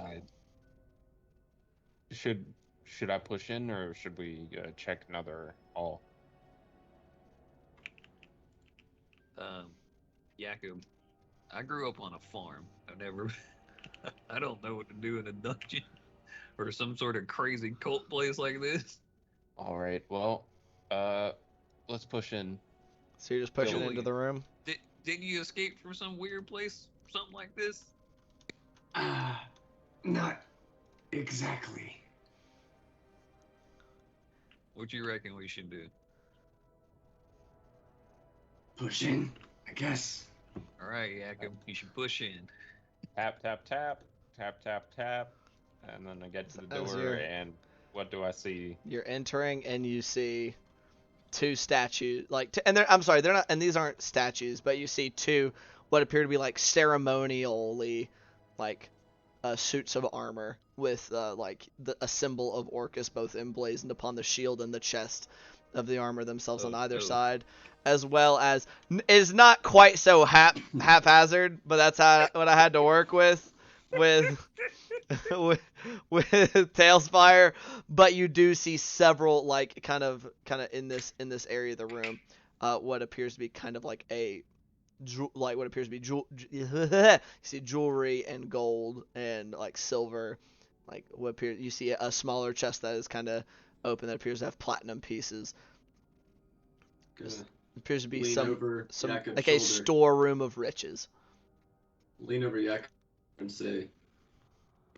good. Should I push in, or should we check another hall? Jakob, I grew up on a farm. I don't know what to do in a dungeon or some sort of crazy cult place like this. All right, well, let's push in. So you're just pushing into the room? Didn't you escape from some weird place, something like this? Not exactly. What do you reckon we should do? Push in, I guess. All right, Jakob, you should push in. Tap, tap, tap, tap, tap, tap, and then I get to the door, and what do I see? You're entering, and you see 2 statues, I'm sorry, they're not, and these aren't statues, but you see 2 what appear to be ceremonially suits of armor with a symbol of Orcus both emblazoned upon the shield and the chest of the armor themselves on either side, as well as is not quite so haphazard, but that's what I had to work with with Tailspire. But you do see several kind of in this area of the room what appears to be kind of what appears to be you see jewelry and gold and silver, you see a smaller chest that is kind of open that appears to have platinum pieces. Appears to be some a storeroom of riches. Lean over Jakob and say,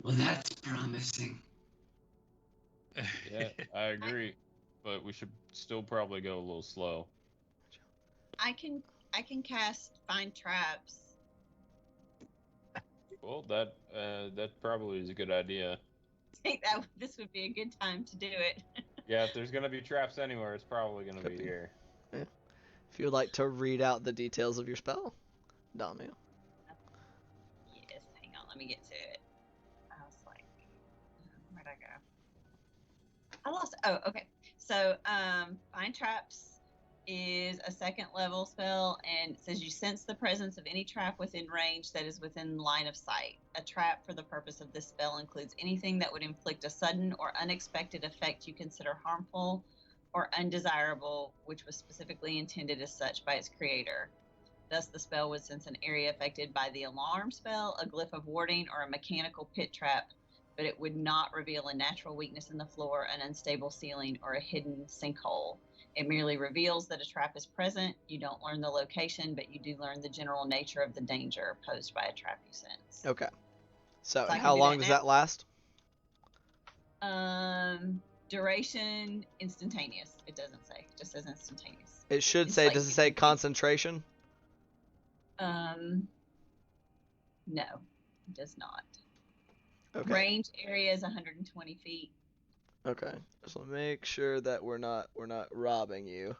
"Well, that's promising." Yeah, I agree, but we should still probably go a little slow. I can cast find traps. Well, that probably is a good idea. I think this would be a good time to do it. Yeah, if there's gonna be traps anywhere, it's probably gonna be here. Yeah. If you would like to read out the details of your spell, Damiel. Yes, hang on, let me get to it. I was like, where'd I go? I lost. Oh, okay. So, find traps is a 2nd level spell, and it says you sense the presence of any trap within range that is within line of sight. A trap for the purpose of this spell includes anything that would inflict a sudden or unexpected effect you consider harmful or undesirable, which was specifically intended as such by its creator. Thus, the spell would sense an area affected by the alarm spell, a glyph of warding, or a mechanical pit trap, but it would not reveal a natural weakness in the floor, an unstable ceiling, or a hidden sinkhole. It merely reveals that a trap is present. You don't learn the location, but you do learn the general nature of the danger posed by a trap you sense. Okay. So how long does that last? Duration, instantaneous. It doesn't say. It just says instantaneous. It should say, does it say concentration? No, it does not. Okay. Range area is 120 feet. Okay. So make sure that we're not robbing you.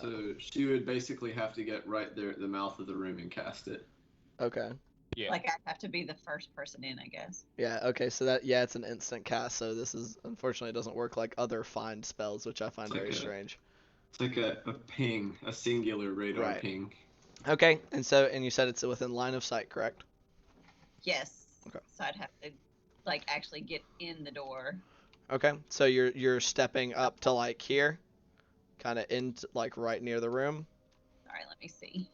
So she would basically have to get right there at the mouth of the room and cast it. Okay. Yeah. Like I have to be the first person in, I guess. Yeah, okay, so it's an instant cast, so this is, unfortunately, it doesn't work like other find spells, which I find very strange. It's like a ping, a singular radar ping. Okay, and you said it's within line of sight, correct? Yes. Okay. So I'd have to, like, actually get in the door. Okay, so you're stepping up to, like, here? Kind of like, right near the room? Sorry, let me see.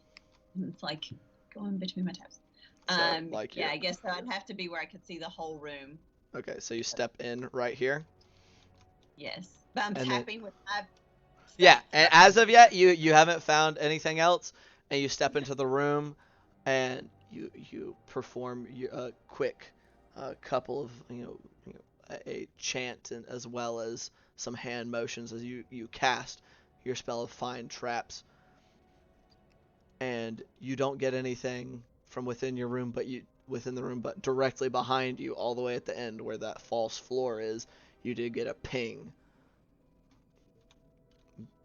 It's, like, going between my tabs. So, like yeah, I guess so I'd have to be where I could see the whole room. Okay, so you step in right here? Yes. But I'm tapping with my... Yeah, and as of yet, you haven't found anything else, and you step into the room, and you perform a quick couple of a chant, and as well as some hand motions as you cast your spell of find traps, and you don't get anything from within your room, but directly behind you, all the way at the end where that false floor is, you did get a ping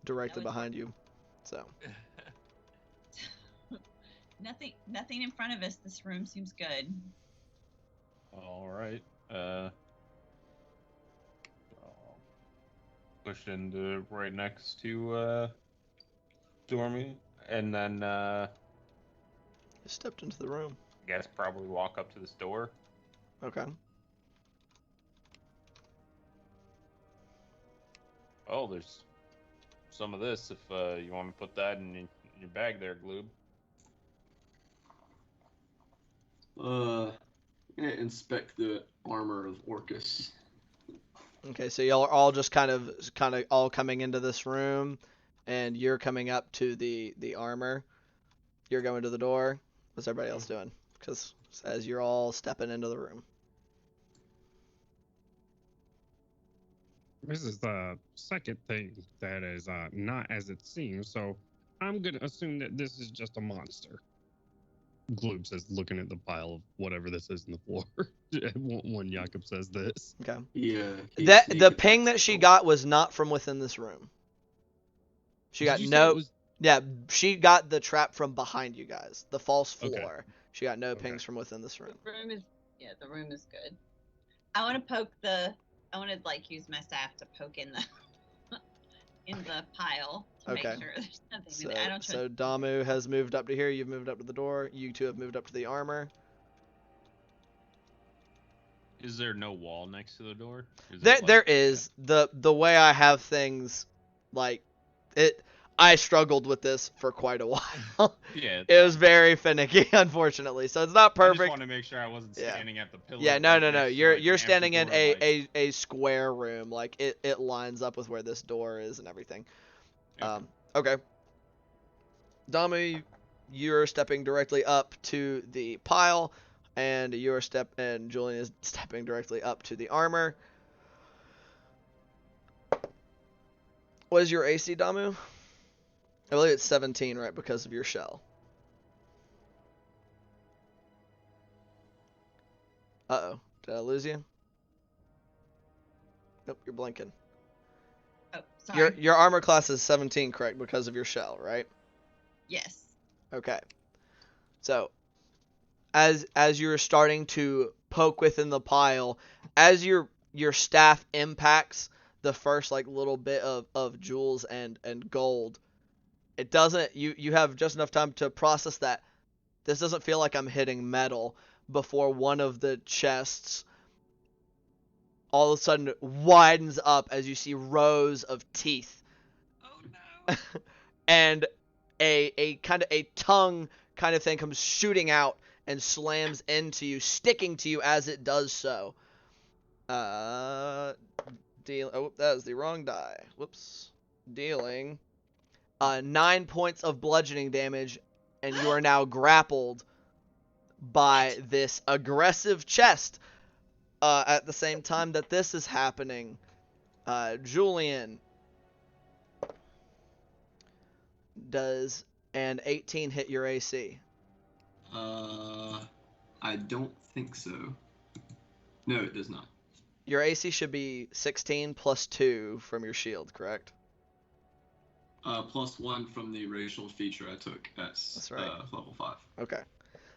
directly behind you. So nothing in front of us. This room seems good. All right. Push into right next to Dormy, and then stepped into the room. I guess probably walk up to this door. Okay. Oh, there's some of this if you want to put that in your bag there, Gloob. I'm gonna inspect the armor of Orcus. Okay, so y'all are all just kind of all coming into this room, and you're coming up to the armor. You're going to the door. What's everybody else doing? Because as you're all stepping into the room. This is the second thing that is not as it seems, so I'm going to assume that this is just a monster. Gloob says, looking at the pile of whatever this is in the floor. When Jakob says this. Okay. Yeah. The ping that she got was not from within this room. She got no... Yeah, she got the trap from behind you guys. The false floor. Okay. She got no pings from within this room. The room is good. I want to poke the... I want to, like, use my staff to poke in the pile to make sure there's nothing in there. I don't trust... So Damu has moved up to here. You've moved up to the door. You two have moved up to the armor. Is there no wall next to the door? There is. The way I have things, like, I struggled with this for quite a while. Yeah. It was very finicky, unfortunately. So it's not perfect. I just want to make sure I wasn't standing at the pillar. Yeah, no. You're standing in a square room. Like, it lines up with where this door is and everything. Okay. Dami, you're stepping directly up to the pile, and Julian is stepping directly up to the armor. What is your AC, Damu? I believe it's 17, right, because of your shell. Uh-oh. Did I lose you? Nope, you're blinking. Oh, sorry. Your armor class is 17, correct, because of your shell, right? Yes. Okay. So, as you're starting to poke within the pile, as your staff impacts the first, like, little bit of jewels and gold, it doesn't, you have just enough time to process that this doesn't feel like I'm hitting metal before one of the chests all of a sudden widens up as you see rows of teeth. Oh no. And a kind of a tongue kind of thing comes shooting out and slams into you, sticking to you as it does so. Oh, that is the wrong die. Whoops. Dealing 9 points of bludgeoning damage, and you are now grappled by this aggressive chest. At the same time that this is happening, Julian, does an 18 hit your AC? I don't think so. No, it does not. Your AC should be 16 plus 2 from your shield, correct? +1 from the racial feature I took at level 5. Okay.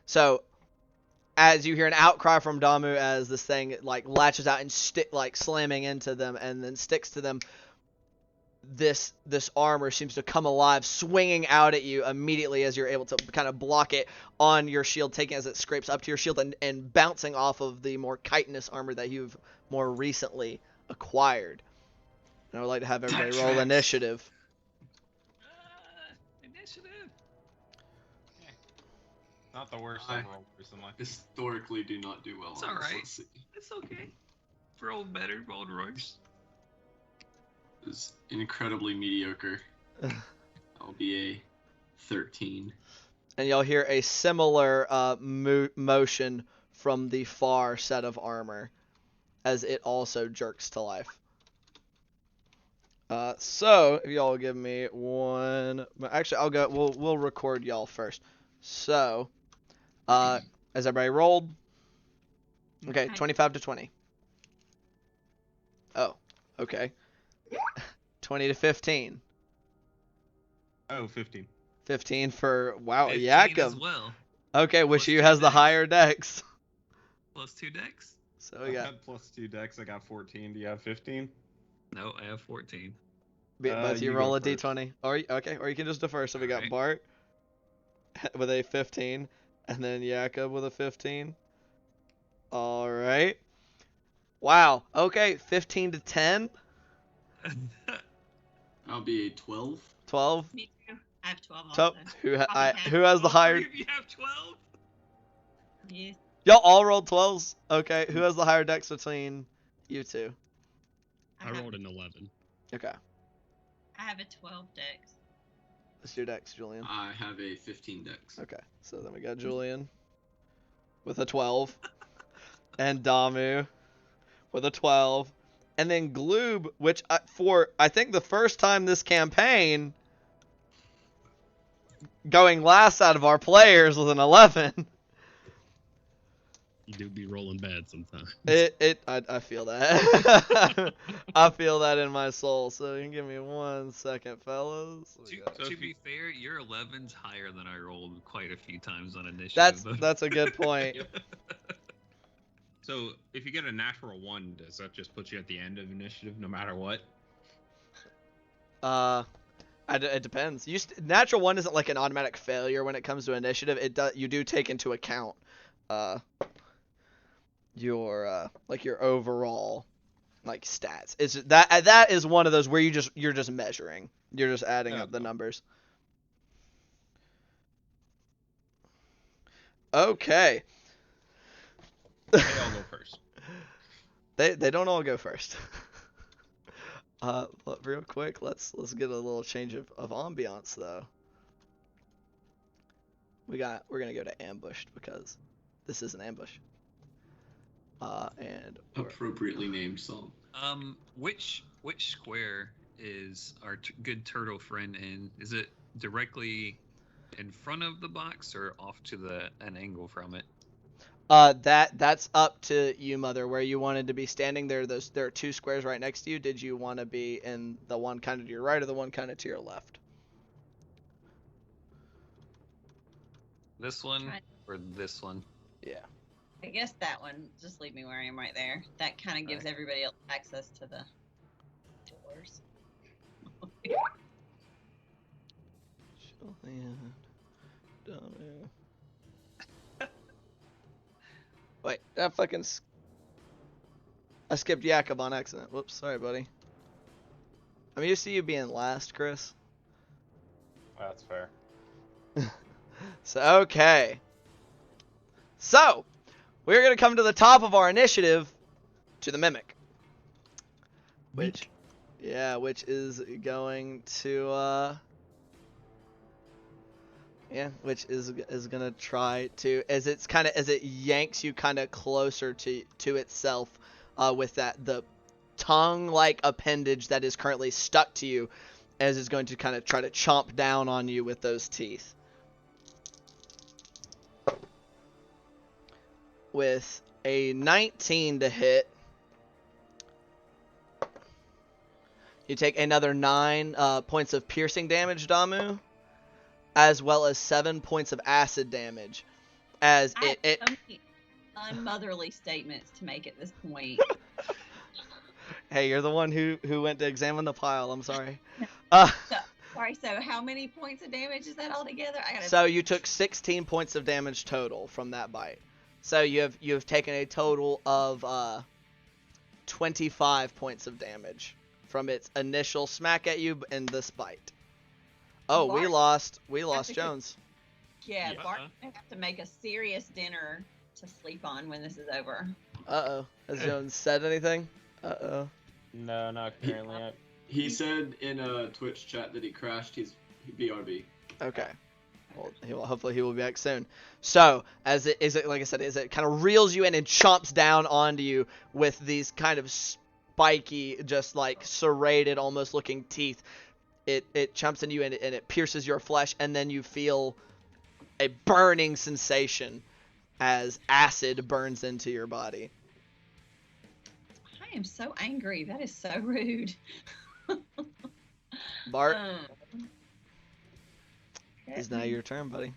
So, as you hear an outcry from Damu as this thing like latches out and slamming into them and then sticks to them, this armor seems to come alive, swinging out at you immediately as you're able to kind of block it on your shield, taking as it scrapes up to your shield and bouncing off of the more chitinous armor that you've more recently acquired. And I would like to have everybody roll initiative. Initiative. Yeah. Not the worst I've rolled recently. Historically, do not do well. It's all right. It's okay. Rolled better. Rolled worse. Is incredibly mediocre. I'll be a 13. And y'all hear a similar motion from the far set of armor as it also jerks to life. So if y'all give me one, actually I'll go. We'll record y'all first. So, has everybody rolled? Okay, 25 to 20. Oh, okay. 20 to 15. Oh, 15. 15 for, wow, 15 Jakob. as well. Okay, which of you has the higher dex? +2 dex. So we got +2 dex. I got 14. Do you have 15? No, I have 14. Both you roll a d20. Or you can just defer. So we got Bart with a 15, and then Jakob with a 15. All right. Wow. Okay, 15 to 10. I'll be a 12. 12. Me too. I have 12 So, also. who has the higher? You have 12. Yes. Y'all all rolled 12s. Okay. Who has the higher dex between you two? I rolled an 11. Okay. I have a 12 dex. What's your dex, Julian? I have a 15 dex. Okay. So then we got Julian with a 12, and Damu with a 12, and then Gloob, which for I think the first time this campaign, going last out of our players with an 11. You do be rolling bad sometimes. I feel that. I feel that in my soul. So you can give me 1 second, fellas. To be fair, your 11's higher than I rolled quite a few times on initiative. That's a good point. So if you get a natural 1, does that just put you at the end of initiative no matter what? It depends. Natural 1 isn't like an automatic failure when it comes to initiative. You do take into account your overall stats. It's that is one of those where you're just measuring. You're just adding up the numbers. Okay. They all go first. They don't all go first. Real quick, let's get a little change of ambiance though. We're gonna go to ambushed because this is an ambush. And appropriately named song. Which square is our good turtle friend in? Is it directly in front of the box or off to an angle from it? That's up to you, Mother, where you wanted to be standing. There are 2 squares right next to you. Did you want to be in the one kind of to your right or the one kind of to your left? This one or this one? Yeah. I guess that one. Just leave me where I am right there. That kind of gives everybody else access to the doors. Wait, I skipped Jakob on accident. Whoops, sorry, buddy. I'm used to you being last, Chris. That's fair. So, okay. So, we're going to come to the top of our initiative to the Mimic. Which is going to, which is going to try to, as it yanks you kind of closer to itself, with the tongue-like appendage that is currently stuck to you, as it's going to kind of try to chomp down on you with those teeth. With a 19 to hit, You take another 9 points of piercing damage, Damu, as well as 7 points of acid damage. As I have so many unmotherly statements to make at this point. Hey, you're the one who went to examine the pile. I'm sorry. So how many points of damage is that altogether? So you took 16 points of damage total from that bite. So you have taken a total of 25 points of damage from its initial smack at you and this bite. Oh, Bart, we lost Jones. Yeah, Bart have to make a serious dinner to sleep on when this is over. Uh-oh. Has Jones said anything? Uh-oh. No, not currently. He said in a Twitch chat that he crashed. He's BRB. Okay. Well, hopefully he will be back soon. So, like I said, as it kind of reels you in and chomps down onto you with these kind of spiky, just like serrated, almost looking teeth, it chomps into you and it pierces your flesh, and then you feel a burning sensation as acid burns into your body. I am so angry. That is so rude. Bart, it's now your turn, buddy.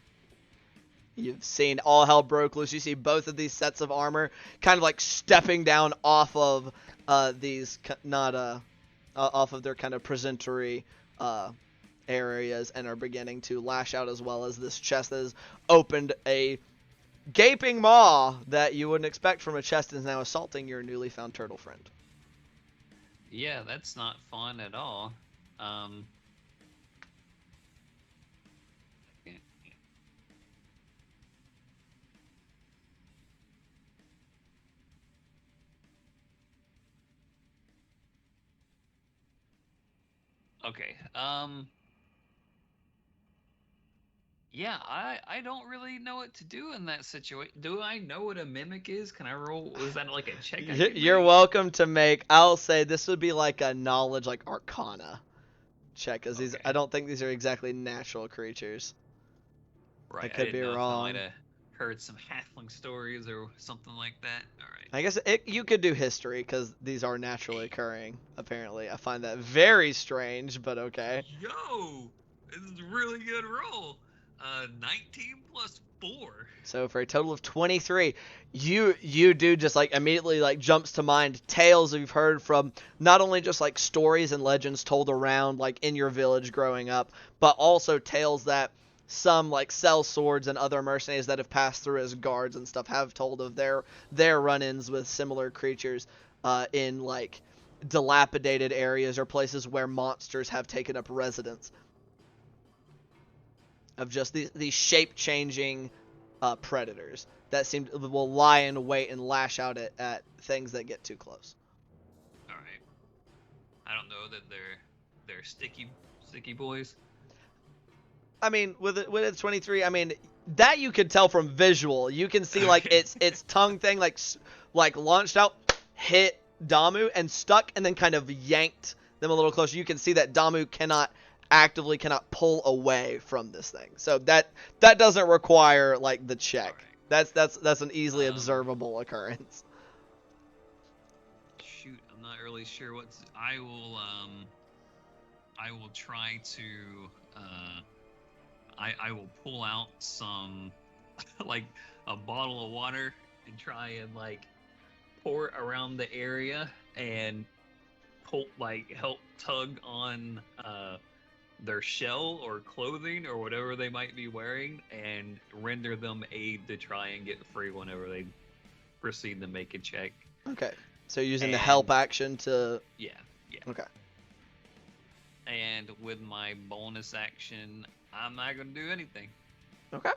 You've seen all hell broke loose. You see both of these sets of armor kind of like stepping down off of these, off of their kind of presentory areas, and are beginning to lash out, as well as this chest that has opened a gaping maw that you wouldn't expect from a chest, is now assaulting your newly found turtle friend. Yeah, that's not fun at all. Okay. Yeah, I don't really know what to do in that situation. Do I know what a mimic is? Can I roll? Was that like a check? You're welcome to make. I'll say this would be like a knowledge, like Arcana check, because these. I don't think these are exactly natural creatures. Right. I could be wrong. I might have heard some halfling stories or something like that. All right. I guess you could do history, because these are naturally occurring. Apparently, I find that very strange, but okay. Yo, this is a really good roll. 19 plus 4. So for a total of 23, you do just like immediately like jumps to mind tales you've heard from not only just like stories and legends told around like in your village growing up, but also tales that some like sell swords and other mercenaries that have passed through as guards and stuff have told of their run-ins with similar creatures in like dilapidated areas or places where monsters have taken up residence. Of just these shape-changing predators that will lie in wait and lash out at things that get too close. All right. I don't know that they're sticky boys. I mean, with it 23, I mean that you could tell from visual. You can see like its tongue thing like launched out, hit Damu and stuck, and then kind of yanked them a little closer. You can see that Damu cannot pull away from this thing. So that doesn't require like the check. Right. That's an easily observable occurrence. Shoot, I'm not really sure what's. I will try to. I will pull out some like a bottle of water and try and like pour it around the area and help tug on their shell or clothing or whatever they might be wearing, and render them aid to try and get free whenever they proceed to make a check. Okay. So using the help action to... Yeah. Okay. And with my bonus action, I'm not going to do anything. Okay.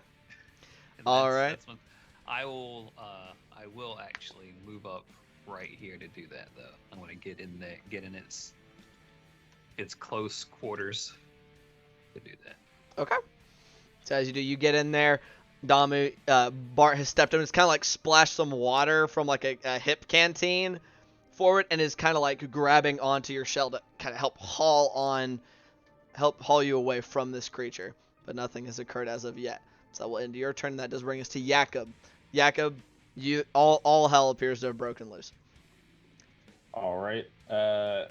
All right. I will actually move up right here to do that, though. I want to get in its close quarters to do that. Okay. So as you do, you get in there. Damu, Bart has stepped in. It's kind of like splashed some water from like a hip canteen forward, and is kind of like grabbing onto your shell to kind of help haul you away from this creature. But nothing has occurred as of yet. So we'll end your turn. That does bring us to Jakob. Jakob, all hell appears to have broken loose. All right.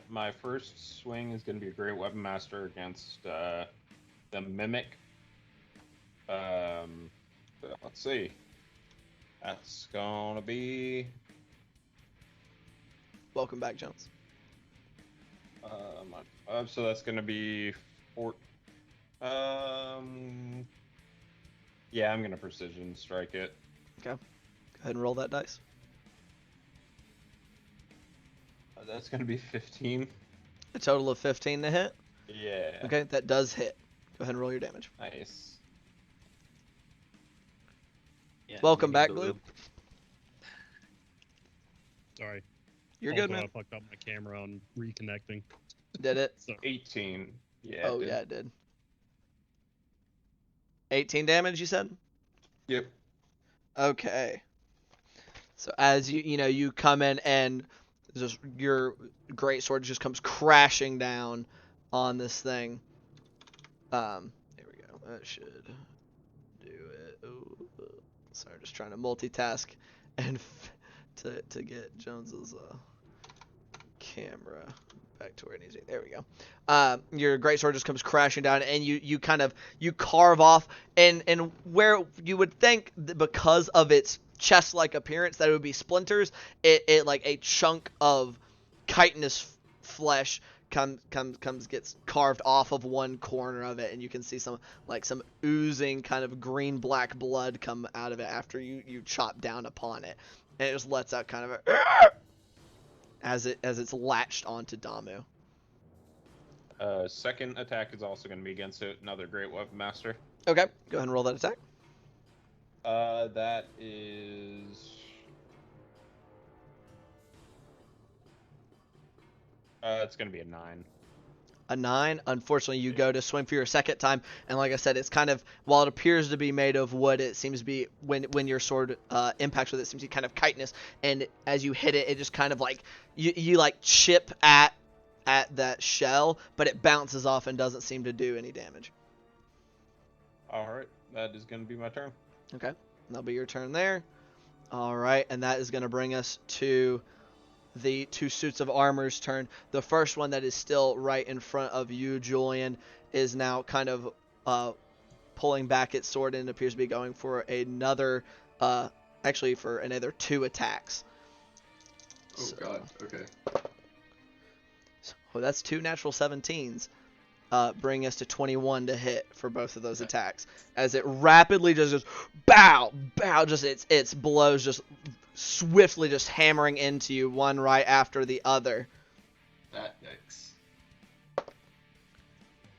My first swing is going to be a Great Weapon Master against the Mimic. Let's see. That's going to be... Welcome back, Jones. So that's going to be 4... Yeah, I'm going to precision strike it. Okay. Go ahead and roll that dice. That's going to be 15. A total of 15 to hit? Yeah. Okay, that does hit. Go ahead and roll your damage. Nice. Yeah, Welcome we back, need Glue. Sorry. You're Also, good, man. I fucked up my camera on reconnecting. Did it? So 18. Yeah. Oh, yeah, it did. 18 damage, you said? Yep. Okay. So as you come in and just your great sword just comes crashing down on this thing. Here we go. That should do it. Ooh. Sorry, just trying to multitask and to get Jones's camera back to where it needs to be. There we go. Your great sword just comes crashing down, and you carve off, and where you would think that because of its chest-like appearance that it would be splinters, it like a chunk of chitinous flesh gets carved off of one corner of it, and you can see some oozing kind of green black blood come out of it after you chop down upon it, and it just lets out kind of a as it's latched onto Damu. Second attack is also going to be against it, another Great Weapon Master. Okay, go ahead and roll that attack. That is... it's going to be a 9. A 9. Unfortunately, you go to swing for your second time, and like I said, it's kind of, while it appears to be made of wood, it seems to be, when your sword impacts with it, seems to be kind of chitinous, and as you hit it, it just kind of like, you like chip at that shell, but it bounces off and doesn't seem to do any damage. Alright, that is going to be my turn. Okay, that'll be your turn there. Alright, and that is going to bring us to the two suits of armor's turn. The first one that is still right in front of you, Julian, is now kind of pulling back its sword and appears to be going for another, actually for another 2 attacks. Oh, so, God, okay. So that's 2 natural 17s, bringing us to 21 to hit for both of those attacks. As it rapidly just goes, bow, just its blows just swiftly just hammering into you, one right after the other. That yikes.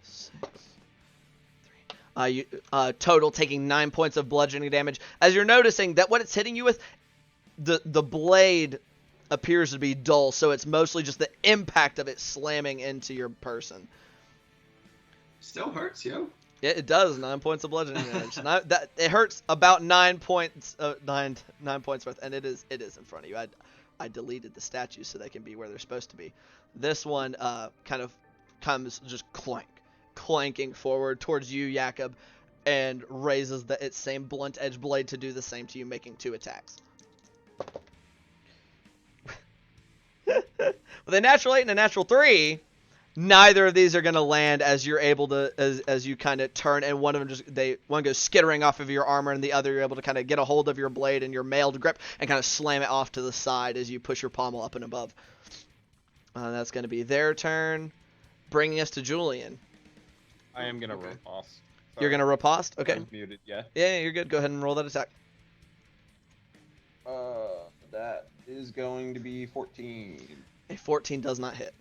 6, 3. You total taking 9 points of bludgeoning damage. As you're noticing that what it's hitting you with, the blade appears to be dull, so it's mostly just the impact of it slamming into your person. Still hurts, yo. It does. 9 points of bludgeoning damage. It hurts about 9 points. 9 points worth, and it is in front of you. I deleted the statues so they can be where they're supposed to be. This one kind of comes just clanking forward towards you, Jakob, and raises its same blunt edge blade to do the same to you, making 2 attacks. With a natural 8 and a natural 3. Neither of these are going to land as you're able to, as you kind of turn, and one of them one goes skittering off of your armor, and the other you're able to kind of get a hold of your blade and your mailed grip and kind of slam it off to the side as you push your pommel up and above. That's going to be their turn, bringing us to Julian. I am going to riposte. You're going to riposte? Okay. I'm muted, yeah. Yeah, you're good. Go ahead and roll that attack. That is going to be 14. A 14 does not hit.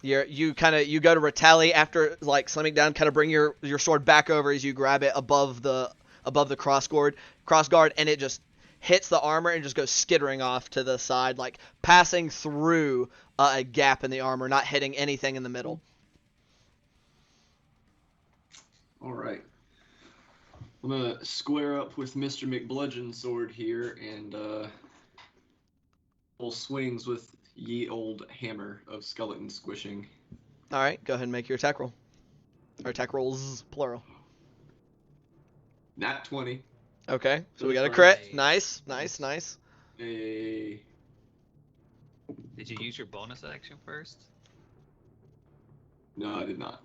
You go to retaliate after like slamming down, kind of bring your sword back over as you grab it above the crossguard, and it just hits the armor and just goes skittering off to the side, like passing through a gap in the armor, not hitting anything in the middle. All right. I'm gonna square up with Mr. McBludgeon Sword here and full swings with ye old hammer of skeleton squishing. All right, go ahead and make your attack roll. Or attack rolls, plural. Nat 20. Okay, so we got a crit. Nice. A Did you use your bonus action first? No, I did not.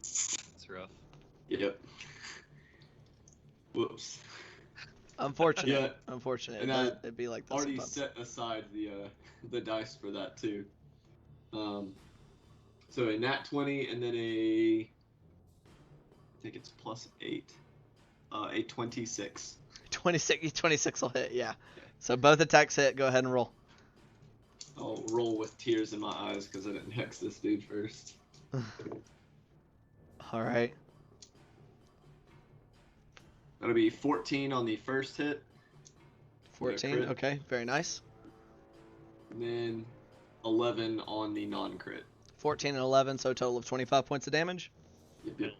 That's rough. Yep. Whoops. Unfortunate. Yeah, Unfortunate. and I It'd be like this already sometimes. set aside the dice for that too. So a nat 20 and then I think it's +8. A 26. 26 will hit, yeah. So both attacks hit. Go ahead and roll. I'll roll with tears in my eyes because I didn't hex this dude first. All right. That'll be 14 on the first hit. 14. crit. Okay, very nice. And then 11 on the non-crit. 14 and 11, so a total of 25 points of damage. Yep.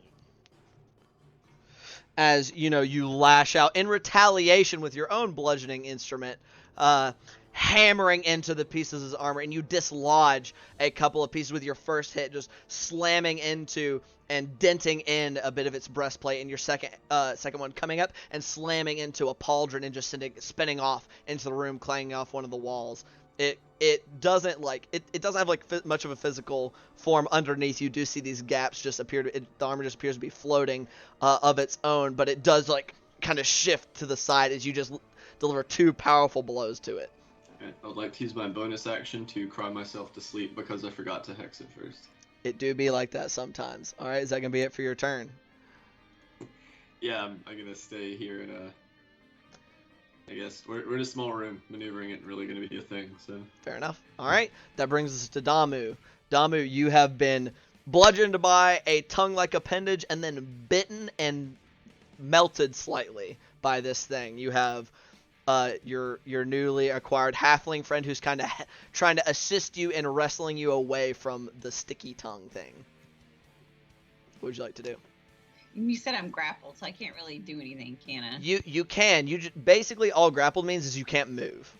As you lash out in retaliation with your own bludgeoning instrument, hammering into the pieces of his armor, and you dislodge a couple of pieces with your first hit, just slamming into and denting in a bit of its breastplate, and your second one coming up and slamming into a pauldron and just spinning off into the room, clanging off one of the walls. It doesn't have much of a physical form underneath. You do see these gaps just appear the armor just appears to be floating of its own, but it does kind of shift to the side as you just deliver two powerful blows to it. Okay. I would like to use my bonus action to cry myself to sleep because I forgot to hex it first. It do be like that sometimes. All right, is that gonna be it for your turn? Yeah, I'm gonna stay here and I guess we're in a small room. Maneuvering it really gonna be a thing. So Fair enough. All right, that brings us to Damu. Damu, you have been bludgeoned by a tongue-like appendage and then bitten and melted slightly by this thing. You have your newly acquired halfling friend who's kind of trying to assist you in wrestling you away from the sticky tongue thing. What would you like to do? You said I'm grappled, so I can't really do anything, can I? You can. Basically all grappled means is you can't move.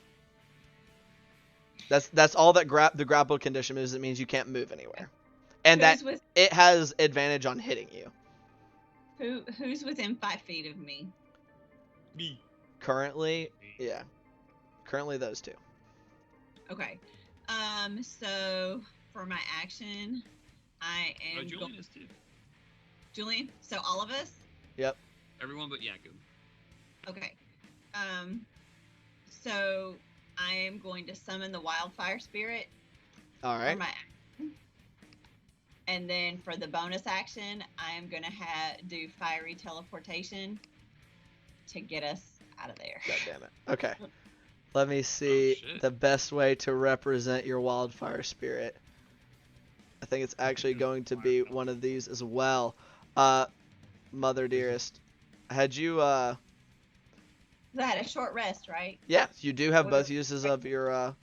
That's all that the grappled condition is. It means you can't move anywhere, and it has advantage on hitting you. Who's within 5 feet of me? Me. Currently, yeah. Currently those two. Okay. So for my action, I am. Julian is too. Julian. So all of us. Yep. Everyone but Yakub. Okay. So I am going to summon the wildfire spirit. All right. For my action. And then for the bonus action, I am going to do fiery teleportation to get us out of there. God damn it. Okay. Let me see the best way to represent your wildfire spirit. I think it's actually going to be one of these as well. Mother dearest, had you I had a short rest, right? Yeah, you do have both uses of your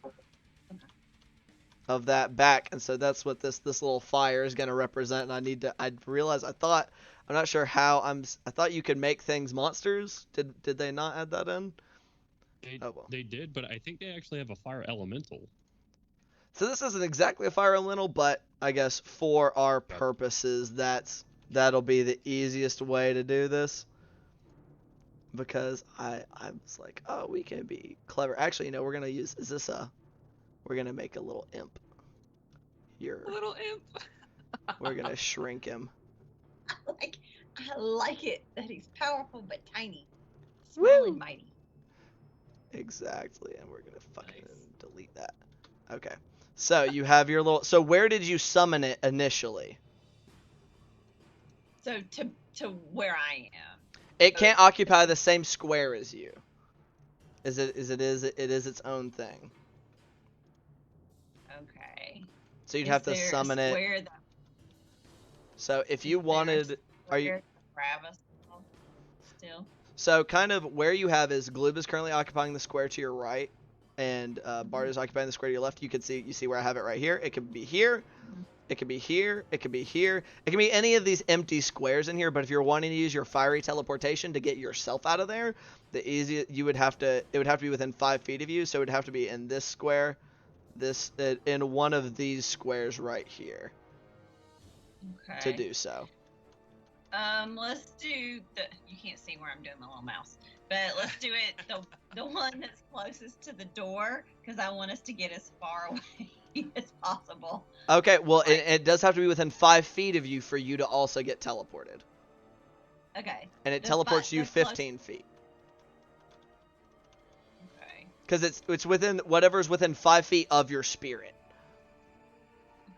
of that back, and so that's what this little fire is going to represent. And I realized I'm not sure how I thought you could make things monsters. Did they not add that in? They did, but I think they actually have a fire elemental. So this isn't exactly a fire elemental, but I guess for our purposes, that'll be the easiest way to do this. Because I was like, oh, we can be clever. Actually, we're gonna use. We're gonna make a little imp. A little imp. We're gonna shrink him. I like it that he's powerful but tiny, small and mighty. Exactly, and we're gonna fucking delete that. Okay, so you have your little. So where did you summon it initially? So to where I am. It can't occupy the same square as you. It is its own thing. Okay. So you'd have to summon it. So if you wanted, are you? Grab us still. So kind of where you have is Gloob is currently occupying the square to your right, and Bart is occupying the square to your left. You see where I have it right here. It could be here. It could be here. It could be here. It can be any of these empty squares in here. But if you're wanting to use your fiery teleportation to get yourself out of there, it would have to be within 5 feet of you. So it would have to be in this square, in one of these squares right here. Okay. To do so. Let's do you can't see where I'm doing my little mouse. But let's do it the one that's closest to the door, because I want us to get as far away as possible. Okay, well, it does have to be within 5 feet of you for you to also get teleported. Okay. And it teleports you 15 feet. Okay. Because it's within whatever's within 5 feet of your spirit.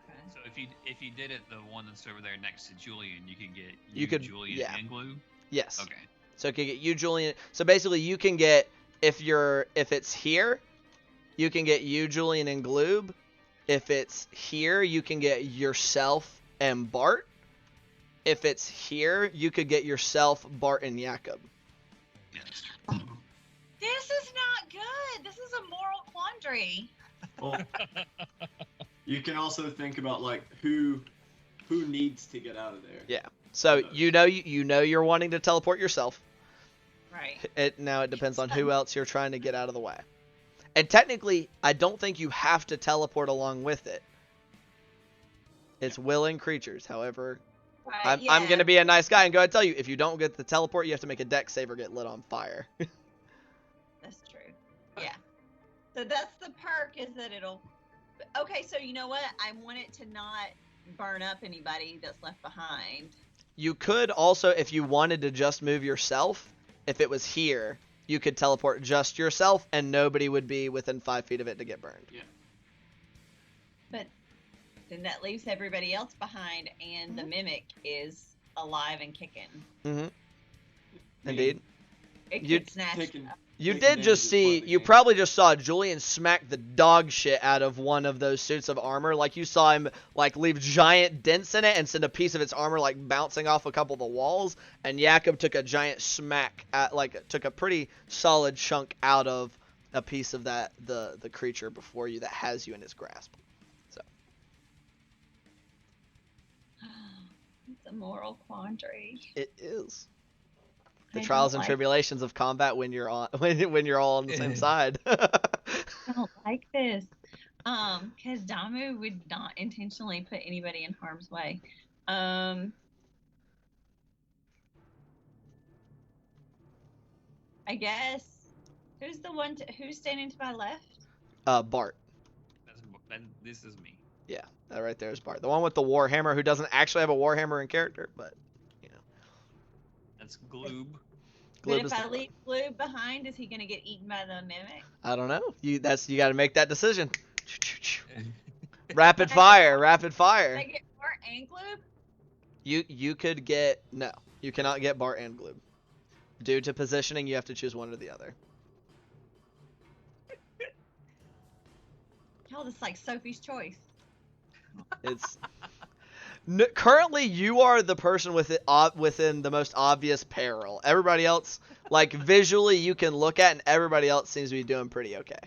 Okay. So if you did it, the one that's over there next to Julian, you could Julian and Glue. Yes. Okay. So it can get you, Julian. So basically, you can get if it's here, you can get you, Julian, and Gloob. If it's here, you can get yourself and Bart. If it's here, you could get yourself, Bart, and Jakob. Yeah, that's true. This is not good. This is a moral quandary. Well, you can also think about like who needs to get out of there. Yeah. So you know you're wanting to teleport yourself. Right. Now it depends on who else you're trying to get out of the way. And technically, I don't think you have to teleport along with it. It's willing creatures. However, Right, I'm going to be a nice guy and go ahead and tell you, if you don't get the teleport, you have to make a dex save or get lit on fire. That's true. Yeah. So that's the perk, is that it'll... Okay, so you know what? I want it to not burn up anybody that's left behind. You could also, if you wanted to just move yourself, if it was here, you could teleport just yourself and nobody would be within 5 feet of it to get burned. Yeah. But then that leaves everybody else behind, and the mimic is alive and kicking. Mm-hmm. Indeed. It could snatch. You did just see, you probably just saw Julian smack the dog shit out of one of those suits of armor. Like, you saw him, like, leave giant dents in it and send a piece of its armor, like, bouncing off a couple of the walls. And Jakob took a giant smack, took a pretty solid chunk out of a piece of that, the creature before you that has you in its grasp. So. It's a moral quandary. It is. The I trials don't and like tribulations of combat when you're on when you're all on the same side. I don't like this. Because Damu would not intentionally put anybody in harm's way. I guess who's standing to my left? Bart. This is me. Yeah, that right there is Bart. The one with the warhammer who doesn't actually have a warhammer in character, but you know. That's Gloob. But if I leave Gloob behind, is he gonna get eaten by the mimic? I don't know. You got to make that decision. Rapid fire. Can I get Bart and Gloob? You could get no. You cannot get Bart and Gloob. Due to positioning, you have to choose one or the other. Hell, it's like Sophie's Choice. It's currently you are the person within the most obvious peril. Everybody else, like visually, you can look at, and everybody else seems to be doing pretty okay.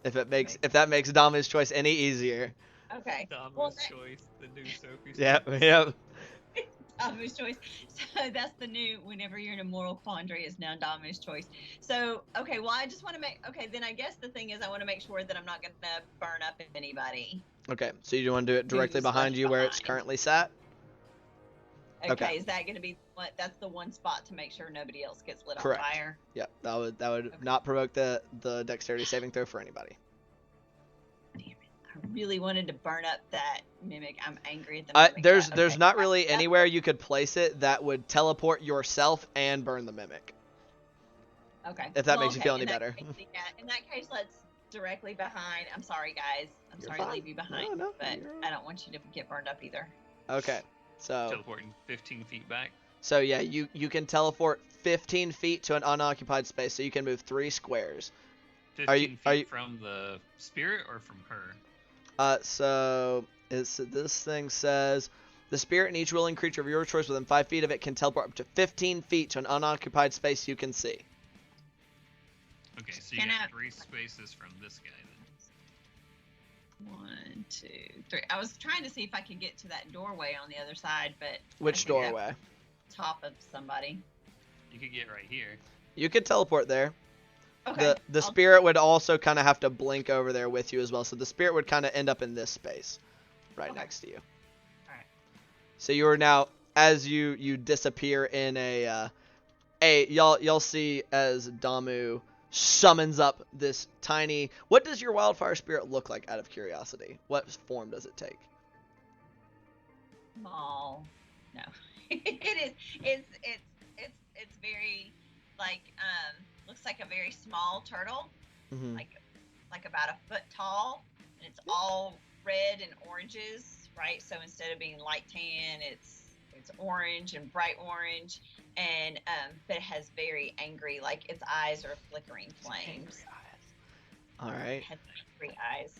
If that makes Dama's choice any easier. Okay. Dama's choice, the new Sophie's choice. Yep. Dama's choice. So that's the new. Whenever you're in a moral quandary, is now Dama's choice. So okay, well I just want to make. Okay, then I guess the thing is I want to make sure that I'm not going to burn up anybody. Okay, so you want to do it directly behind you where it's currently sat? Okay, is that going to be what? That's the one spot to make sure nobody else gets lit Correct. on fire. Yep, that would not provoke the dexterity saving throw for anybody. Damn it! I really wanted to burn up that mimic. I'm angry at the mimic. There's not really anywhere you could place it that would teleport yourself and burn the mimic. Okay. If that makes you feel any better. In that case, let's directly behind. I'm sorry, guys. I'm sorry to leave you behind, but I don't want you to get burned up either. Okay, so Teleporting 15 feet back. So yeah, you can teleport 15 feet to an unoccupied space, so you can move 3 squares. 15 feet from the spirit or from her? So this thing says the spirit and each willing creature of your choice within 5 feet of it can teleport up to 15 feet to an unoccupied space you can see. Okay, so you got 3 spaces from this guy then. 1, 2, 3. I was trying to see if I could get to that doorway on the other side, but which doorway? Top of somebody. You could get right here. You could teleport there. Okay. The spirit would also kind of have to blink over there with you as well, so the spirit would kind of end up in this space, right next to you. All right. So you are now, as you disappear in a y'all see as Damu summons up this tiny. What does your wildfire spirit look like? Out of curiosity, what form does it take? Small. No, it is. It's very looks like a very small turtle, Mm-hmm. like about a foot tall, and it's all red and oranges, right? So instead of being light tan, it's orange and bright orange, and but it has very angry, like its eyes are flickering flames. All right. It has angry eyes.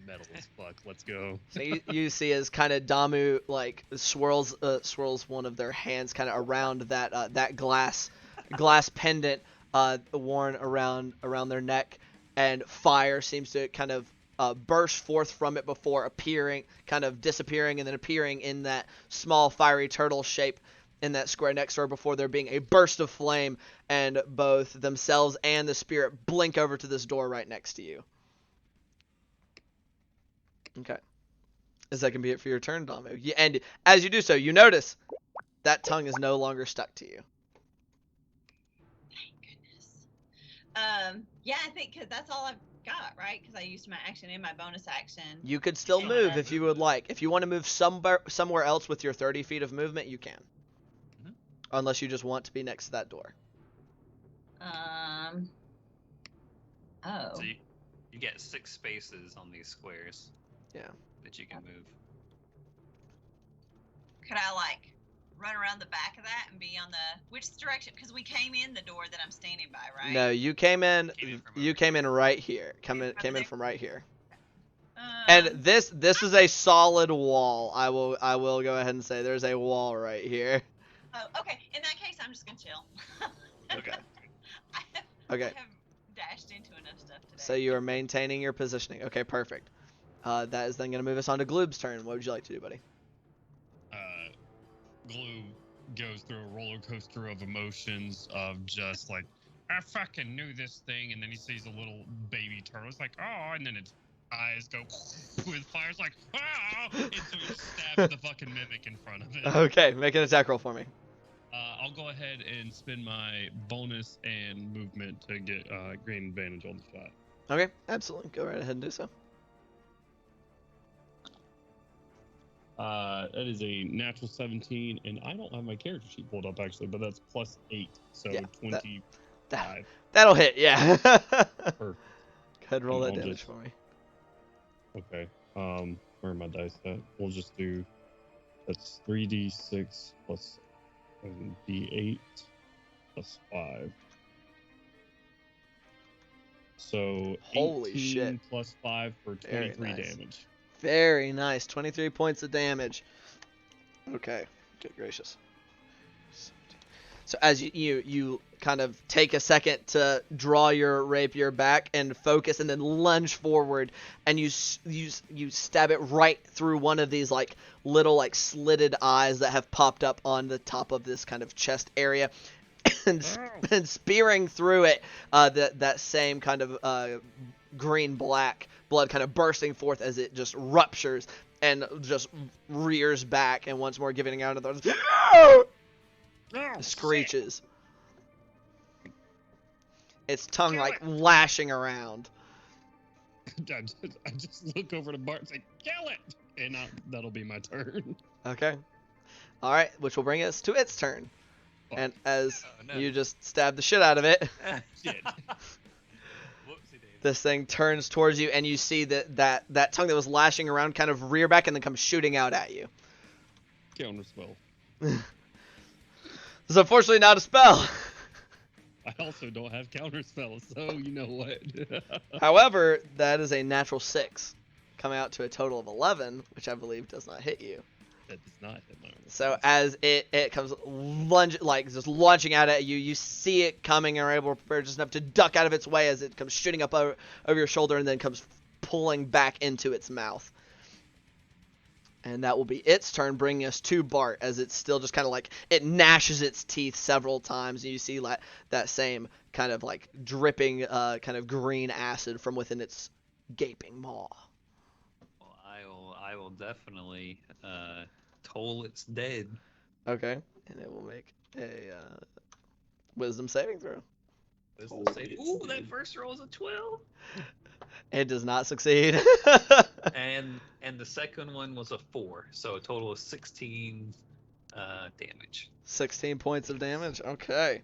Metal as fuck. Let's go. So you see as kind of Damu like swirls one of their hands kind of around that glass pendant worn around their neck, and fire seems to kind of burst forth from it before disappearing and then appearing in that small fiery turtle shape in that square next door before there being a burst of flame, and both themselves and the spirit blink over to this door right next to you. Okay. Is that going to be it for your turn, Damu? And as you do so, you notice that tongue is no longer stuck to you. Thank goodness. Yeah, I think because that's all I've got, right? Because I used my action and my bonus action. You could still move if you would like. If you want to move somewhere else with your 30 feet of movement, you can. Mm-hmm. Unless you just want to be next to that door. Oh. So you get 6 spaces on these squares. Yeah. That you can move. Could I run around the back of that and be on which direction? Because we came in the door that I'm standing by, right? No, you came in. You came in right here. Came in from right here. And this is a solid wall. I will go ahead and say there's a wall right here. Oh, okay. In that case, I'm just gonna chill. Okay. I have dashed into enough stuff today. So you are maintaining your positioning. Okay, perfect. That is then going to move us on to Gloob's turn. What would you like to do, buddy? Gloob goes through a roller coaster of emotions of just like, I fucking knew this thing, and then he sees a little baby turtle. It's like, oh, and then its eyes go with fire. It's like, oh, and so he stabs the fucking mimic in front of it. Okay, make an attack roll for me. I'll go ahead and spend my bonus and movement to get gain advantage on the shot. Okay, absolutely. Go right ahead and do so. That is a natural 17, and I don't have my character sheet pulled up actually, but that's +8, so yeah, 25. That'll hit, yeah. Perfect. Go ahead and roll that damage just, for me. Okay. Where are my dice at? We'll just do that's 3d6 plus d8 plus 5. So holy 18 shit. plus 5 for 23 damage. Very nice. 23 points of damage. Okay. Good gracious. So as you kind of take a second to draw your rapier back and focus and then lunge forward, and you stab it right through one of these little slitted eyes that have popped up on the top of this kind of chest area, and spearing through it, that same kind of green-black blood kind of bursting forth as it just ruptures and just rears back, and once more giving out another screeches. Its tongue lashing around. I just look over to Bart and say, kill it! And that'll be my turn. Okay. Alright, which will bring us to its turn. And as you just stab the shit out of it, this thing turns towards you, and you see that tongue that was lashing around kind of rear back and then comes shooting out at you. Counterspell. This is unfortunately not a spell. I also don't have counterspell, so you know what. However, that is a natural 6, coming out to a total of 11, which I believe does not hit you. That does not hit my So as it comes just launching out at you, you see it coming and are able to prepare just enough to duck out of its way as it comes shooting up over your shoulder and then comes pulling back into its mouth. And that will be its turn, bringing us to Bart, as it's still just kind of it gnashes its teeth several times, and you see that same kind of dripping kind of green acid from within its gaping maw. Well, I will definitely toll its dead. Okay, and it will make a Wisdom saving throw. Oh, Ooh, that first roll is a 12. It does not succeed. And the second one was a 4, so a total of 16 damage. 16 points of damage. Okay.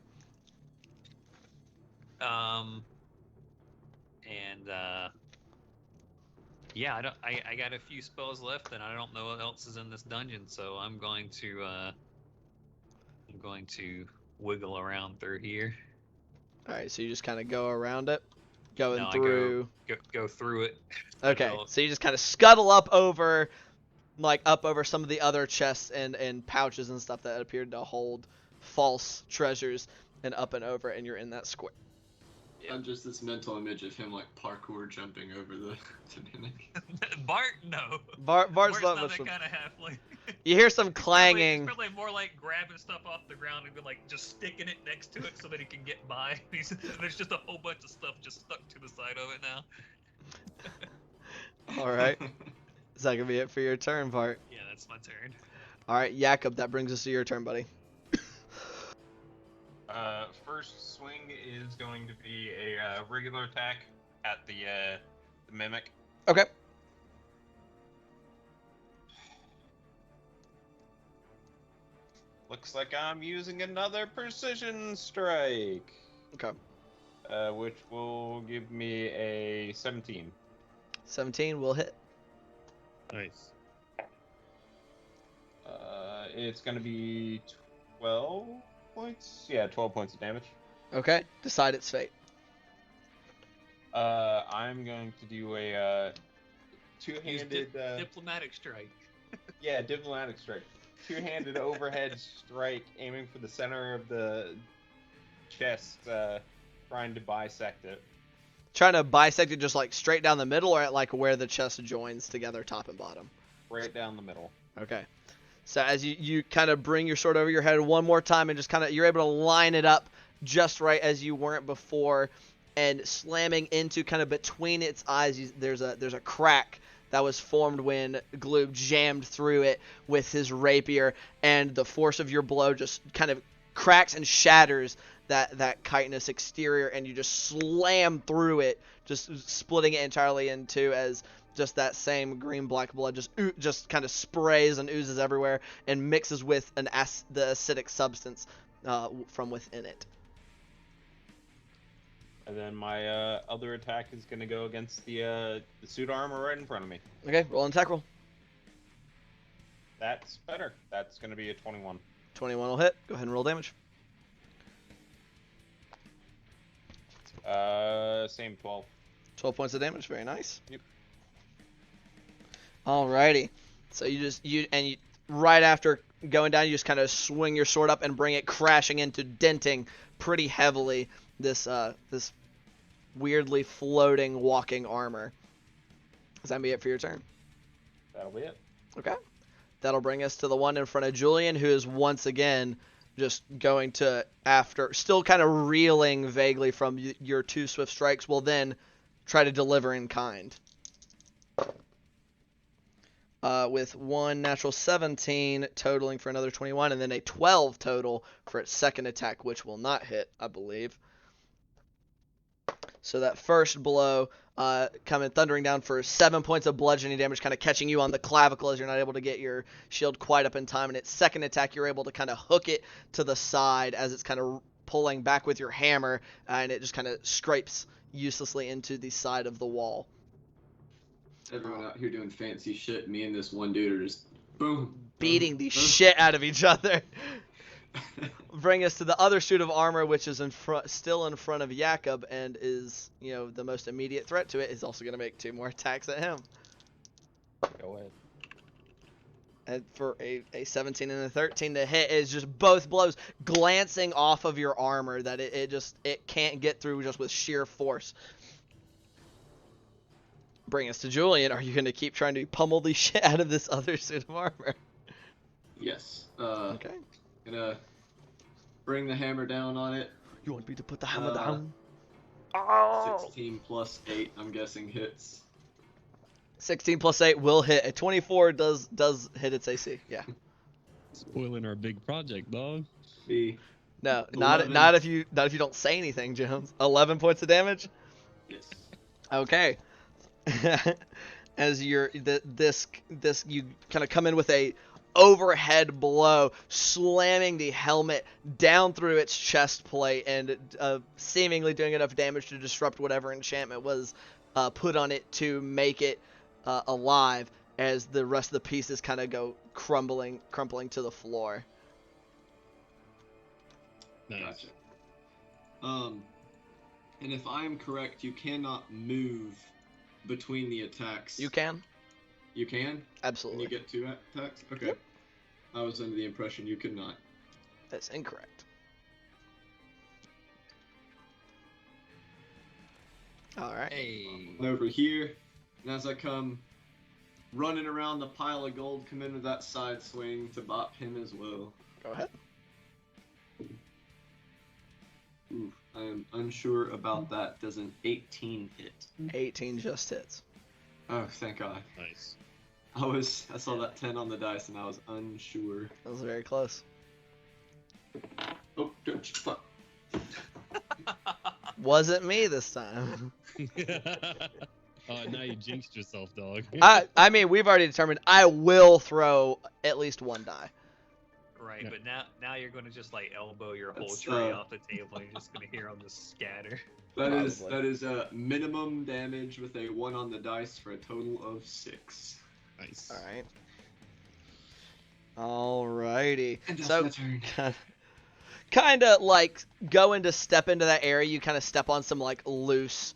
Yeah, I got a few spells left, and I don't know what else is in this dungeon, so I'm going to wiggle around through here. All right, so you just kind of go around it, going No, through. I go through it. Okay, so you just kind of scuttle up over some of the other chests and pouches and stuff that appeared to hold false treasures, and up and over, and you're in that square. I'm just this mental image of him like parkour jumping over the mimic. Bart, no. Bart's not that much. kind of halfling. You hear some clanging. He's probably more like grabbing stuff off the ground and like just sticking it next to it so that he can get by. There's just a whole bunch of stuff just stuck to the side of it now. All right. Is that gonna be it for your turn, Bart? Yeah, that's my turn. All right, Jakob, that brings us to your turn, buddy. First swing is going to be a regular attack at the mimic. Okay. Looks like I'm using another precision strike. Okay. Which will give me a 17. 17 will hit. Nice. It's going to be 12 points? Yeah, 12 points of damage. Okay. Decide its fate. I'm going to do a two-handed... diplomatic strike. Yeah, diplomatic strike. Two-handed overhead strike, aiming for the center of the chest, trying to bisect it. Trying to bisect it just like straight down the middle, or at like where the chest joins together, top and bottom? Right down the middle. Okay. So as you kind of bring your sword over your head one more time and just kind of, you're able to line it up just right as you weren't before, and slamming into kind of between its eyes, there's a crack that was formed when Gloob jammed through it with his rapier, and the force of your blow just kind of cracks and shatters that chitinous exterior, and you just slam through it, just splitting it entirely in two, as just that same green-black blood just kind of sprays and oozes everywhere and mixes with the acidic substance from within it. And then my other attack is going to go against the suit armor right in front of me. Okay, roll an attack roll. That's better. That's going to be a 21. 21 will hit. Go ahead and roll damage. Same 12. 12 points of damage. Very nice. Yep. Alrighty. So you right after going down, you just kind of swing your sword up and bring it crashing into, denting pretty heavily this weirdly floating walking armor. Does that be it for your turn? That'll be it. Okay. That'll bring us to the one in front of Julian, who is once again just going to, after still kind of reeling vaguely from your two swift strikes, will then try to deliver in kind. With one natural 17 totaling for another 21, and then a 12 total for its second attack, which will not hit, I believe. So that first blow coming thundering down for 7 points of bludgeoning damage, kind of catching you on the clavicle as you're not able to get your shield quite up in time. And its second attack, you're able to kind of hook it to the side as it's kind of pulling back with your hammer, and it just kind of scrapes uselessly into the side of the wall. Everyone out here doing fancy shit. Me and this one dude are just boom, beating the shit out of each other. Bring us to the other suit of armor, which is still in front of Jakob, and is, the most immediate threat to it. Is also going to make 2 more attacks at him. Go ahead. And for a 17 and a 13 to hit, is just both blows glancing off of your armor that it can't get through just with sheer force. Bring us to Julian. Are you going to keep trying to pummel the shit out of this other suit of armor? Yes. Okay. Gonna bring the hammer down on it. You want me to put the hammer down? 16 plus 8, I'm guessing, hits. 16 plus 8 will hit. A 24 does hit its AC. Yeah. Spoiling our big project, dog. B. No, 11. not if you don't say anything, Jones. 11 points of damage. Yes. Okay. As you kind of come in with a overhead blow, slamming the helmet down through its chest plate and seemingly doing enough damage to disrupt whatever enchantment was put on it to make it alive, as the rest of the pieces kind of go crumbling to the floor. Nice. Gotcha. And if I am correct, you cannot move between the attacks. You can? You can? Absolutely. And you get 2 attacks? Okay. Yep. I was under the impression you could not. That's incorrect. Alright. Hey. Over here, and as I come running around the pile of gold, come in with that side swing to bop him as well. Go ahead. Ooh, I am unsure about that. Does an 18 hit? 18 just hits. Oh, thank God. Nice. I saw that 10 on the dice and I was unsure. That was very close. Oh, fuck. Wasn't me this time. Now you jinxed yourself, dog. I mean, we've already determined I will throw at least 1 die. Right, Yeah. but now you're gonna just like elbow your whole That's, tray off the table, and you're just gonna hear them just scatter. That Probably. is minimum damage with a 1 on the dice for a total of 6. Nice. Alright. Alrighty. And that's So, my turn. kind of like going to step into that area, you kind of step on some like loose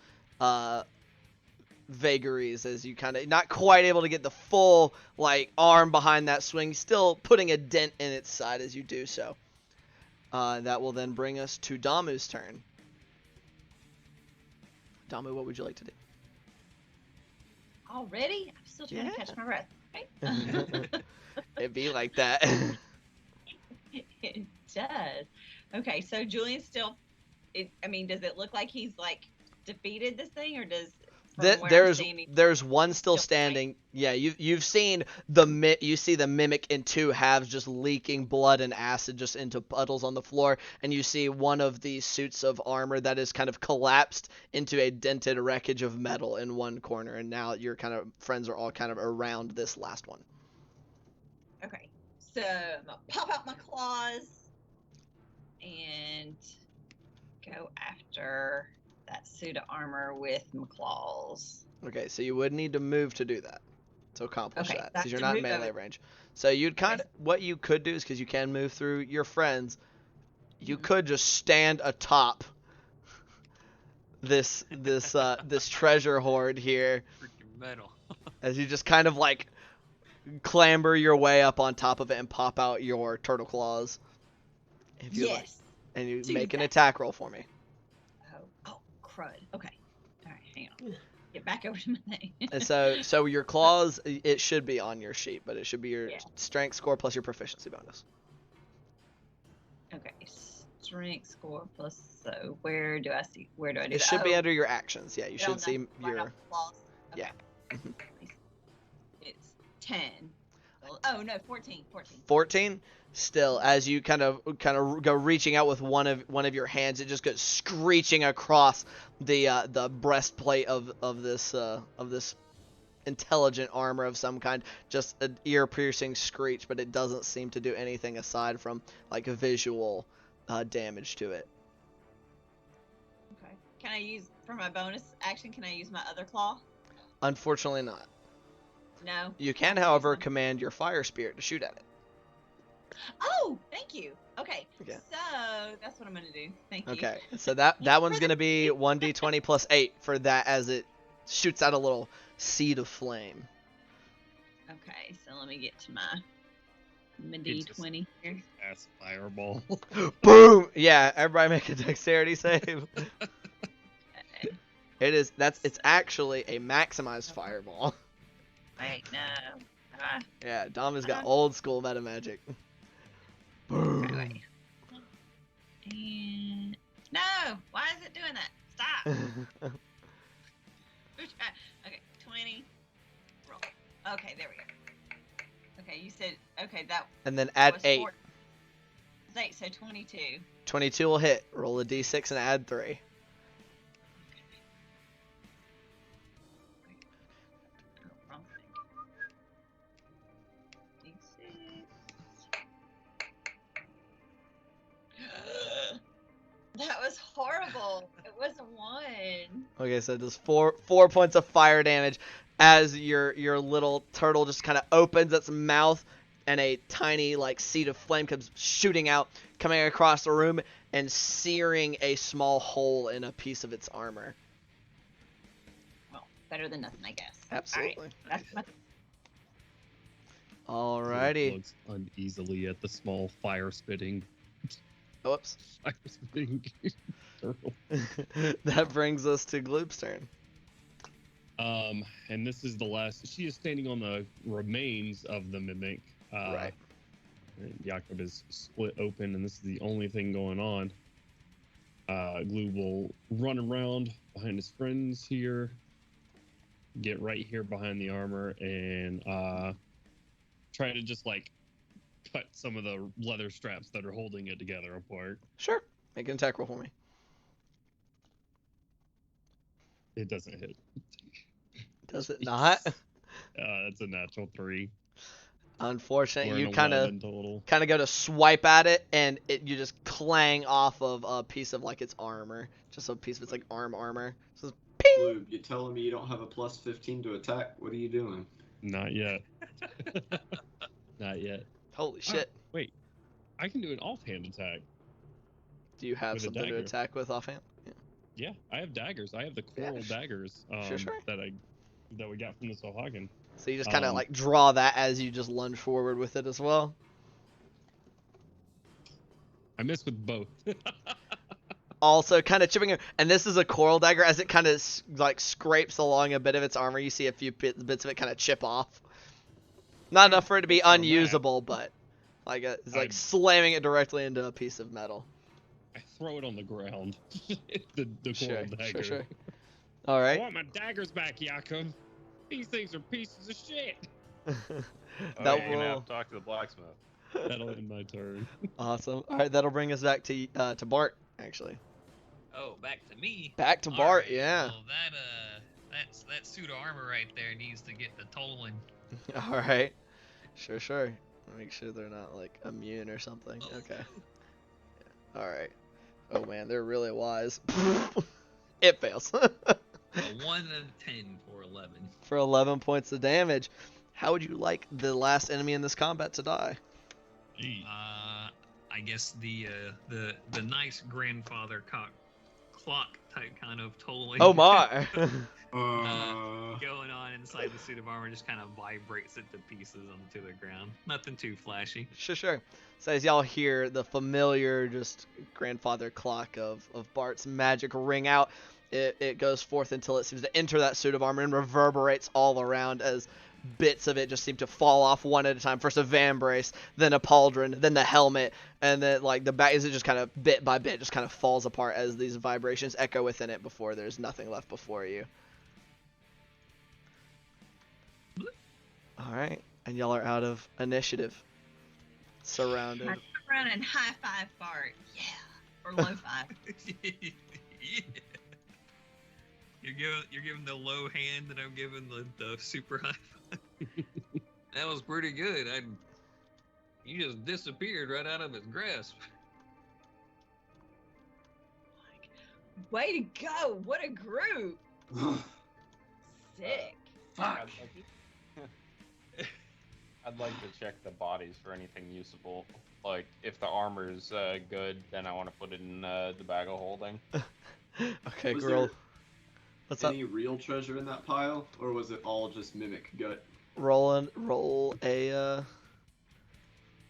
vagaries as you kind of not quite able to get the full like arm behind that swing, still putting a dent in its side as you do so. That will then bring us to Damu's turn. Damu, what would you like to do? Already? I'm still trying to catch my breath. Right? It'd be like that. It does. Okay, so Julian's still. Does it look like he's like defeated this thing, or does? There's one still Still standing. Yeah, you've seen you see the mimic in 2 halves just leaking blood and acid just into puddles on the floor, and you see one of the suits of armor that is kind of collapsed into a dented wreckage of metal in one corner, and now your kind of friends are all kind of around this last one. Okay, so I'm gonna pop out my claws and go after that suit of armor with my claws. Okay, so you would need to move to do that, to accomplish Okay, that, that's because you're to not in move melee over. range. So you'd what you could do is, because you can move through your friends, you could just stand atop this treasure hoard here, Freaking metal. as you just kind of like clamber your way up on top of it and pop out your turtle claws. If you like. Yes. And you Do make an that. attack roll for me. Oh, crud. Okay. All right, hang on. Get back over to my thing. And so your claws, it should be on your sheet, but it should be your strength score plus your proficiency bonus. Okay, strength score plus. So where do I do It that? should be under your actions. Yeah, you Right on should see right your. off the claws. Okay. Yeah. It's 10. Oh no, 14. 14. Still, as you kind of go reaching out with one of your hands, it just goes screeching across the breastplate of this intelligent armor of some kind. Just an ear-piercing screech, but it doesn't seem to do anything aside from like a visual damage to it. Okay. Can I use for my bonus action? Can I use my other claw? Unfortunately, not. No. You can, however, command your fire spirit to shoot at it. Oh, thank you. Okay. Okay. So that's what I'm gonna do. Thank you. Okay, so that one's gonna be 1d20 plus 8 for that, as it shoots out a little seed of flame. Okay, so let me get to my D20 here. Ass fireball. Boom! Yeah, everybody make a dexterity save. Okay. It's actually a maximized fireball. Wait, no. Yeah, Dom has got old school meta magic. Boom. Okay, wait. And no, why is it doing that? Stop. Okay, 20. Roll. Okay, there we go. Okay, you said that. And then add was 8. 8, so 22. 22 will hit. Roll a d6 and add 3. That was horrible. It was a 1. Okay, so it does 4 points of fire damage as your little turtle just kind of opens its mouth and a tiny like seed of flame comes shooting out, coming across the room and searing a small hole in a piece of its armor. Well, better than nothing, I guess. Absolutely. All right. Alrighty. Looks uneasily at the small fire spitting. Whoops. Fire spitting turtle. That brings us to Gloop's turn. And this is the last. She is standing on the remains of the mimic. Right. And Jakob is split open, and this is the only thing going on. Gloob will run around behind his friends here, get right here behind the armor, and try to just like cut some of the leather straps that are holding it together apart. Sure. Make an attack roll for me. It doesn't hit. Does it not? That's a natural 3. Unfortunate. We're You an kind 11 of total. go to swipe at it, and you just clang off of a piece of like its armor, just a piece of its like armor. So it's ping. Gloob, you telling me you don't have a plus 15 to attack? What are you doing? Not yet. Not yet. Holy shit! Wait, I can do an offhand attack. Do you have With a something to dagger. attack with offhand? Yeah, I have daggers. I have the coral daggers Sure. that we got from the Sohagan. So you just kind of like draw that as you just lunge forward with it as well. I missed with both. Also kind of chipping it, and this is a coral dagger. As it kind of like scrapes along a bit of its armor, you see a few bits of it kind of chip off. Not enough for it to be unusable, but like it's like slamming it directly into a piece of metal. I throw it on the ground. the coral dagger. Sure. All right. I want my daggers back, Jakob. These things are pieces of shit. That You will have to talk to the blacksmith. That'll end my turn. Awesome. All right, that'll bring us back to Bart actually. Oh, back to me. Back to All Bart, right, yeah. Well, that suit of armor right there needs to get the totaling. All right. Sure. Make sure they're not like immune or something. Oh, Okay. All right. Oh man, they're really wise. It fails. A 1 and a 10 for 11. For 11 points of damage. How would you like the last enemy in this combat to die? I guess the nice grandfather clock type kind of totaling. Oh my. Going on inside the suit of armor just kind of vibrates it to pieces onto the ground. Nothing too flashy. Sure. So as y'all hear the familiar just grandfather clock of Bart's magic ring out, it goes forth until it seems to enter that suit of armor and reverberates all around as bits of it just seem to fall off one at a time. First a vambrace, then a pauldron, then the helmet, and then like the back is it just kind of bit by bit just kind of falls apart as these vibrations echo within it before there's nothing left before you. All right, and y'all are out of initiative. Surrounded. I turn around and high five Bart. Yeah. Or low five. Yeah. You're giving the low hand, and I'm giving the super high five. That was pretty good. You just disappeared right out of his grasp. Way to go! What a group! Sick. Fuck. I'd like to check the bodies for anything usable. Like, if the armor's good, then I want to put it in the bag of holding. Okay, Was girl. there What's up? any real treasure in that pile, or was it all just mimic gut? Roll a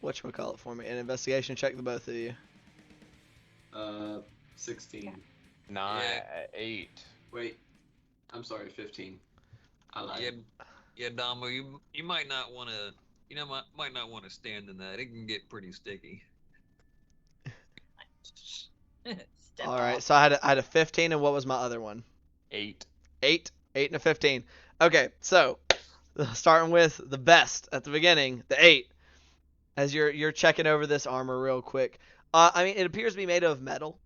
whatchamacallit for me. An investigation check, the both of you. 16. 8. Wait, I'm sorry, 15. I lied. Yeah, Damo, you might not want to, might not want to stand in that. It can get pretty sticky. All right, so I had a 15, and what was my other one? 8. 8 and a 15. Okay, so starting with the best at the beginning, the 8. As you're checking over this armor real quick, I mean, it appears to be made of metal.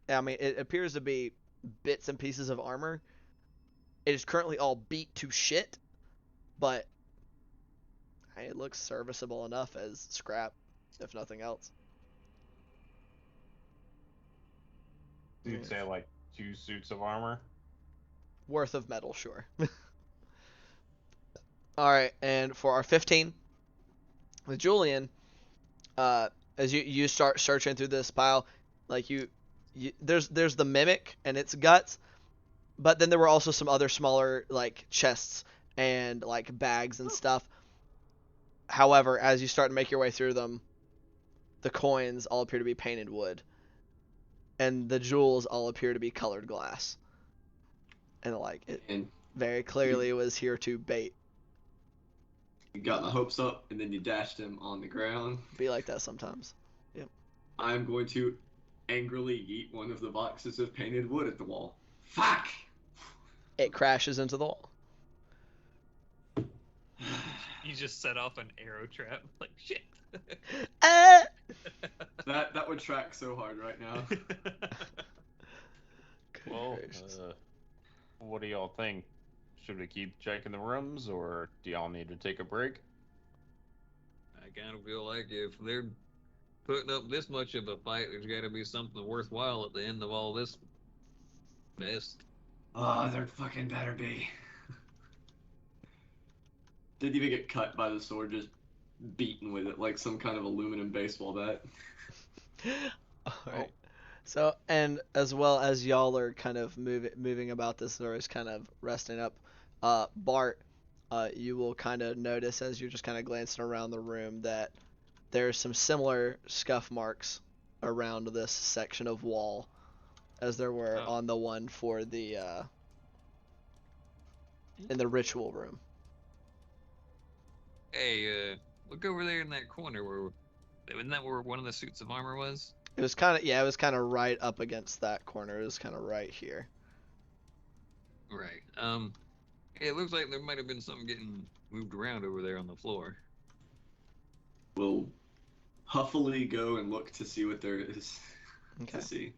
I mean, it appears to be bits and pieces of armor. It is currently all beat to shit, but it looks serviceable enough as scrap, if nothing else. You'd say like 2 suits of armor? Worth of metal, sure. Alright, and for our 15, with Julian, as you start searching through this pile, like there's the mimic and its guts, but then there were also some other smaller like chests and like bags and stuff. However, as you start to make your way through them, the coins all appear to be painted wood, and the jewels all appear to be colored glass. And like it very clearly was here to bait. You got my hopes up, and then you dashed him on the ground. Be like that sometimes. Yep. I'm going to angrily yeet one of the boxes of painted wood at the wall. Fuck! It crashes into the wall. You just set off an arrow trap. Like, shit. That would track so hard right now. Well, what do y'all think? Should we keep checking the rooms, or do y'all need to take a break? I kind of feel like if they're putting up this much of a fight, there's got to be something worthwhile at the end of all this mess. Oh, there fucking better be. Didn't even get cut by the sword, just beaten with it like some kind of aluminum baseball bat. Alright. So, and as well as y'all are kind of moving about this, or is kind of resting up, Bart, you will kind of notice as you're just kind of glancing around the room that there's some similar scuff marks around this section of wall as there were on the one for the in the ritual room. Hey, look over there in that corner isn't that where one of the suits of armor was? It was kind of, yeah, it was kind of right up against that corner. It was kind of right here. Right. It looks like there might have been something getting moved around over there on the floor. We'll huffily go and look to see what there is to see.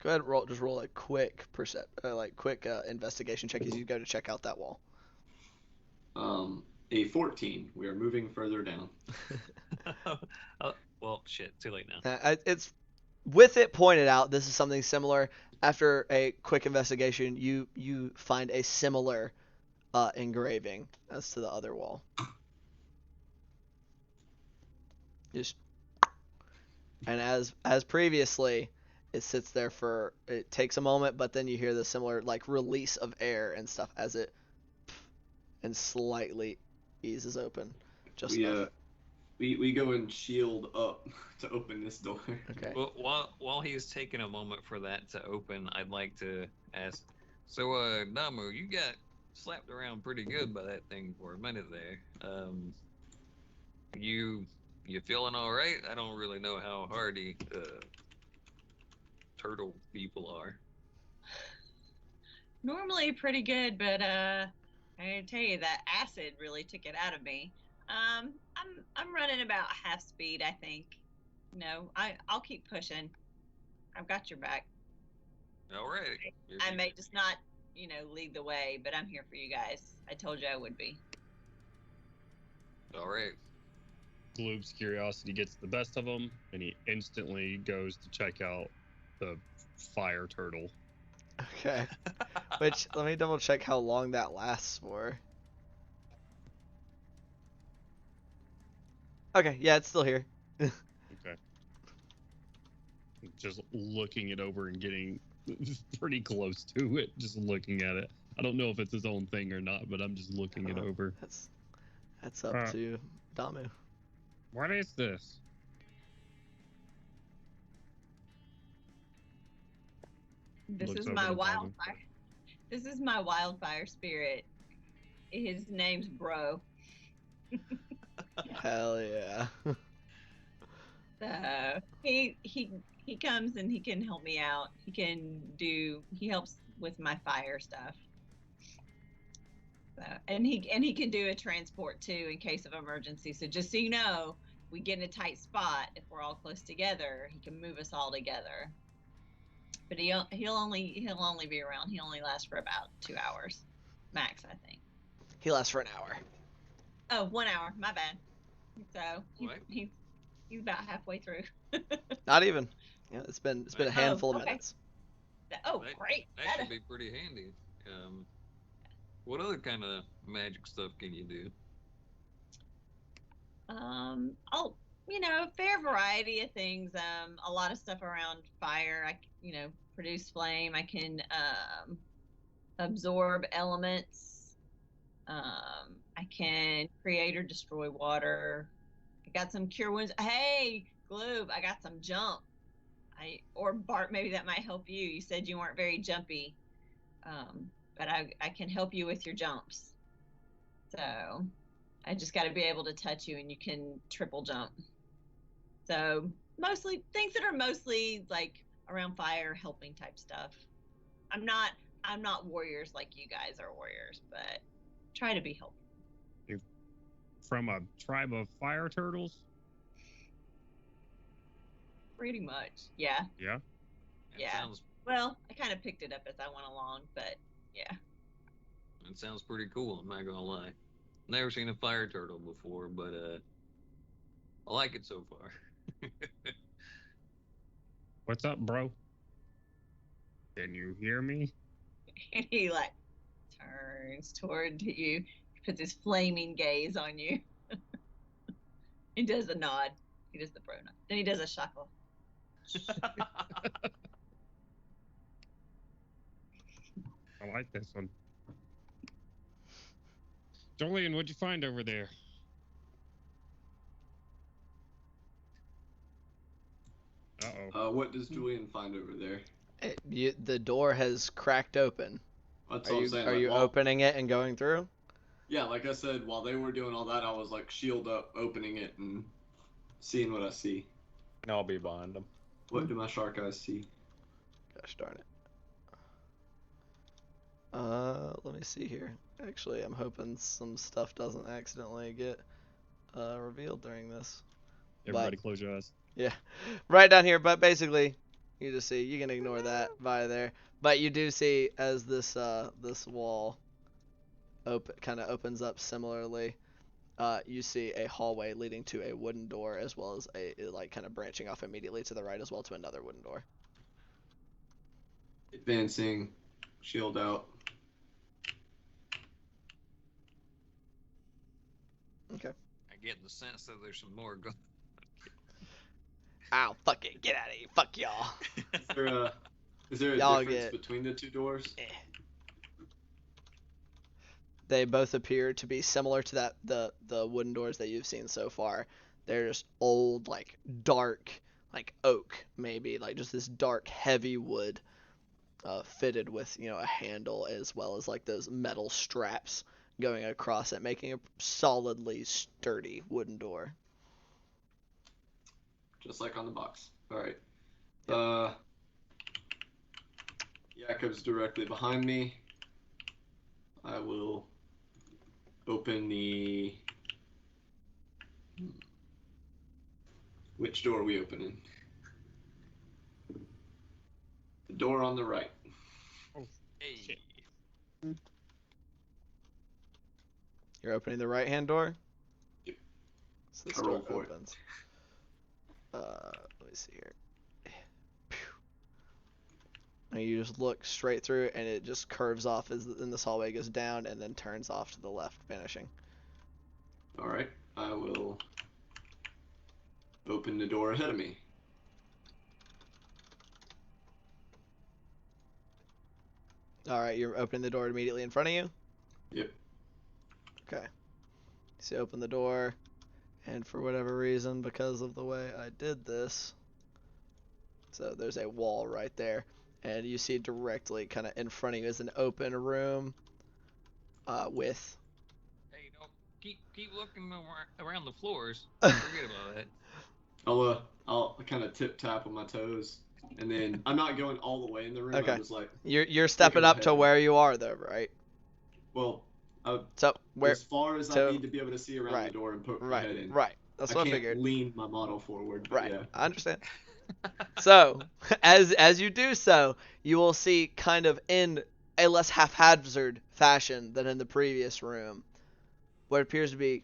Go ahead, just roll a quick investigation check as you go to check out that wall. A 14. We are moving further down. Well, shit, too late now. It's with it pointed out. This is something similar. After a quick investigation, you find a similar engraving as to the other wall. And as previously, it takes a moment, but then you hear the similar like release of air and stuff as it and slightly eases open. Just enough. We go and shield up to open this door. Okay. Well, while he's taking a moment for that to open, I'd like to ask. So, Namu, you got slapped around pretty good by that thing for a minute there. You feeling all right? I don't really know how hardy turtle people are. Normally pretty good, but I gotta tell you that acid really took it out of me. I'm running about half speed, I think. No, I'll keep pushing. I've got your back. All right. I may just not, lead the way, but I'm here for you guys. I told you I would be. All right. Gloob's curiosity gets the best of him, and he instantly goes to check out the fire turtle. Okay. Which, let me double check how long that lasts for. Okay, yeah, it's still here. Okay. Just looking it over and getting pretty close to it, just looking at it. I don't know if it's his own thing or not, but I'm just looking it over. That's up to Damu. What is this? This is my wildfire. This is my wildfire spirit. His name's Bro. Hell yeah. So he comes and he can help me out. He helps with my fire stuff. So, and he can do a transport too in case of emergency. So just so you know, we get in a tight spot, if we're all close together, he can move us all together. But he'll only be around. He only lasts for about 2 hours, max, I think. He lasts for an hour. Oh, 1 hour. My bad. So he's about halfway through. Not even. Yeah, it's been a handful of minutes. Great. That should be pretty handy. What other kind of magic stuff can you do? Fair variety of things. A lot of stuff around fire. I produce flame. I can absorb elements. I can create or destroy water. I got some cure wounds. Hey, Gloob, I got some jump. Or Bart, maybe that might help you. You said you weren't very jumpy, but I can help you with your jumps. So I just got to be able to touch you, and you can triple jump. So mostly things that are mostly like around fire, helping type stuff. I'm not warriors like you guys are warriors, but try to be helpful. You're from a tribe of fire turtles? Pretty much, yeah. Yeah? Yeah. Well, I kind of picked it up as I went along, but yeah. It sounds pretty cool, I'm not gonna lie. Never seen a fire turtle before, but I like it so far. What's up, bro? Can you hear me? And he turns toward you, puts his flaming gaze on you. He does a nod. He does the bro nod. Then he does a chuckle. I like this one. Julian, what'd you find over there? Uh-oh. What does Julian find over there? The door has cracked open. That's what I'm saying. Are you opening it and going through? Yeah, like I said, while they were doing all that, I was shield up, opening it, and seeing what I see. And I'll be behind them. What do my shark eyes see? Gosh darn it. Let me see here. Actually, I'm hoping some stuff doesn't accidentally get revealed during this. Everybody close your eyes. Yeah, right down here. But basically, you just see. You can ignore that by there. But you do see as this wall kind of opens up similarly. You see a hallway leading to a wooden door, as well as a kind of branching off immediately to the right, as well to another wooden door. Advancing, shield out. Okay. I get the sense that there's some more going. Ow, fuck it, get out of here, fuck y'all. Is there a difference between the two doors? They both appear to be similar to the wooden doors that you've seen so far. They're just old, dark, oak, maybe, just this dark, heavy wood, fitted with, a handle, as well as, those metal straps going across it, making a solidly sturdy wooden door. Just like on the box. Alright. Yep. Jakob's directly behind me. I will open the... Which door are we opening? The door on the right. Oh, hey. Shit. You're opening the right-hand door? Yep. So this door opens. Let me see here. And you just look straight through, and it just curves off and this hallway goes down and then turns off to the left, vanishing. Alright, I will open the door ahead of me. Alright, you're opening the door immediately in front of you? Yep. Okay. So you open the door, and for whatever reason, because of the way I did this, so there's a wall right there, and you see directly kind of in front of you is an open room with... Hey, don't keep looking around the floors. Forget about that. I'll kind of tap on my toes, and then I'm not going all the way in the room. Okay. I'm just you're stepping up to where you are though, right? Well, so where as far as I need to be able to see around the door and poke my head in. Right. That's I what I can't figured. lean my model forward. But Right. Yeah. I understand. So, as you do so, you will see kind of in a less haphazard fashion than in the previous room, what appears to be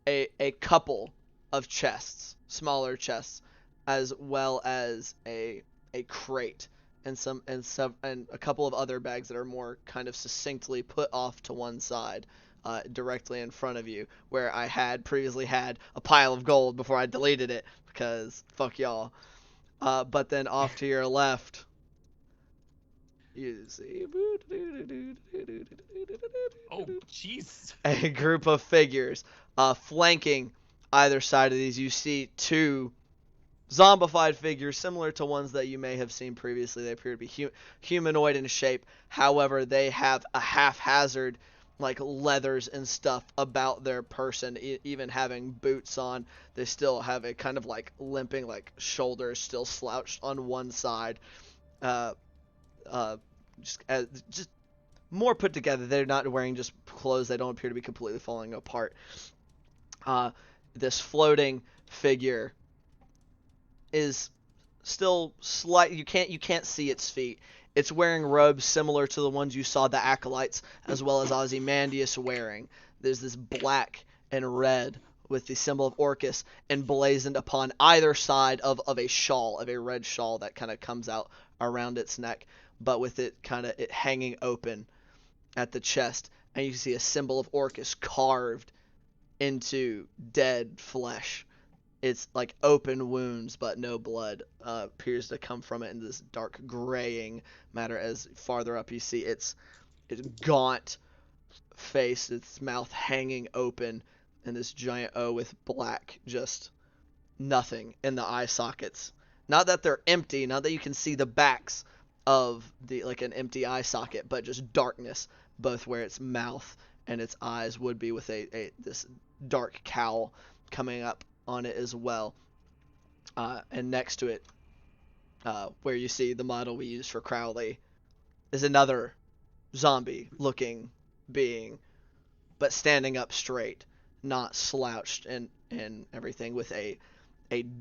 a couple of chests, smaller chests, as well as a crate and a couple of other bags that are more kind of succinctly put off to one side, directly in front of you, where I had previously had a pile of gold before I deleted it because fuck y'all. But then off to your left, you see Oh, jeez. a group of figures flanking either side of these. You see two zombified figures similar to ones that you may have seen previously. They appear to be humanoid in shape. However, they have a haphazard like leathers and stuff about their person, even having boots on. They still have a kind of like limping, like shoulders still slouched on one side. Uh, just more put together. They're not wearing just clothes. They don't appear to be completely falling apart. This floating figure is still slight. You can't see its feet. It's wearing robes similar to the ones you saw the acolytes as well as Ozymandias wearing. There's this black and red with the symbol of Orcus emblazoned upon either side of a shawl, of a red shawl that kind of comes out around its neck, but with it kind of it hanging open at the chest, and you can see a symbol of Orcus carved into dead flesh. It's like open wounds, but no blood appears to come from it in this dark graying matter. As farther up you see its gaunt face, its mouth hanging open, and this giant O with black, just nothing in the eye sockets. Not that they're empty, not that you can see the backs of the like an empty eye socket, but just darkness, both where its mouth and its eyes would be, with a this dark cowl coming up on it as well. And next to it, where you see the model we used for Crowley, is another zombie-looking being, but standing up straight, not slouched and everything, with a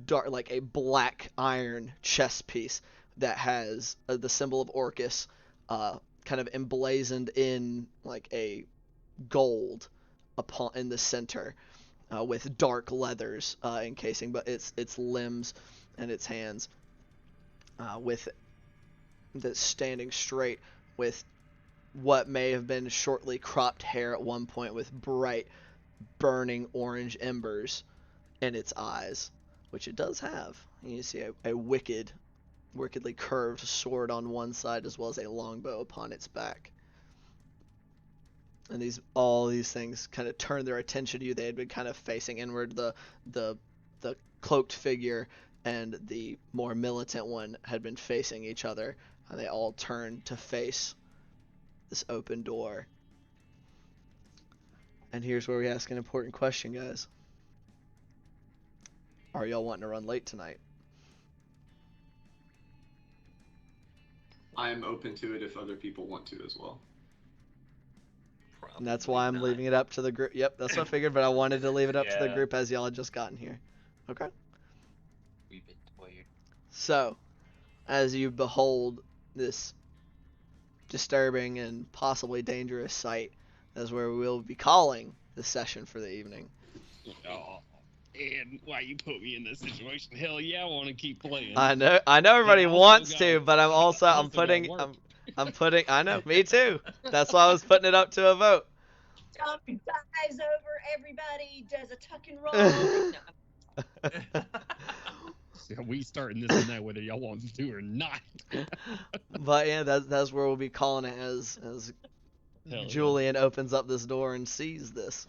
dark, like a black iron chest piece that has the symbol of Orcus kind of emblazoned in like a gold in the center, with dark leathers encasing, but its limbs and its hands, with that's standing straight, with what may have been shortly cropped hair at one point, with bright burning orange embers in its eyes, which it does have. And you see a wickedly curved sword on one side, as well as a longbow upon its back. And all these things kind of turned their attention to you. They had been kind of facing inward. The cloaked figure and the more militant one had been facing each other, and they all turned to face this open door. And here's where we ask an important question, guys. Are y'all wanting to run late tonight? I am open to it if other people want to as well. And that's why I'm leaving it up to the group. Yep, that's what I figured, but I wanted to leave it up to the group as y'all had just gotten here. Okay. We've been tired. So, as you behold this disturbing and possibly dangerous sight, that's where we will be calling the session for the evening. Oh, and why you put me in this situation? Hell yeah, I want to keep playing. I know everybody wants to, but I'm putting, I know, me too. That's why I was putting it up to a vote. Tommy dives over everybody, does a tuck and roll. So we starting this tonight, whether y'all want to or not. But yeah, that's where we'll be calling it as Julian opens up this door and sees this.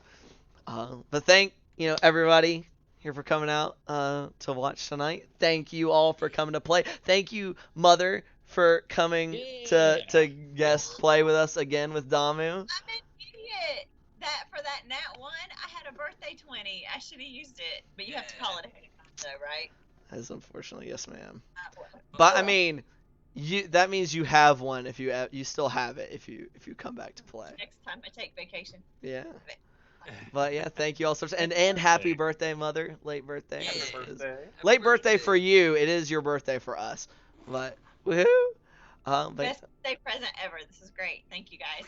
But thank everybody here for coming out to watch tonight. Thank you all for coming to play. Thank you, Mother, for coming to guest play with us again with Damu. I'm an idiot. For that nat 1, I had a birthday 20. I should have used it, but you have to call it ahead of time, though, right? As unfortunately, yes, ma'am. But I mean, that means you have one if you still have it if you come back to play. Next time I take vacation. Yeah. But yeah, thank you all so much, and happy birthday, mother. Late birthday. Late birthday for you. It is your birthday for us. But woohoo! But Best birthday present ever. This is great. Thank you guys.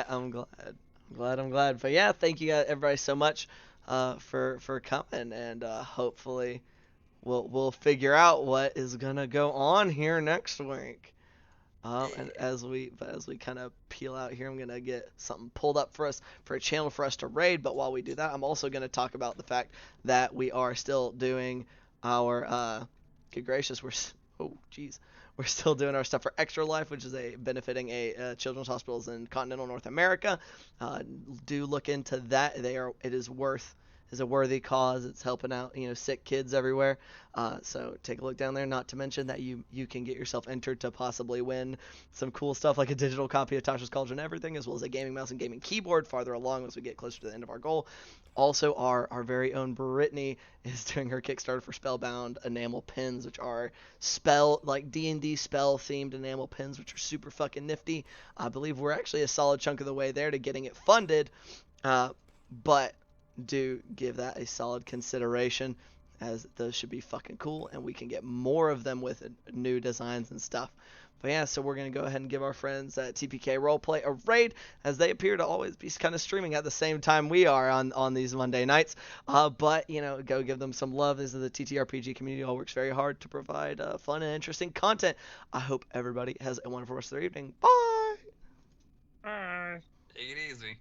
I'm glad. But yeah, thank you guys, everybody, so much for coming, and hopefully we'll figure out what is gonna go on here next week. And as we kind of peel out here, I'm gonna get something pulled up for us for a channel for us to raid. But while we do that, I'm also gonna talk about the fact that we are still doing our good gracious, we're still doing our stuff for Extra Life, which is benefiting a children's hospitals in continental North America. Do look into that. It is a worthy cause. It's helping out, sick kids everywhere. So take a look down there. Not to mention that you can get yourself entered to possibly win some cool stuff like a digital copy of Tasha's Cauldron and everything, as well as a gaming mouse and gaming keyboard farther along as we get closer to the end of our goal. Also, our very own Brittany is doing her Kickstarter for Spellbound enamel pins, which are D&D spell themed enamel pins, which are super fucking nifty. I believe we're actually a solid chunk of the way there to getting it funded, but do give that a solid consideration, as those should be fucking cool, and we can get more of them with new designs and stuff. But yeah, so we're going to go ahead and give our friends at TPK Roleplay a raid, as they appear to always be kind of streaming at the same time we are on these Monday nights. But, go give them some love. This is the TTRPG community. All works very hard to provide fun and interesting content. I hope everybody has a wonderful rest of their evening. Bye! Bye. Take it easy.